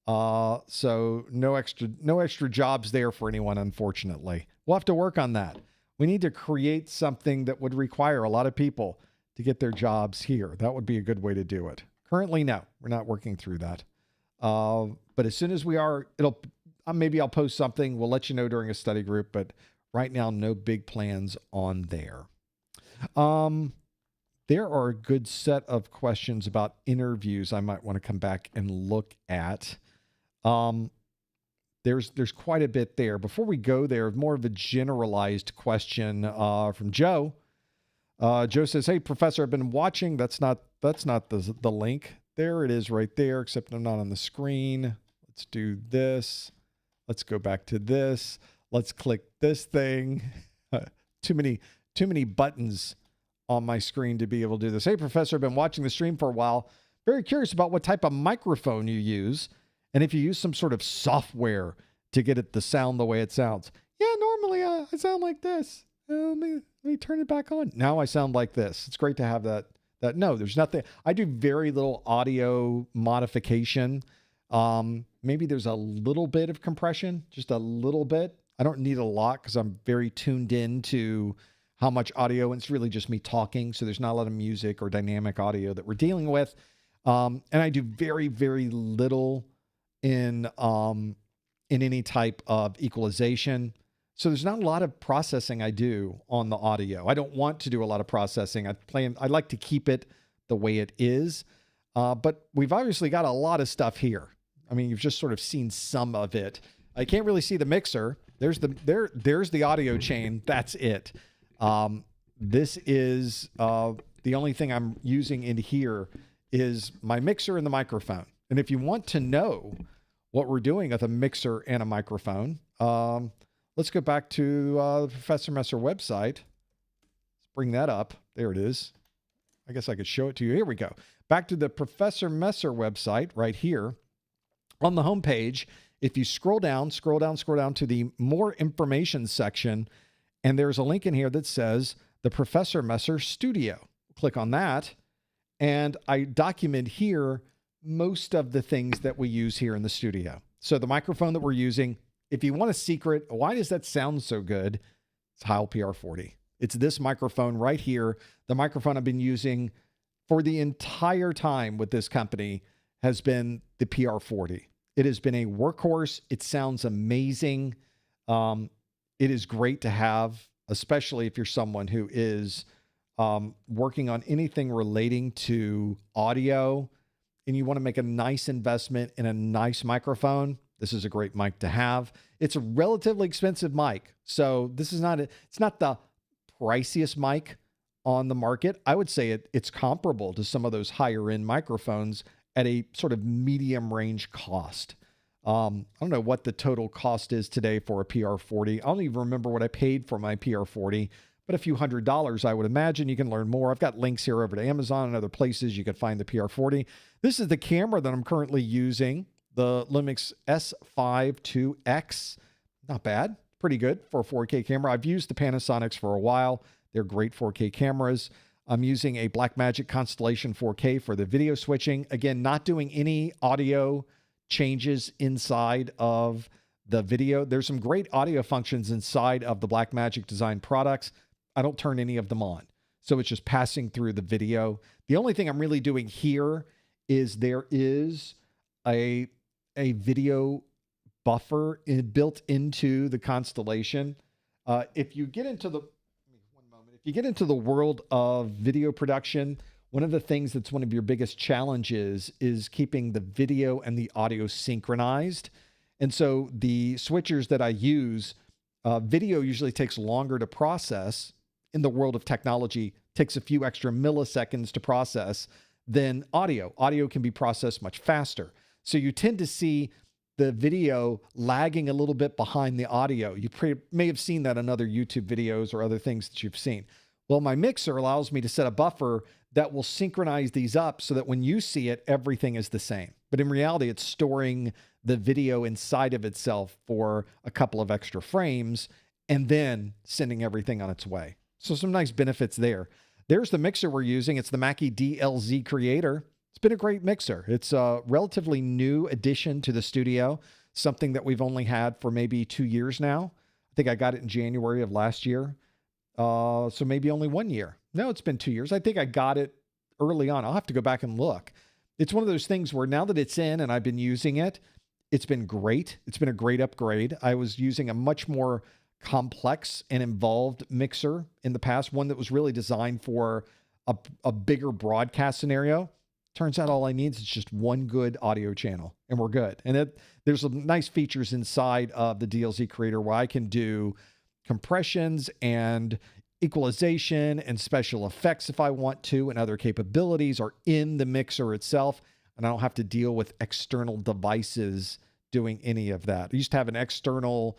So no extra jobs there for anyone, unfortunately. We'll have to work on that. We need to create something that would require a lot of people to get their jobs here. That would be a good way to do it. Currently, no, we're not working through that. But as soon as we are, maybe I'll post something. We'll let you know during a study group, but right now, no big plans on there. There are a good set of questions about interviews I might want to come back and look at. There's quite a bit there. Before we go there, more of a generalized question from Joe. Joe says, "Hey, Professor, I've been watching." That's not the link. There it is right there, except I'm not on the screen. Let's do this. Let's go back to this. Let's click this thing. Too many buttons on my screen to be able to do this. "Hey, Professor, I've been watching the stream for a while. Very curious about what type of microphone you use and if you use some sort of software to get it to sound the way it sounds." Yeah, normally I sound like this. Let me turn it back on. Now I sound like this. It's great to have that. No, there's nothing. I do very little audio modification. Maybe there's a little bit of compression, just a little bit. I don't need a lot because I'm very tuned in to how much audio, and it's really just me talking. So there's not a lot of music or dynamic audio that we're dealing with. And I do very, very little in any type of equalization. So there's not a lot of processing I do on the audio. I don't want to do a lot of processing. I like to keep it the way it is. But we've obviously got a lot of stuff here. I mean, you've just sort of seen some of it. I can't really see the mixer. There's the audio chain. That's it. This is the only thing I'm using in here is my mixer and the microphone. And if you want to know what we're doing with a mixer and a microphone, let's go back to the Professor Messer website. Let's bring that up. There it is. I guess I could show it to you. Here we go. Back to the Professor Messer website right here. On the home page, if you scroll down to the more information section, and there's a link in here that says the Professor Messer Studio. Click on that, and I document here most of the things that we use here in the studio. So the microphone that we're using, if you want a secret, why does that sound so good? It's Heil PR40. It's this microphone right here. The microphone I've been using for the entire time with this company has been the PR40. It has been a workhorse. It sounds amazing. It is great to have, especially if you're someone who is working on anything relating to audio and you want to make a nice investment in a nice microphone. This is a great mic to have. It's a relatively expensive mic. So this is it's not the priciest mic on the market. I would say it's comparable to some of those higher end microphones at a sort of medium range cost. I don't know what the total cost is today for a PR40. I don't even remember what I paid for my PR40, but a few $100s, I would imagine. You can learn more. I've got links here over to Amazon and other places you can find the PR40. This is the camera that I'm currently using, the Lumix S5 2X. Not bad. Pretty good for a 4K camera. I've used the Panasonics for a while. They're great 4K cameras. I'm using a Blackmagic Constellation 4K for the video switching. Again, not doing any audio changes inside of the video. There's some great audio functions inside of the Blackmagic design products. I don't turn any of them on. So it's just passing through the video. The only thing I'm really doing here is there is a video buffer built into the Constellation. If you get into the world of video production, one of the things that's one of your biggest challenges is keeping the video and the audio synchronized. And so the switchers that I use, video usually takes longer to process. In the world of technology, takes a few extra milliseconds to process than audio. Audio can be processed much faster. So you tend to see the video lagging a little bit behind the audio. You may have seen that in other YouTube videos or other things that you've seen. Well, my mixer allows me to set a buffer that will synchronize these up so that when you see it, everything is the same. But in reality, it's storing the video inside of itself for a couple of extra frames and then sending everything on its way. So some nice benefits there. There's the mixer we're using. It's the Mackie DLZ Creator. It's been a great mixer. It's a relatively new addition to the studio, something that we've only had for maybe 2 years now. I think I got it in January of last year. So maybe only 1 year. No, it's been 2 years. I think I got it early on. I'll have to go back and look. It's one of those things where now that it's in and I've been using it, it's been great. It's been a great upgrade. I was using a much more complex and involved mixer in the past, one that was really designed for a bigger broadcast scenario. Turns out all I need is just one good audio channel and we're good. And there's some nice features inside of the DLZ Creator where I can do compressions and equalization and special effects if I want to, and other capabilities are in the mixer itself. And I don't have to deal with external devices doing any of that. I used to have an external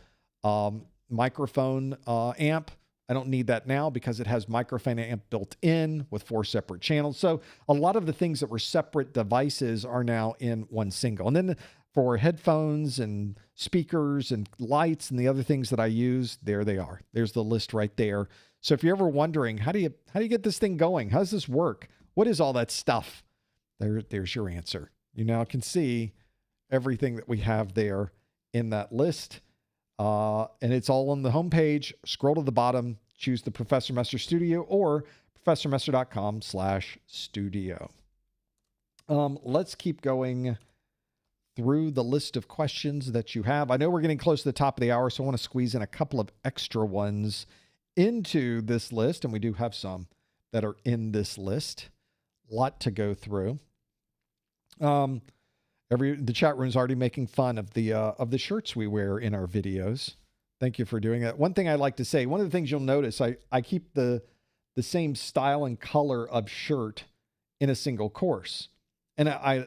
microphone amp. I don't need that now because it has microphone amp built in with 4 separate channels. So a lot of the things that were separate devices are now in one single. And then for headphones and speakers and lights and the other things that I use, there they are. There's the list right there. So if you're ever wondering, how do you get this thing going? How does this work? What is all that stuff? There's your answer. You now can see everything that we have there in that list. And it's all on the homepage. Scroll to the bottom, choose the Professor Messer Studio or professormesser.com/studio. Let's keep going through the list of questions that you have. I know we're getting close to the top of the hour, so I want to squeeze in a couple of extra ones into this list. And we do have some that are in this list. A lot to go through. The chat room's already making fun of the shirts we wear in our videos. Thank you for doing that. One thing I like to say, one of the things you'll notice, I keep the same style and color of shirt in a single course. And I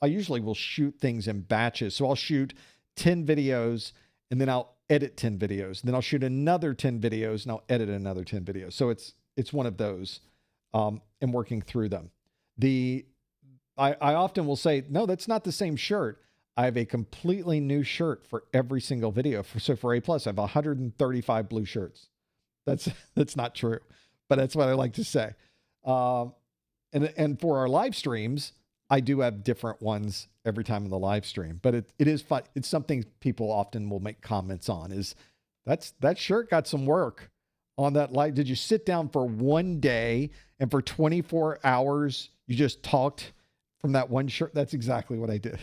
usually will shoot things in batches. So I'll shoot 10 videos and then I'll edit 10 videos. Then I'll shoot another 10 videos and I'll edit another 10 videos. So it's one of those, and working through them. I often will say, no, that's not the same shirt. I have a completely new shirt for every single video. So for A+, I have 135 blue shirts. That's not true, but that's what I like to say. And for our live streams, I do have different ones every time in the live stream, but it is fun. It's something people often will make comments on is that shirt got some work on that live. Did you sit down for one day and for 24 hours, you just talked from that one shirt? That's exactly what I did.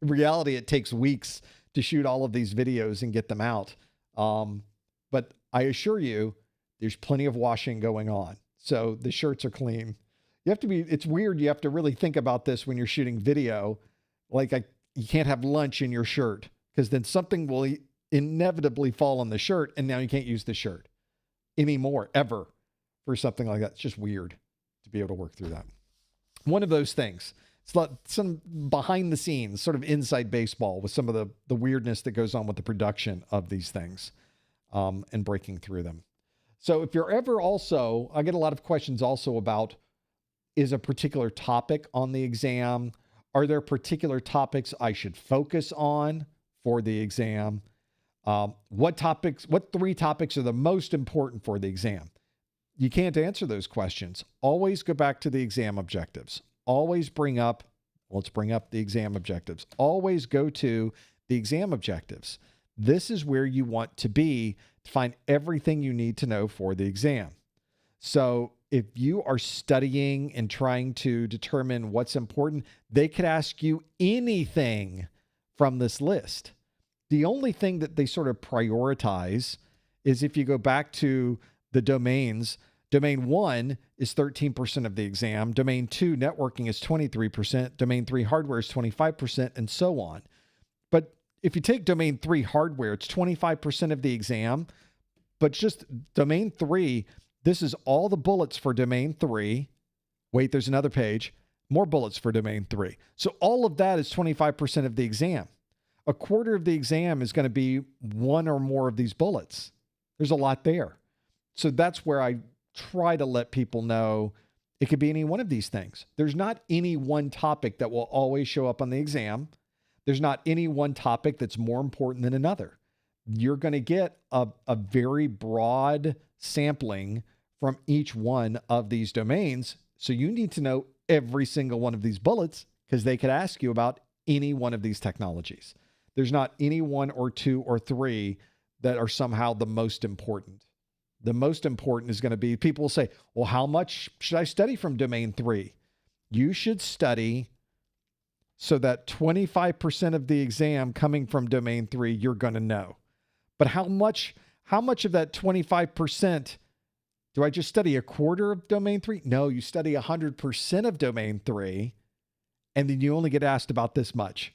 In reality, it takes weeks to shoot all of these videos and get them out. But I assure you, there's plenty of washing going on. So the shirts are clean. It's weird. You have to really think about this when you're shooting video. Like you can't have lunch in your shirt because then something will inevitably fall on the shirt and now you can't use the shirt anymore, ever, for something like that. It's just weird to be able to work through that. One of those things. It's like some behind the scenes, sort of inside baseball with some of the weirdness that goes on with the production of these things, and breaking through them. So if you're ever also, I get a lot of questions also about, is a particular topic on the exam? Are there particular topics I should focus on for the exam? What 3 topics are the most important for the exam? You can't answer those questions. Always go back to the exam objectives. Always let's bring up the exam objectives. Always go to the exam objectives. This is where you want to be to find everything you need to know for the exam. So if you are studying and trying to determine what's important, they could ask you anything from this list. The only thing that they sort of prioritize is if you go back to the domains. Domain 1 is 13% of the exam. Domain 2, networking, is 23%. Domain 3, hardware, is 25%, and so on. But if you take domain 3, hardware, it's 25% of the exam. But just domain 3, this is all the bullets for domain 3. Wait, there's another page. more bullets for domain 3. So all of that is 25% of the exam. A quarter of the exam is going to be one or more of these bullets. There's a lot there. So that's where I try to let people know it could be any one of these things. There's not any one topic that will always show up on the exam. There's not any one topic that's more important than another. You're going to get a very broad sampling from each one of these domains. So you need to know every single one of these bullets because they could ask you about any one of these technologies. There's not any one or two or three that are somehow the most important. The most important is going to be, people will say, well, how much should I study from domain 3? You should study so that 25% of the exam coming from domain 3, you're going to know. But how much of that 25%, do I just study a quarter of domain 3? No, you study 100% of domain 3, and then you only get asked about this much.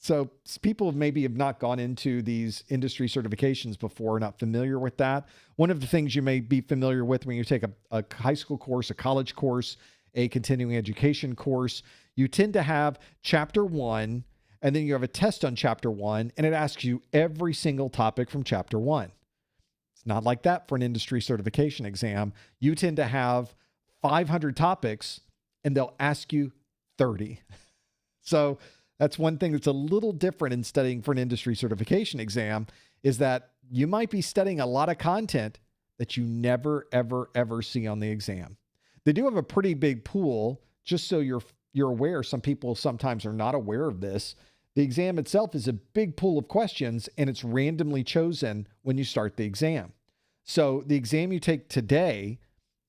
So people maybe have not gone into these industry certifications before, not familiar with that. One of the things you may be familiar with when you take a high school course, a college course, a continuing education course, you tend to have chapter 1, and then you have a test on chapter 1, and it asks you every single topic from chapter 1. It's not like that for an industry certification exam. You tend to have 500 topics, and they'll ask you 30. So that's one thing that's a little different in studying for an industry certification exam, is that you might be studying a lot of content that you never, ever, ever see on the exam. They do have a pretty big pool, just so you're aware. Some people sometimes are not aware of this. The exam itself is a big pool of questions, and it's randomly chosen when you start the exam. So the exam you take today,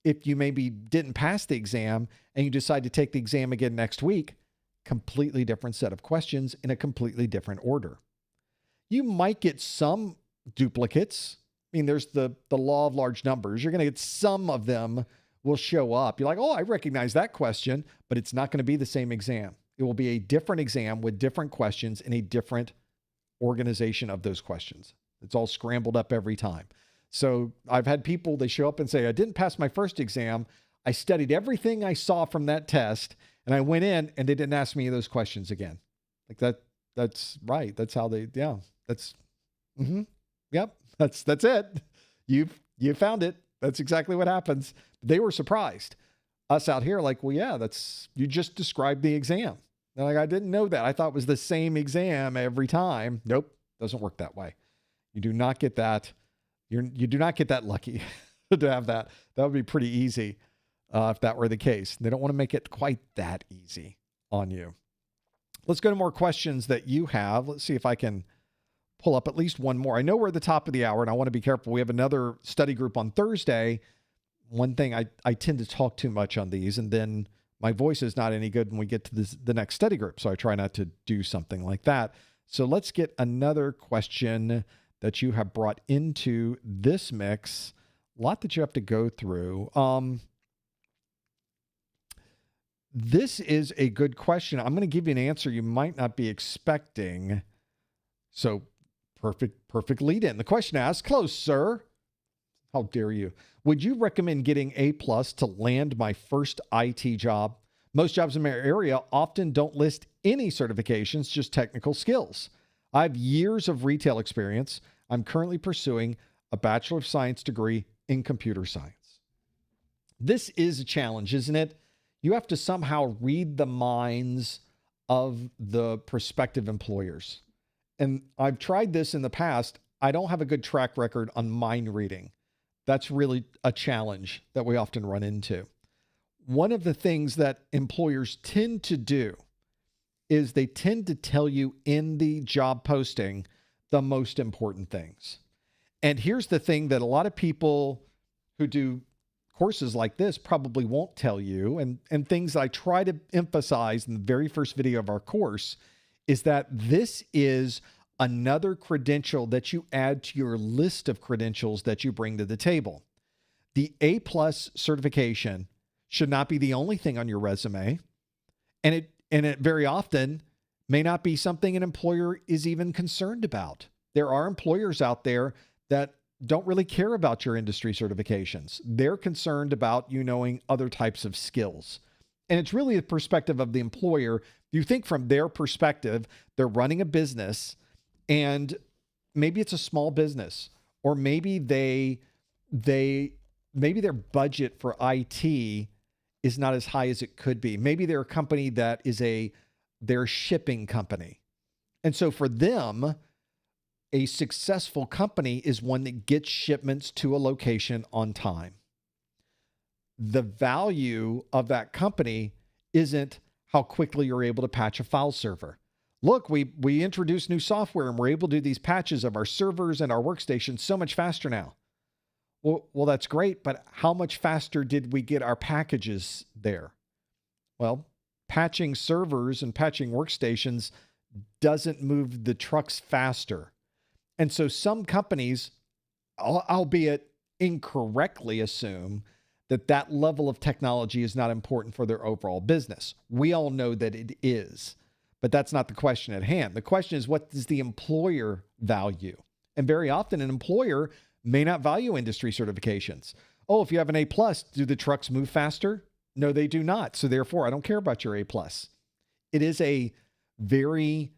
if you maybe didn't pass the exam and you decide to take the exam again next week, completely different set of questions in a completely different order. You might get some duplicates. I mean, there's the law of large numbers. You're going to get some of them will show up. You're like, oh, I recognize that question, but it's not going to be the same exam. It will be a different exam with different questions and a different organization of those questions. It's all scrambled up every time. So I've had people, they show up and say, I didn't pass my first exam. I studied everything I saw from that test, and I went in and they didn't ask me those questions again. Like that's right. That's how they, yeah, that's, yep, that's it. You found it. That's exactly what happens. They were surprised. Us out here, like, well, yeah, you just described the exam. They're like, I didn't know that. I thought it was the same exam every time. Nope. Doesn't work that way. You do not get that. You do not get that lucky to have that. That would be pretty easy if that were the case. They don't want to make it quite that easy on you. Let's go to more questions that you have. Let's see if I can pull up at least one more. I know we're at the top of the hour, and I want to be careful. We have another study group on Thursday. One thing, I tend to talk too much on these, and then my voice is not any good when we get to the next study group. So I try not to do something like that. So let's get another question that you have brought into this mix. A lot that you have to go through. This is a good question. I'm going to give you an answer you might not be expecting. So perfect lead in. The question asks, close, sir. How dare you? Would you recommend getting A+ to land my first IT job? Most jobs in my area often don't list any certifications, just technical skills. I have years of retail experience. I'm currently pursuing a Bachelor of Science degree in computer science. This is a challenge, isn't it? You have to somehow read the minds of the prospective employers. And I've tried this in the past. I don't have a good track record on mind reading. That's really a challenge that we often run into. One of the things that employers tend to do is they tend to tell you in the job posting the most important things. And here's the thing that a lot of people who do courses like this probably won't tell you, and things I try to emphasize in the very first video of our course, is that this is another credential that you add to your list of credentials that you bring to the table. The A+ certification should not be the only thing on your resume, and it very often may not be something an employer is even concerned about. There are employers out there that don't really care about your industry certifications. They're concerned about you knowing other types of skills. And it's really the perspective of the employer. You think from their perspective, they're running a business, and maybe it's a small business, or maybe maybe their budget for IT is not as high as it could be. Maybe they're a company that is their shipping company. And so for them, a successful company is one that gets shipments to a location on time. The value of that company isn't how quickly you're able to patch a file server. Look, we introduced new software and we're able to do these patches of our servers and our workstations so much faster now. Well, that's great, but how much faster did we get our packages there? Well, patching servers and patching workstations doesn't move the trucks faster. And so some companies, albeit incorrectly, assume that level of technology is not important for their overall business. We all know that it is, but that's not the question at hand. The question is, what does the employer value? And very often an employer may not value industry certifications. Oh, if you have an A+, do the trucks move faster? No, they do not. So therefore, I don't care about your A+. It is a very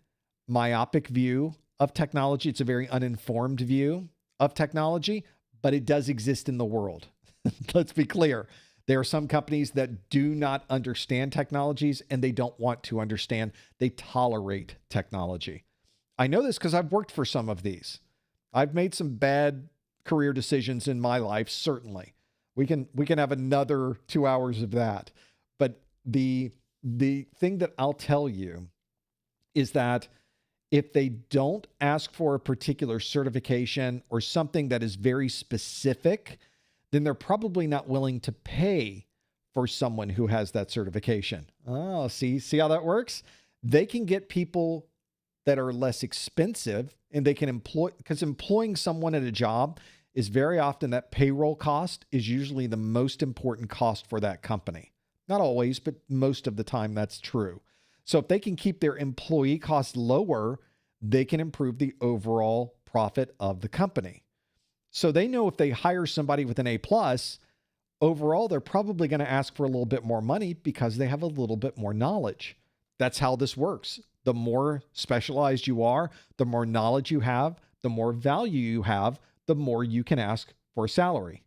myopic view of technology. It's a very uninformed view of technology, but it does exist in the world. Let's be clear. There are some companies that do not understand technologies, and they don't want to understand. They tolerate technology. I know this because I've worked for some of these. I've made some bad career decisions in my life, certainly. We can have another 2 hours of that. But the thing that I'll tell you is that if they don't ask for a particular certification or something that is very specific, then they're probably not willing to pay for someone who has that certification. Oh, see how that works? They can get people that are less expensive, and they can because employing someone at a job is very often that payroll cost is usually the most important cost for that company. Not always, but most of the time that's true. So if they can keep their employee costs lower, they can improve the overall profit of the company. So they know if they hire somebody with an A+, overall, they're probably going to ask for a little bit more money because they have a little bit more knowledge. That's how this works. The more specialized you are, the more knowledge you have, the more value you have, the more you can ask for a salary.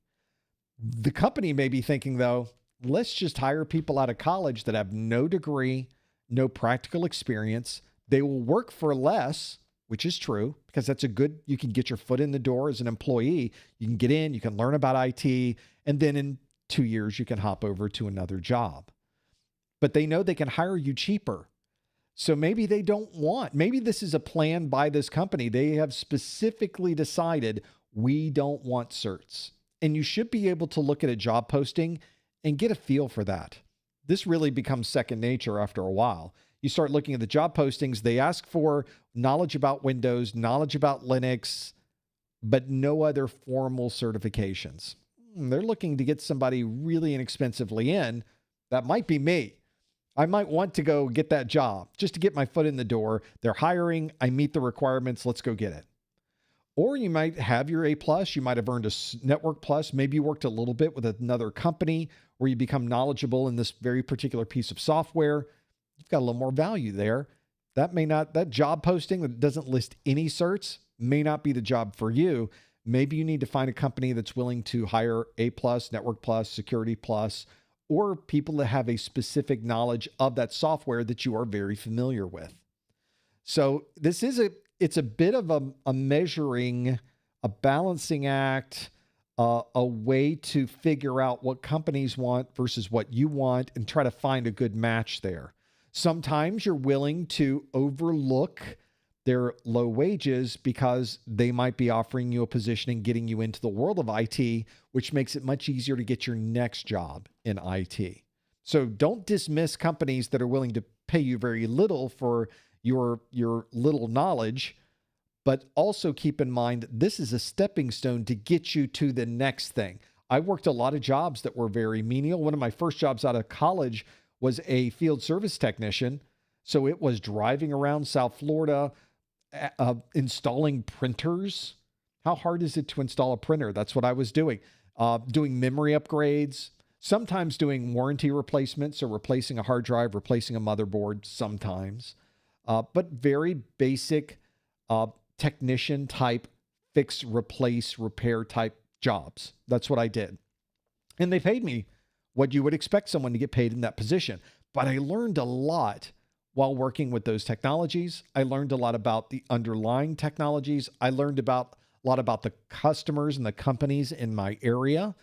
The company may be thinking, though, let's just hire people out of college that have no degree, no practical experience. They will work for less, which is true, because that's you can get your foot in the door as an employee. You can get in, you can learn about IT, and then in 2 years, you can hop over to another job. But they know they can hire you cheaper. So maybe maybe this is a plan by this company. They have specifically decided we don't want certs. And you should be able to look at a job posting and get a feel for that. This really becomes second nature after a while. You start looking at the job postings, they ask for knowledge about Windows, knowledge about Linux, but no other formal certifications. They're looking to get somebody really inexpensively in. That might be me. I might want to go get that job just to get my foot in the door. They're hiring. I meet the requirements. Let's go get it. Or you might have your A+. You might have earned a Network Plus. Maybe you worked a little bit with another company where you become knowledgeable in this very particular piece of software. You've got a little more value there. That job posting that doesn't list any certs may not be the job for you. Maybe you need to find a company that's willing to hire A+, Network Plus, Security Plus, or people that have a specific knowledge of that software that you are very familiar with. So it's a bit of a measuring, a balancing act, a way to figure out what companies want versus what you want and try to find a good match there. Sometimes you're willing to overlook their low wages because they might be offering you a position and getting you into the world of IT, which makes it much easier to get your next job in IT. So don't dismiss companies that are willing to pay you very little for your little knowledge, but also keep in mind this is a stepping stone to get you to the next thing. I worked a lot of jobs that were very menial. One of my first jobs out of college was a field service technician. So it was driving around South Florida, installing printers. How hard is it to install a printer? That's what I was doing. Doing memory upgrades. sometimes doing warranty replacements, so replacing a hard drive, replacing a motherboard sometimes, but very basic technician type, fix, replace, repair type jobs. That's what I did. And they paid me what you would expect someone to get paid in that position. But I learned a lot while working with those technologies. I learned a lot about the underlying technologies. I learned a lot about the customers and the companies in my area.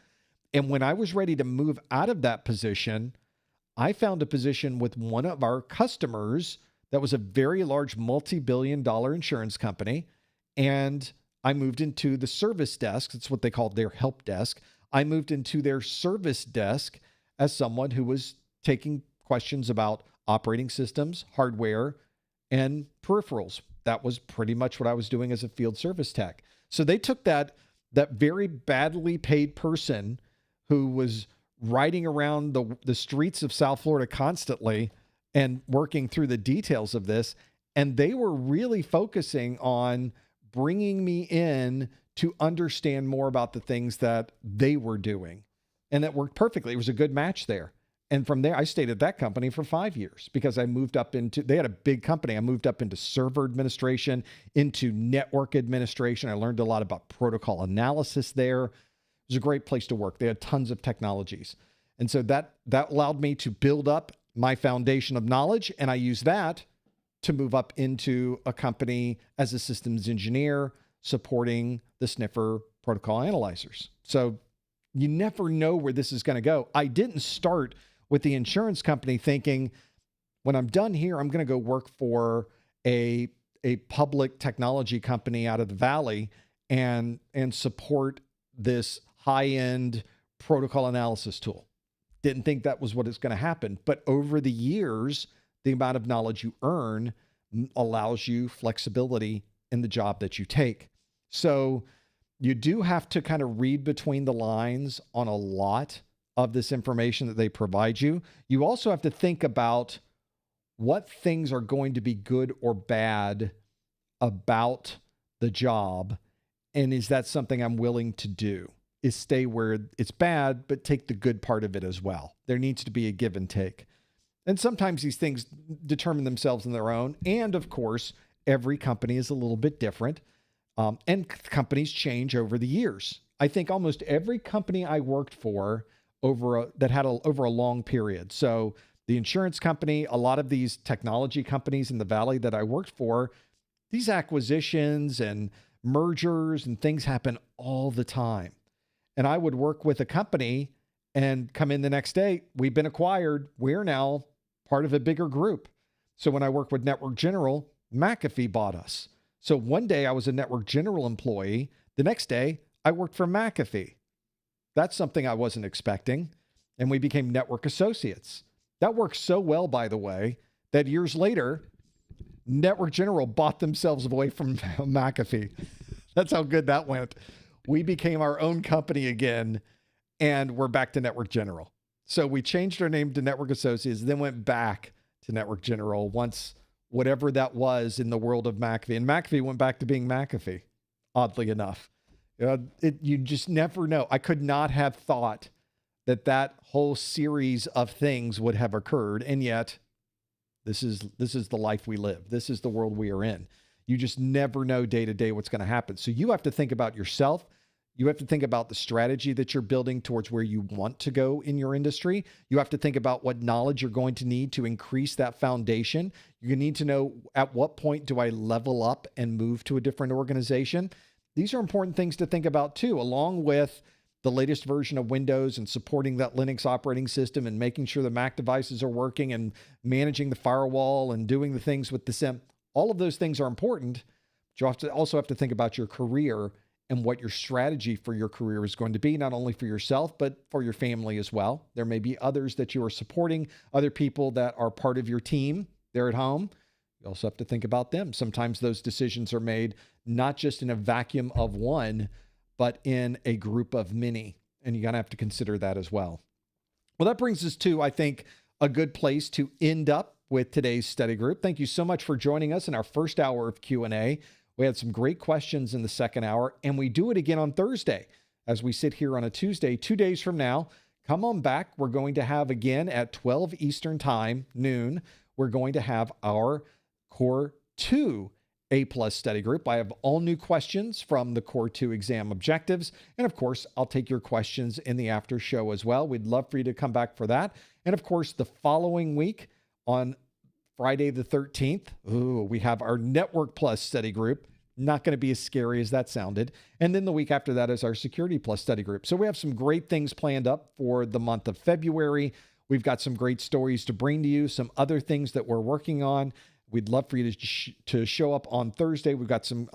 And when I was ready to move out of that position, I found a position with one of our customers that was a very large multi-billion-dollar insurance company. And I moved into the service desk. That's what they called their help desk. I moved into their service desk as someone who was taking questions about operating systems, hardware, and peripherals. That was pretty much what I was doing as a field service tech. So they took that very badly paid person who was riding around the streets of South Florida constantly and working through the details of this, and they were really focusing on bringing me in to understand more about the things that they were doing. And that worked perfectly. It was a good match there. And from there, I stayed at that company for 5 years because I moved up they had a big company. I moved up into server administration, into network administration. I learned a lot about protocol analysis there. It was a great place to work. They had tons of technologies. And so that allowed me to build up my foundation of knowledge. And I used that to move up into a company as a systems engineer, supporting the sniffer protocol analyzers. So you never know where this is going to go. I didn't start with the insurance company thinking, when I'm done here, I'm going to go work for a public technology company out of the Valley and support this high-end protocol analysis tool. Didn't think that was what is going to happen. But over the years, the amount of knowledge you earn allows you flexibility in the job that you take. So you do have to kind of read between the lines on a lot of this information that they provide you. You also have to think about what things are going to be good or bad about the job. And is that something I'm willing to do? Is stay where it's bad, but take the good part of it as well. There needs to be a give and take. And sometimes these things determine themselves on their own. And of course, every company is a little bit different. And companies change over the years. I think almost every company I worked for over a long period. So the insurance company, a lot of these technology companies in the Valley that I worked for, these acquisitions and mergers and things happen all the time. And I would work with a company and come in the next day, we've been acquired. We're now part of a bigger group. So when I worked with Network General, McAfee bought us. So one day I was a Network General employee. The next day I worked for McAfee. That's something I wasn't expecting. And we became network associates. That worked so well, by the way, that years later, Network General bought themselves away from McAfee. That's how good that went. We became our own company again, and we're back to Network General. So we changed our name to Network Associates, then went back to Network General once whatever that was in the world of McAfee. And McAfee went back to being McAfee, oddly enough. You just never know. I could not have thought that whole series of things would have occurred. And yet, this is the life we live. This is the world we are in. You just never know day to day what's going to happen. So you have to think about yourself. You have to think about the strategy that you're building towards where you want to go in your industry. You have to think about what knowledge you're going to need to increase that foundation. You need to know at what point do I level up and move to a different organization. These are important things to think about too, along with the latest version of Windows and supporting that Linux operating system and making sure the Mac devices are working and managing the firewall and doing the things with the SIM. All of those things are important, but you also have to think about your career and what your strategy for your career is going to be, not only for yourself, but for your family as well. There may be others that you are supporting, other people that are part of your team. They're at home. You also have to think about them. Sometimes those decisions are made not just in a vacuum of one, but in a group of many. And you're going to have to consider that as well. Well, that brings us to, I think, a good place to end up with today's study group. Thank you so much for joining us in our first hour of Q&A. We had some great questions in the second hour, and we do it again on Thursday as we sit here on a Tuesday, 2 days from now, come on back. We're going to have again at 12 Eastern time, noon, we're going to have our Core 2 A+ study group. I have all new questions from the Core 2 exam objectives. And of course, I'll take your questions in the after show as well. We'd love for you to come back for that. And of course, the following week on Friday the 13th, we have our Network Plus study group. Not going to be as scary as that sounded. And then the week after that is our Security Plus study group. So we have some great things planned up for the month of February. We've got some great stories to bring to you, some other things that we're working on. We'd love for you to show up on Thursday. We've got some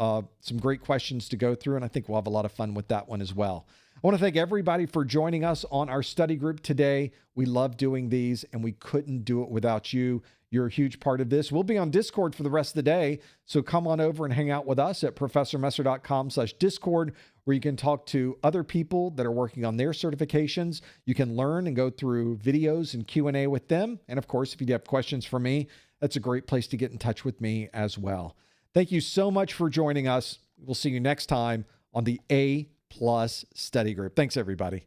great questions to go through, and I think we'll have a lot of fun with that one as well. I want to thank everybody for joining us on our study group today. We love doing these, and we couldn't do it without you. You're a huge part of this. We'll be on Discord for the rest of the day, so come on over and hang out with us at professormesser.com/Discord, where you can talk to other people that are working on their certifications. You can learn and go through videos and Q&A with them. And of course, if you have questions for me, that's a great place to get in touch with me as well. Thank you so much for joining us. We'll see you next time on the A+ study group. Thanks, everybody.